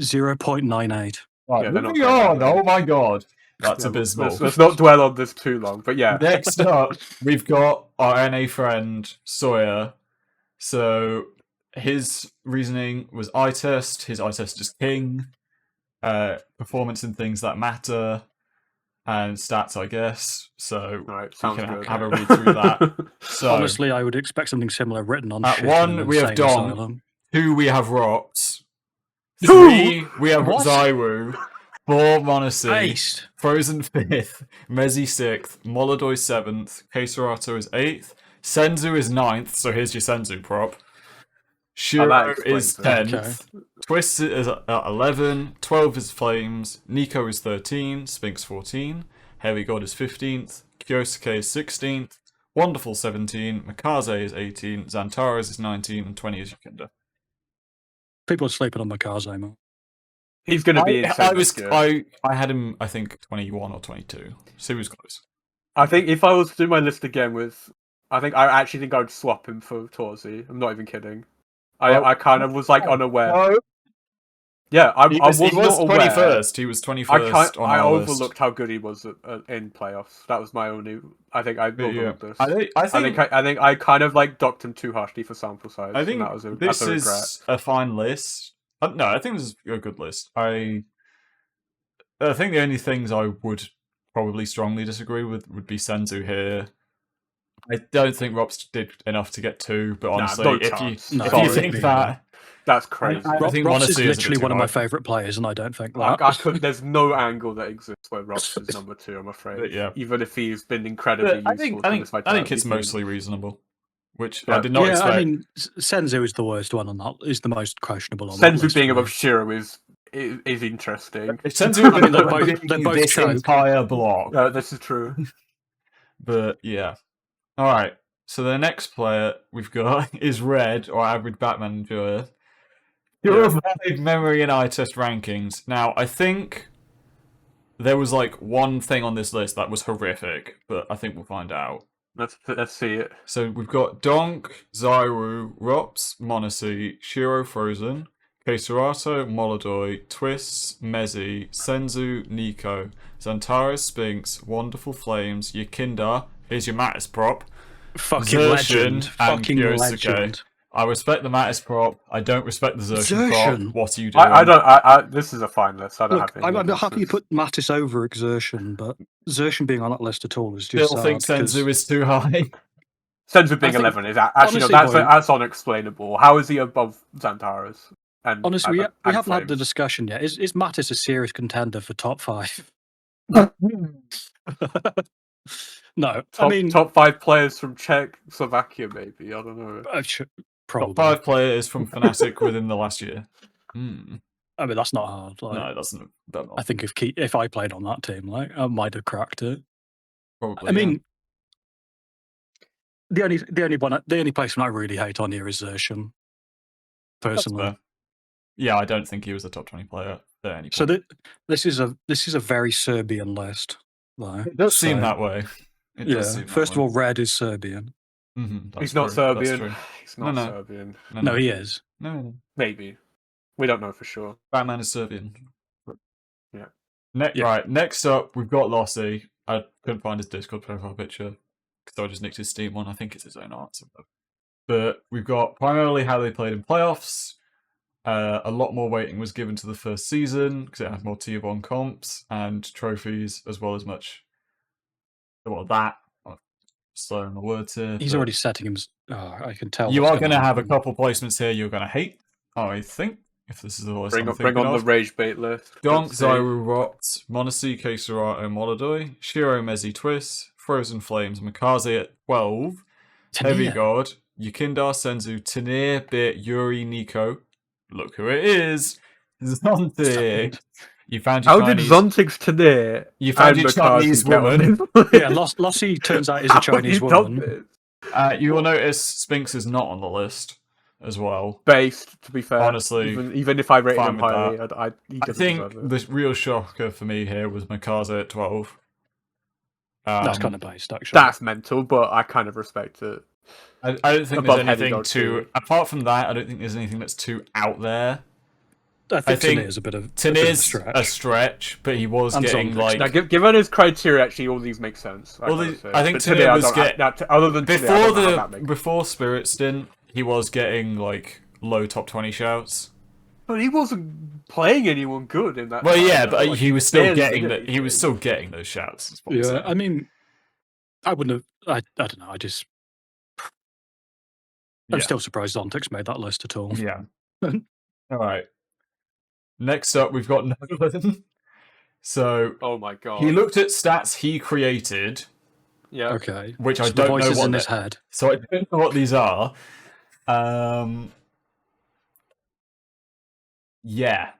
S3: 0.98.
S1: Right,
S2: Yeah, they're not
S1: moving
S2: very
S1: on.
S2: good.
S1: Oh my god, that's
S2: Yeah,
S1: abysmal.
S2: let's not dwell on this too long. But yeah,
S1: Next up, we've got our NA friend Sawyer. So his reasoning was eye test. His eye test is king. Performance in things that matter, and stats, I guess. So
S2: right,
S1: we
S2: sounds
S1: can
S2: good.
S1: have a read through that. So
S3: Honestly, I would expect something similar written on
S1: At
S3: shit in
S1: one,
S3: an
S1: we have
S3: insane
S1: Dom.
S3: asylum.
S1: 2, we have Rops.
S2: Two?
S1: 3, we have
S3: What?
S1: Zywu. 4, Monacy.
S3: Ace.
S1: Frozen 5th, Mezzy 6th, Molodoi 7th, Keserato is 8th, Senzu is 9th, so here's your Senzu prop. Shiro is
S2: explains
S1: 10th, Twist is at 11, 12 is Flames, Nico is 13, Sphinx 14, Heavy God is 15th, Kyosuke is 16th, Wonderful 17, Mikaze is 18, Xantares is 19, and 20 is Yukinda.
S3: People are sleeping on Mikaze, man.
S2: He's going to be insane.
S1: I had him, I think, 21 or 22, so he was close.
S2: I think if I was to do my list again I actually think I would swap him for Torzi. I'm not even kidding. I kind of was like unaware.
S1: No,
S2: Yeah, I
S1: he
S2: was
S1: was
S2: not aware.
S1: 21st. He was 21st on
S2: I
S1: our
S2: overlooked
S1: list.
S2: how good he was in playoffs. That was my only. I think I overlooked this.
S1: I think
S2: I think I kind of like docked him too harshly for sample size.
S1: I think
S2: and that was
S1: this
S2: that's a regret.
S1: is a fine list. No, I think this is a good list. I think the only things I would probably strongly disagree with would be Senzu here. I don't think Rops did enough to get 2, but honestly,
S2: no
S1: if
S2: chance.
S1: you
S3: No,
S1: if
S2: Sorry.
S1: you think that,
S2: That's crazy.
S1: I think
S3: Ross
S1: Monacy
S3: is
S1: is a bit
S3: literally
S1: too
S3: one of my
S1: high.
S3: favourite players, and I don't think
S2: Like,
S3: that.
S2: there's no angle that exists where Ross is number 2. I'm afraid.
S1: But yeah.
S2: Even if he's been incredibly
S1: But
S2: useful.
S1: I think it's mostly reasonable, which I
S2: Yeah.
S1: did not expect.
S3: I mean, Senzu is the worst one on that. Is the most questionable on that
S2: Senzu
S3: list
S2: being
S3: for me.
S2: above Shiro is interesting.
S1: If Senzu
S3: I mean, they're
S1: had
S3: both-
S1: been
S3: they're both
S1: this
S3: choke.
S1: entire block.
S2: This is true.
S1: But yeah. Alright. So the next player we've got is Red, or average Batman enjoyer. Purified memory and eye test rankings. Now, I think there was like one thing on this list that was horrific, but I think we'll find out.
S2: Let's see it.
S1: So we've got Donk, Zyru, Rops, Monacy, Shiro Frozen, Keserato, Molodoi, Twists, Mezzy, Senzu, Nico, Xantares, Sphinx, Wonderful Flames, Yukinda, here's your Mattis prop,
S3: Fucking
S1: Xerxin
S3: legend.
S1: and
S3: Fucking
S1: Kyosuke.
S3: legend.
S1: I respect the Mattis prop, I don't respect the Xerxin
S3: Xerxin?
S1: prop. What are you doing?
S2: I don't. This is a fine list. I don't
S3: Look,
S2: have any.
S3: I'm happy you
S2: differences.
S3: put Mattis over Exertion, but Exertion being on that list at all is just
S1: Still
S3: sad,
S1: think
S3: 'cause-
S1: Senzu is too high.
S2: Senzu being
S3: I think-
S2: 11 is actually no,
S3: honestly, boy-
S2: that's unexplainable. How is he above Xantares? And
S3: Honestly, we
S2: and
S3: haven't had the
S2: Flames?
S3: discussion yet. Is Mattis a serious contender for top 5? No, I mean,
S2: top 5 players from Czechoslovakia, maybe. I don't know.
S3: probably.
S1: Top 5 players from Fnatic within the last year. Hmm.
S3: I mean, that's not hard. Like,
S1: No, that's not.
S3: I think if I played on that team, like I might have cracked it.
S1: Probably.
S3: I mean, the only placement I really hate on here is Xertion.
S1: That's
S3: Personally,
S1: fair. Yeah, I don't think he was a top 20 player at any point.
S3: so this is a very Serbian list, though.
S1: It does seem
S3: so-
S1: that way. It does seem that
S3: First of
S1: way.
S3: all, Red is Serbian.
S1: Mhm,
S2: He's
S1: that's
S2: not
S1: true, that's
S2: Serbian.
S1: true.
S2: He's not
S1: No.
S2: Serbian.
S3: No, he is.
S1: No.
S2: Maybe. We don't know for sure.
S1: Batman is Serbian.
S2: Yeah.
S3: Yeah.
S1: Right, next up, we've got Lossy. I couldn't find his Discord profile picture. because I just nicked his Steam one. I think it's his own answer. But we've got primarily how they played in playoffs. A lot more weighting was given to the first season because it had more tier 1 comps and trophies, as well as much. Well, that. I'm slow on the words here.
S3: He's
S1: but
S3: already setting him. Oh, I can tell.
S1: You
S3: what's
S1: are going to have a
S3: happen.
S1: couple placements here you're going to hate, I think, if this is the list
S2: Bring
S1: I'm
S2: on
S1: thinking
S2: the
S1: of.
S2: rage bait list.
S1: Donk,
S2: Let's see.
S1: Zyru, Rot, Monacy, Keserato, Molodoi, Shiro, Mezzi, Twist, Frozen Flames, Mikaze at 12, Heavy
S3: Tania.
S1: God, Yukindar, Senzu, Tanir, Bit, Yuri, Nico. Look who it is! Zontic! You found your
S2: How
S1: Chinese...
S2: did Zontix today?
S1: You found your Chinese woman.
S3: Yeah, Lossie turns out is a Chinese woman.
S1: You will notice Spinks is not on the list as well.
S2: Based, to be fair.
S1: Honestly,
S2: even if I rated
S1: fine
S2: him
S1: with
S2: highly,
S1: that.
S2: he
S1: I
S2: doesn't
S1: think
S2: deserve it.
S1: the real shocker for me here was Mikaze at 12.
S3: That's kind of based, actually.
S2: That's mental, but I kind of respect it.
S1: I don't think
S2: above
S1: there's
S2: Heavy
S1: anything
S2: God
S1: too...
S2: too.
S1: Apart from that, I don't think there's anything that's too out there.
S3: I think
S1: think
S3: Tanir's a bit of a
S1: Tanir's a stretch, but he was
S3: And
S1: getting
S3: Zontic's
S1: like...
S2: Now, given his criteria, actually, all these make sense.
S1: Well,
S2: gotta say.
S1: I think
S2: But
S1: Tanir was
S2: I don't-
S1: get-
S2: other than Tanir, I
S1: Before
S2: don't know how that makes
S1: before Spirit stint, he was getting like low top 20 shouts.
S2: But he wasn't playing anyone good in that.
S1: Well,
S2: time,
S1: yeah,
S2: though.
S1: but
S2: Like,
S1: he was still
S2: barely
S1: getting
S2: did
S1: that. He was
S2: anything.
S1: still getting those shouts. Is what I'm
S3: Yeah,
S1: saying.
S3: I mean, I wouldn't have. I don't know. I'm
S1: Yeah.
S3: still surprised Zontix made that list at all.
S1: Yeah. All right. Next up, we've got Nolan. So
S2: Oh my god.
S1: he looked at stats he created,
S2: Yeah.
S3: Okay.
S1: which I
S3: So the
S1: don't know
S3: voices
S1: what
S3: in
S1: they-
S3: his head.
S1: so I don't know what these are. Yeah.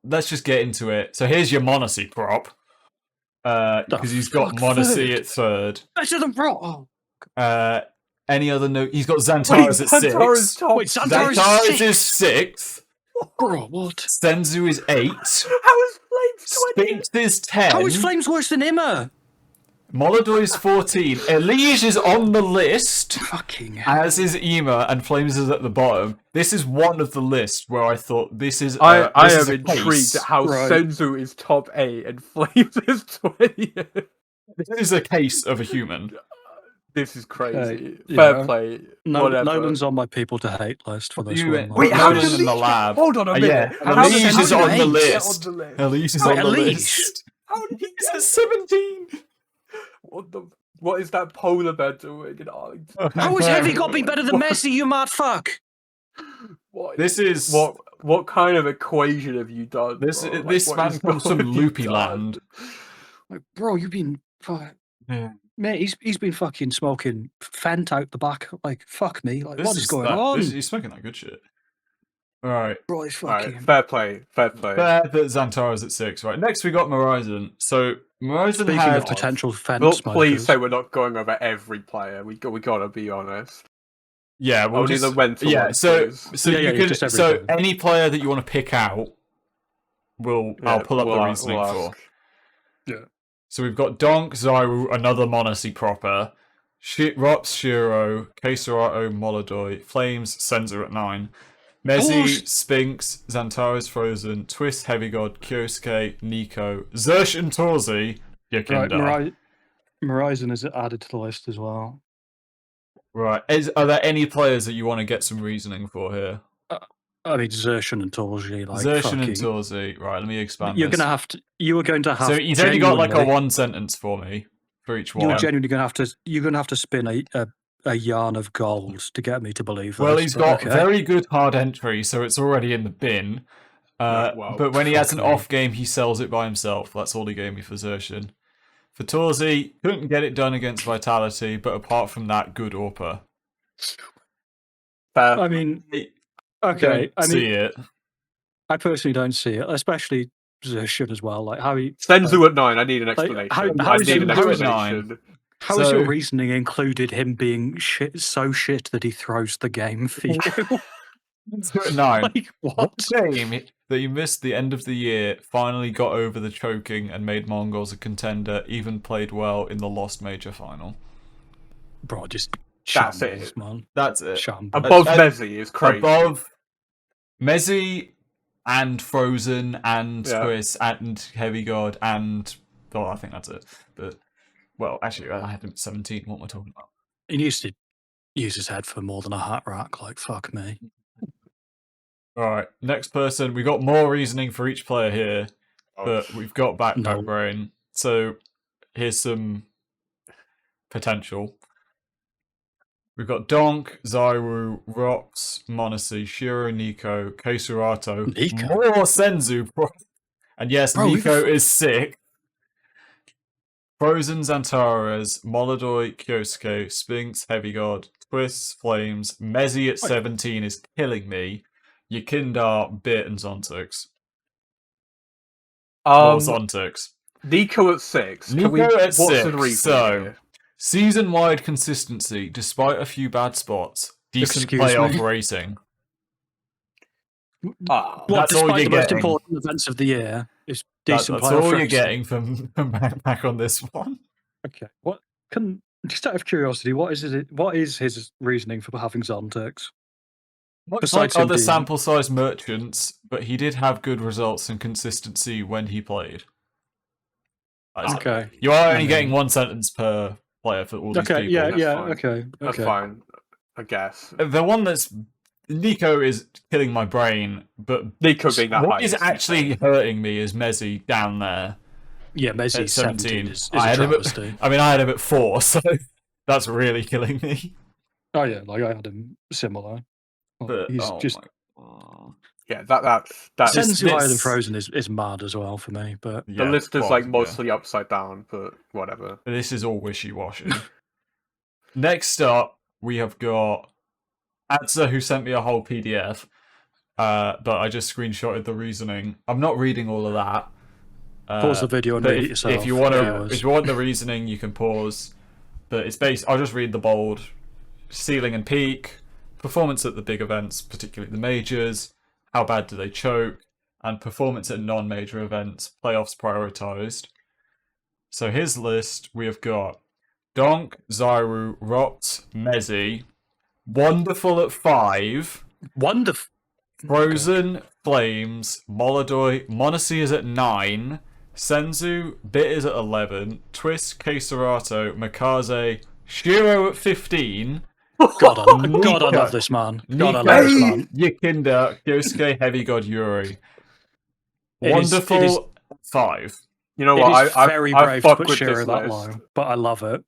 S1: Let's just get into it. So here's your Monacy prop. Because he's got
S3: fuck,
S1: Monacy
S3: third?
S1: at 3rd.
S3: Better than Bro. Oh,
S1: Any other note? He's got
S2: Wait,
S1: Xantares at 6.
S2: Xantares top.
S3: Wait, Xantares
S1: Xantares
S3: is
S1: is 6th.
S3: bro, what?
S1: Senzu is 8.
S2: How is Flames 20?
S1: Spinks is 10.
S3: How is Flames worse than Imma?
S1: Molodoi is 14. Elige is on the list,
S3: Fucking hell.
S1: as is Ema, and Flames is at the bottom. This is one of the list where I thought this is.
S2: I
S1: this
S2: am
S1: is a
S2: intrigued
S1: case.
S2: at how
S3: Right.
S2: Senzu is top 8 and Flames is 20.
S1: This is a case of a human.
S2: This is crazy.
S3: yeah.
S2: Fair play. Whatever.
S3: Nolan's on my people to hate list for this
S1: You-
S3: one.
S1: Wait,
S3: like,
S1: how
S2: did
S1: did in the
S2: Elige-
S1: lab?
S2: Hold on a minute.
S1: Yeah,
S2: How did
S1: Elige is
S2: Elige
S1: on the
S2: get
S1: list.
S2: on the list?
S1: Elige is
S3: Oh,
S1: on the
S3: Elige.
S1: list.
S2: How did he
S1: He's
S2: get
S1: at 17.
S2: What is that polar bear doing in Arlington?
S3: How is Heavy God being better than Messi, you mad fuck?
S2: What,
S1: This is
S2: what kind of equation have you done?
S1: This
S2: bro? Like,
S1: this
S2: what
S1: man
S2: is
S1: comes from
S2: going
S1: loopy
S2: on?
S1: land.
S3: Like, bro, you've been
S1: Yeah.
S3: mate. He's been fucking smoking Fent out the back. Like, fuck me. Like, what is going on?
S1: He's smoking that good shit. All right.
S3: Bro, he's
S2: Alright,
S3: fucking.
S2: fair play. Fair play.
S1: Fair that Xantares at 6. Right. Next we got Horizon. So Horizon
S3: Speaking
S1: had
S3: of potential Fent
S2: Well,
S3: smokers,
S2: please say we're not going over every player. We gotta be honest.
S1: yeah. We'll
S2: Only
S1: just,
S2: the rental
S1: yeah.
S2: ones,
S1: So
S2: please.
S1: so
S3: Yeah,
S1: you
S3: yeah,
S1: can
S3: just every
S1: so
S3: player.
S1: any player that you want to pick out, I'll
S2: Yeah,
S1: pull up
S2: we'll
S1: the
S2: ask-
S1: reasoning
S2: we'll
S1: for.
S2: ask.
S1: So we've got Donk, Zyru, another Monacy proper, Rops, Shiro, Keserato, Molodoi, Flames, Senzu at 9, Mezzi,
S3: Bullshit.
S1: Spinks, Xantares Frozen, Twist, Heavy God, Kyosuke, Nico, Zersh and Torzi,
S3: right,
S1: Yukindar.
S3: Horizon is added to the list as well.
S1: Right. Are there any players that you want to get some reasoning for here?
S3: I mean, Zershan and Torji, like,
S1: Zersh and
S3: fucking.
S1: Torzi. Right, let me expand
S3: You're
S1: this.
S3: gonna have to. You are going to have.
S1: So he's only got like a
S3: genuinely-
S1: one sentence for me for each one.
S3: You're genuinely gonna have to. You're gonna have to spin a yarn of gold to get me to believe.
S1: Well,
S3: this,
S1: he's
S3: but
S1: got
S3: okay.
S1: very good hard entry, so it's already in the bin.
S2: Wow.
S1: But when he has an
S3: Fuck me.
S1: off game, he sells it by himself. That's all he gave me for Zershan. For Torzi, couldn't get it done against Vitality, but apart from that, good Orpa.
S2: Fair.
S3: I mean,
S1: Don't
S3: okay. I
S1: see
S3: mean,
S1: it.
S3: I personally don't see it, especially Zershan as well. Like how he.
S2: Senzu at 9. I need an
S3: Like,
S2: explanation.
S3: how
S2: I
S3: is
S2: need an
S3: Senzu at
S2: explanation.
S3: How is
S1: So-
S3: your reasoning included him being so shit that he throws the game for you?
S1: At 9.
S3: Like what?
S1: Game that you missed the end of the year, finally got over the choking and made Mongols a contender, even played well in the lost major final.
S3: Bro, just
S2: That's
S3: shambles,
S2: it.
S3: man.
S1: That's it.
S3: Shambles.
S2: Above
S1: Uh,
S2: Mezzi is crazy.
S1: Above Mezzi and Frozen and
S2: Yeah.
S1: Twist and Heavy God and I think that's it. But Well, actually, I had him at 17. What am I talking about?
S3: He needs to use his head for more than a hat rack. Like, fuck me.
S1: All right, next person. We got more reasoning for each player here, but we've got backpack
S3: No.
S1: brain. So here's some potential. We've got Donk, Zaiwu, Rox, Monesi, Shiro, Nico, Keisurato,
S3: Nico?
S1: more Senzu, and yes,
S3: Bro,
S1: Nico is sick. Frozen, Xantares, Molodoy, Kyosuke, Sphinx, Heavy God, Twists, Flames, Mezzy at 17 is killing me. Yakindar, Bit, and Zontix. Or Zontix.
S2: Nico at 6.
S1: Nico at
S2: what's the
S1: 6,
S2: reason
S1: so-
S2: here?
S1: Season-wide consistency, despite a few bad spots. Decent
S3: Excuse
S1: playoff
S3: me?
S1: rating.
S2: Ah,
S3: What,
S1: That's all
S3: despite
S1: you're
S3: the most
S1: getting.
S3: important events of the year, is
S1: That's
S3: decent
S1: all
S3: playoff
S1: you're
S3: rating.
S1: getting from backpack on this one.
S3: Okay. What can just out of curiosity, what is his reasoning for having Zontix?
S1: Much
S3: Besides
S1: like
S3: him
S1: other
S3: being-
S1: sample size merchants, but he did have good results and consistency when he played.
S3: Okay.
S1: You are only
S3: mean-
S1: getting one sentence per player for all these
S3: Okay.
S1: people.
S3: Yeah.
S2: That's
S3: Yeah.
S2: fine.
S3: Okay.
S2: That's
S3: Okay.
S2: fine, I guess.
S1: The one that's Nico is killing my brain, but
S2: Nico being that
S1: what
S2: high.
S1: is actually hurting me is Mezzy down there
S3: Yeah.
S1: at
S3: Messi
S1: 17.
S3: 17 is
S1: I
S3: a
S1: had him
S3: travesty.
S1: at, I mean, I had him at 4, so that's really killing me.
S3: Oh yeah, like I had him similar. Like,
S1: But
S3: he's
S1: oh
S3: just
S1: my.
S2: Yeah, that's
S1: This-
S3: Senzu higher than
S1: this-
S3: Frozen is mad as well for me. But
S2: the
S1: Yeah,
S2: list is
S1: well,
S2: like
S1: yeah.
S2: mostly upside down, but whatever.
S1: This is all wishy-washy. Next up, we have got Adza, who sent me a whole PDF, but I just screenshotted the reasoning. I'm not reading all of that.
S3: pause the video and
S1: but
S3: read it
S1: if,
S3: yourself.
S1: if you want to,
S3: viewers.
S1: if you want the reasoning, you can pause. But it's based. I'll just read the bold: ceiling and peak, performance at the big events, particularly the majors. How bad do they choke? And performance at non-major events, playoffs prioritized. So his list, we have got Donk, Zaiwu, Rot, Mezzy, Wonderful at 5,
S3: Wonderful.
S1: Frozen, Flames, Molodoy, Monesi is at 9, Senzu, Bit is at 11, Twist, Keisurato, Mikaze, Shiro at 15,
S3: God, I
S1: Nico.
S3: love this man. God, I
S1: Nico,
S3: love this man.
S1: Yakinda, Kyosuke, Heavy God, Yuri.
S3: It is-
S1: Wonderful 5.
S2: You know
S3: It
S2: what?
S3: is
S2: I
S3: very
S2: I
S3: brave to
S2: fuck
S3: put
S2: with
S3: Shiro
S2: this
S3: that
S2: list.
S3: low, but I love it.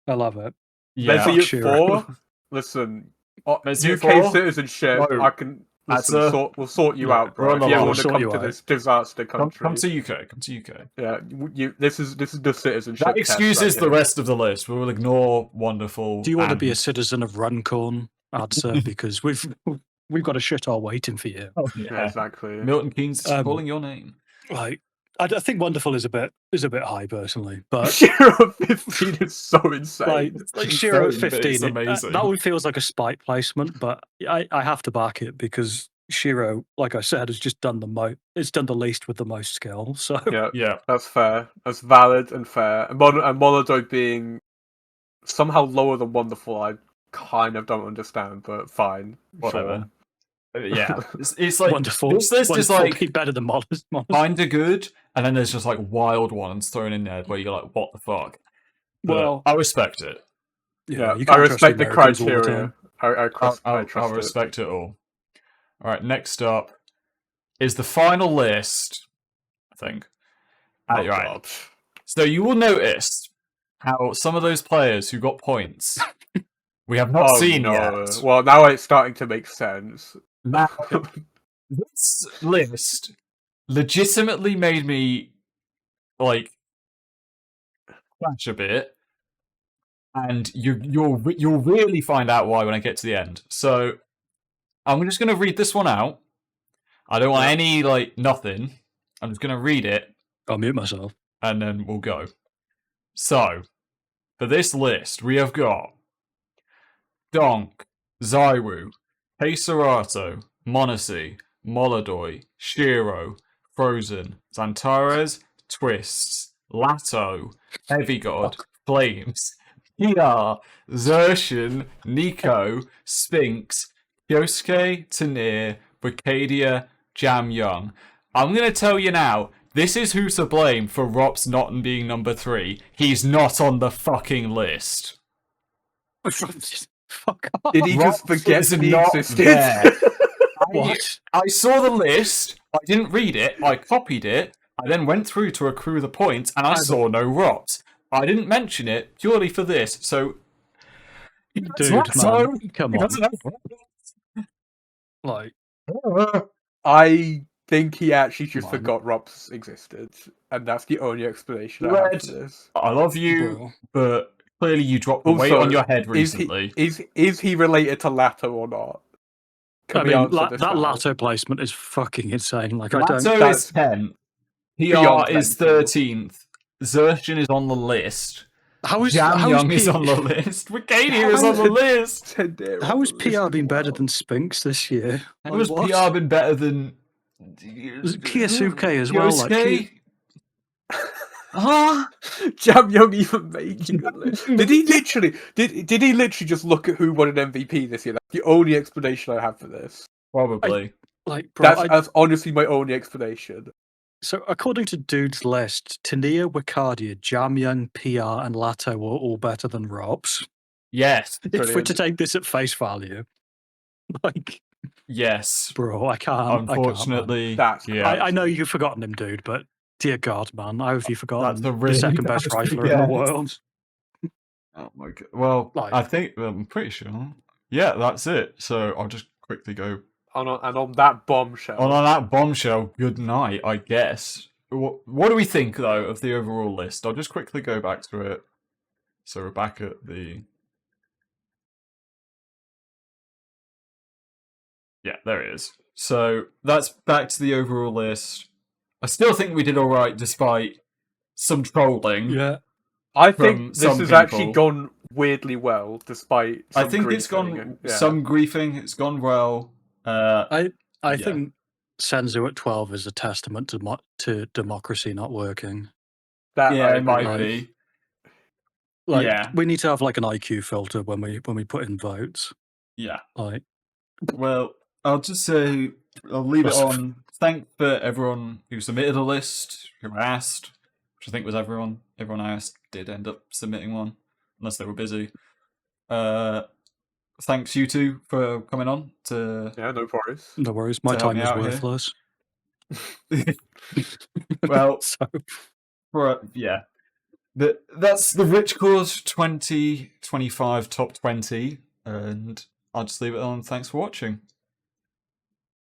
S3: I love it.
S1: Yeah.
S2: Messi at
S3: Shiro.
S2: 4. Listen,
S1: Messi at
S2: UK
S1: 4?
S2: citizenship.
S1: No.
S2: I can.
S1: That's
S2: Listen, we'll sort you
S3: Yeah,
S2: out,
S1: we're
S2: bro.
S1: on
S2: If
S1: the
S2: you ever
S1: line.
S2: want to
S3: Sort
S2: come
S3: you
S2: to
S3: out.
S2: this disaster
S1: Come
S2: country,
S1: to UK. Come to UK.
S2: yeah, this is the citizenship.
S1: That
S2: test
S1: excuses
S2: right
S1: the
S2: here.
S1: rest of the list. We will ignore Wonderful.
S3: Do you want to be a
S1: and-
S3: citizen of Runcorn, Adsa? Because we've got a shit all waiting for you.
S1: Oh,
S2: Yeah,
S1: yeah.
S2: exactly.
S1: Milton Keynes is
S3: Um,
S1: calling your name.
S3: Like, I think Wonderful is a bit high personally, but
S2: Shiro 15 is so insane.
S3: like
S1: It's
S3: Shiro at
S1: insane, but
S3: 15,
S1: it's amazing.
S3: that one feels like a spite placement, but I have to back it because Shiro, like I said, has just done it's done the least with the most skill. So
S2: yeah,
S1: Yeah.
S2: that's fair. That's valid and fair. And Molodoy being somehow lower than Wonderful, I kind of don't understand, but fine.
S1: Whatever.
S2: Sure.
S1: Yeah. It's like
S3: Wonderful.
S1: this list is
S3: Wonderful
S1: like
S3: be better than Modest.
S1: kind of good, and then there's just like wild ones thrown in there where you're like, what the fuck? But
S3: Well,
S1: I respect it.
S2: Yeah,
S3: you
S2: I
S3: can't trust
S2: respect the
S3: Americans all the
S2: criteria.
S3: time.
S2: I trust
S1: I'll
S2: it.
S1: respect it all. All right, next up is the final list, I think.
S2: Oh,
S1: Right.
S2: God.
S1: So you will notice how some of those players who got points we have not
S2: Oh,
S1: seen
S2: no.
S1: yet.
S2: Well, now it's starting to make sense.
S1: Now, this list legitimately made me like flash a bit, and you'll really find out why when I get to the end. So I'm just going to read this one out. I don't want
S2: Yeah.
S1: any like nothing. I'm just going to read it,
S3: I'll mute myself.
S1: and then we'll go. So for this list, we have got Donk, Zaiwu, Keisurato, Monesi, Molodoy, Shiro, Frozen, Xantares, Twists, Lato, Heavy God, Flames, PR, Zershin, Nico, Sphinx, Kyosuke, Tanir, Bricadia, Jam Young. I'm going to tell you now, This is who's to blame for Rops not being number 3. He's not on the fucking list.
S3: Fuck off.
S2: Did he just
S1: Rops
S2: forget
S1: is
S2: he
S1: not
S2: existed?
S1: there.
S3: What?
S1: I saw the list, I didn't read it, I copied it, I then went through to accrue the points, and I saw no Rops. I didn't mention it purely for this, so...
S3: Dude, man, come on. Like,
S2: I think he actually just
S3: Come on.
S2: forgot Rops existed, and that's the only explanation I have
S1: Red.
S2: for this.
S1: I love you,
S3: bro.
S1: but clearly you dropped the weight
S2: Also,
S1: on your head
S2: Is
S1: recently.
S2: he related to Lato or not?
S3: I
S2: Can we
S3: mean,
S2: answer this
S3: that
S2: now?
S3: Lato placement is fucking insane. Like, I don't.
S1: Lato
S2: that's
S1: is 10th. PR
S2: beyond
S1: is
S2: 10th.
S1: 13th. Xerxian is on the list.
S3: How is
S1: Jamyoung
S3: P-
S1: is on the list. Wicadia
S2: How
S1: is on
S2: is
S1: the
S2: it-
S1: list.
S3: How has PR been better than Spinks this year?
S1: How
S3: Like,
S1: has
S3: what?
S1: PR been better than
S3: Kyosuke as well, like,
S1: Kyosuke? Huh?
S2: Jamyoung even making a list? Did he literally? Did he literally just look at who won an MVP this year? That's the only explanation I have for this.
S1: Probably.
S3: Like, bro,
S2: That's honestly my only explanation.
S3: so according to Dude's list, Tania, Wicadia, Jamyoung, PR, and Lato are all better than Rops.
S1: Yes.
S3: If we're
S2: Brilliant.
S3: to take this at face value, like,
S1: Yes.
S3: bro, I can't.
S1: Unfortunately.
S2: That's
S1: yeah.
S3: I know you've forgotten him, dude, but dear God, man, how have you forgotten
S1: That's
S3: the
S1: a really
S3: second best
S1: bad
S3: rifler in
S1: guess.
S3: the world?
S1: Oh my god. Well,
S3: Like-
S1: I think I'm pretty sure. Yeah, that's it. So I'll just quickly go
S2: And on that bombshell,
S1: on that bombshell. Good night, I guess. What do we think though of the overall list? I'll just quickly go back to it. So we're back at the. Yeah, there it is. So that's back to the overall list. I still think we did all right despite some trolling.
S3: Yeah.
S2: I
S1: from
S2: think this
S1: some
S2: has actually
S1: people.
S2: gone weirdly well, despite.
S1: I
S2: some
S1: think it's
S2: griefing
S1: gone
S2: and- yeah.
S1: some griefing. It's gone well.
S3: I
S1: Yeah.
S3: think Senzu at 12 is a testament to democracy not working.
S2: That I
S1: Yeah, it
S2: agree
S1: might
S2: with.
S1: be.
S3: Like,
S1: Yeah.
S3: we need to have like an IQ filter when we put in votes.
S1: Yeah.
S3: Like,
S1: Well, I'll just say I'll leave it
S3: That's-
S1: on. Thank for everyone who submitted a list, who asked, which I think was everyone. Everyone I asked did end up submitting one, unless they were busy. Thanks you two for coming on to.
S2: Yeah, no worries.
S3: no worries, my
S1: To help
S3: time
S1: me
S3: is
S1: out here.
S3: worthless.
S1: Well,
S3: So,
S1: yeah. That's the Rich Cause 2025 top 20, and I'll just leave it on. Thanks for watching.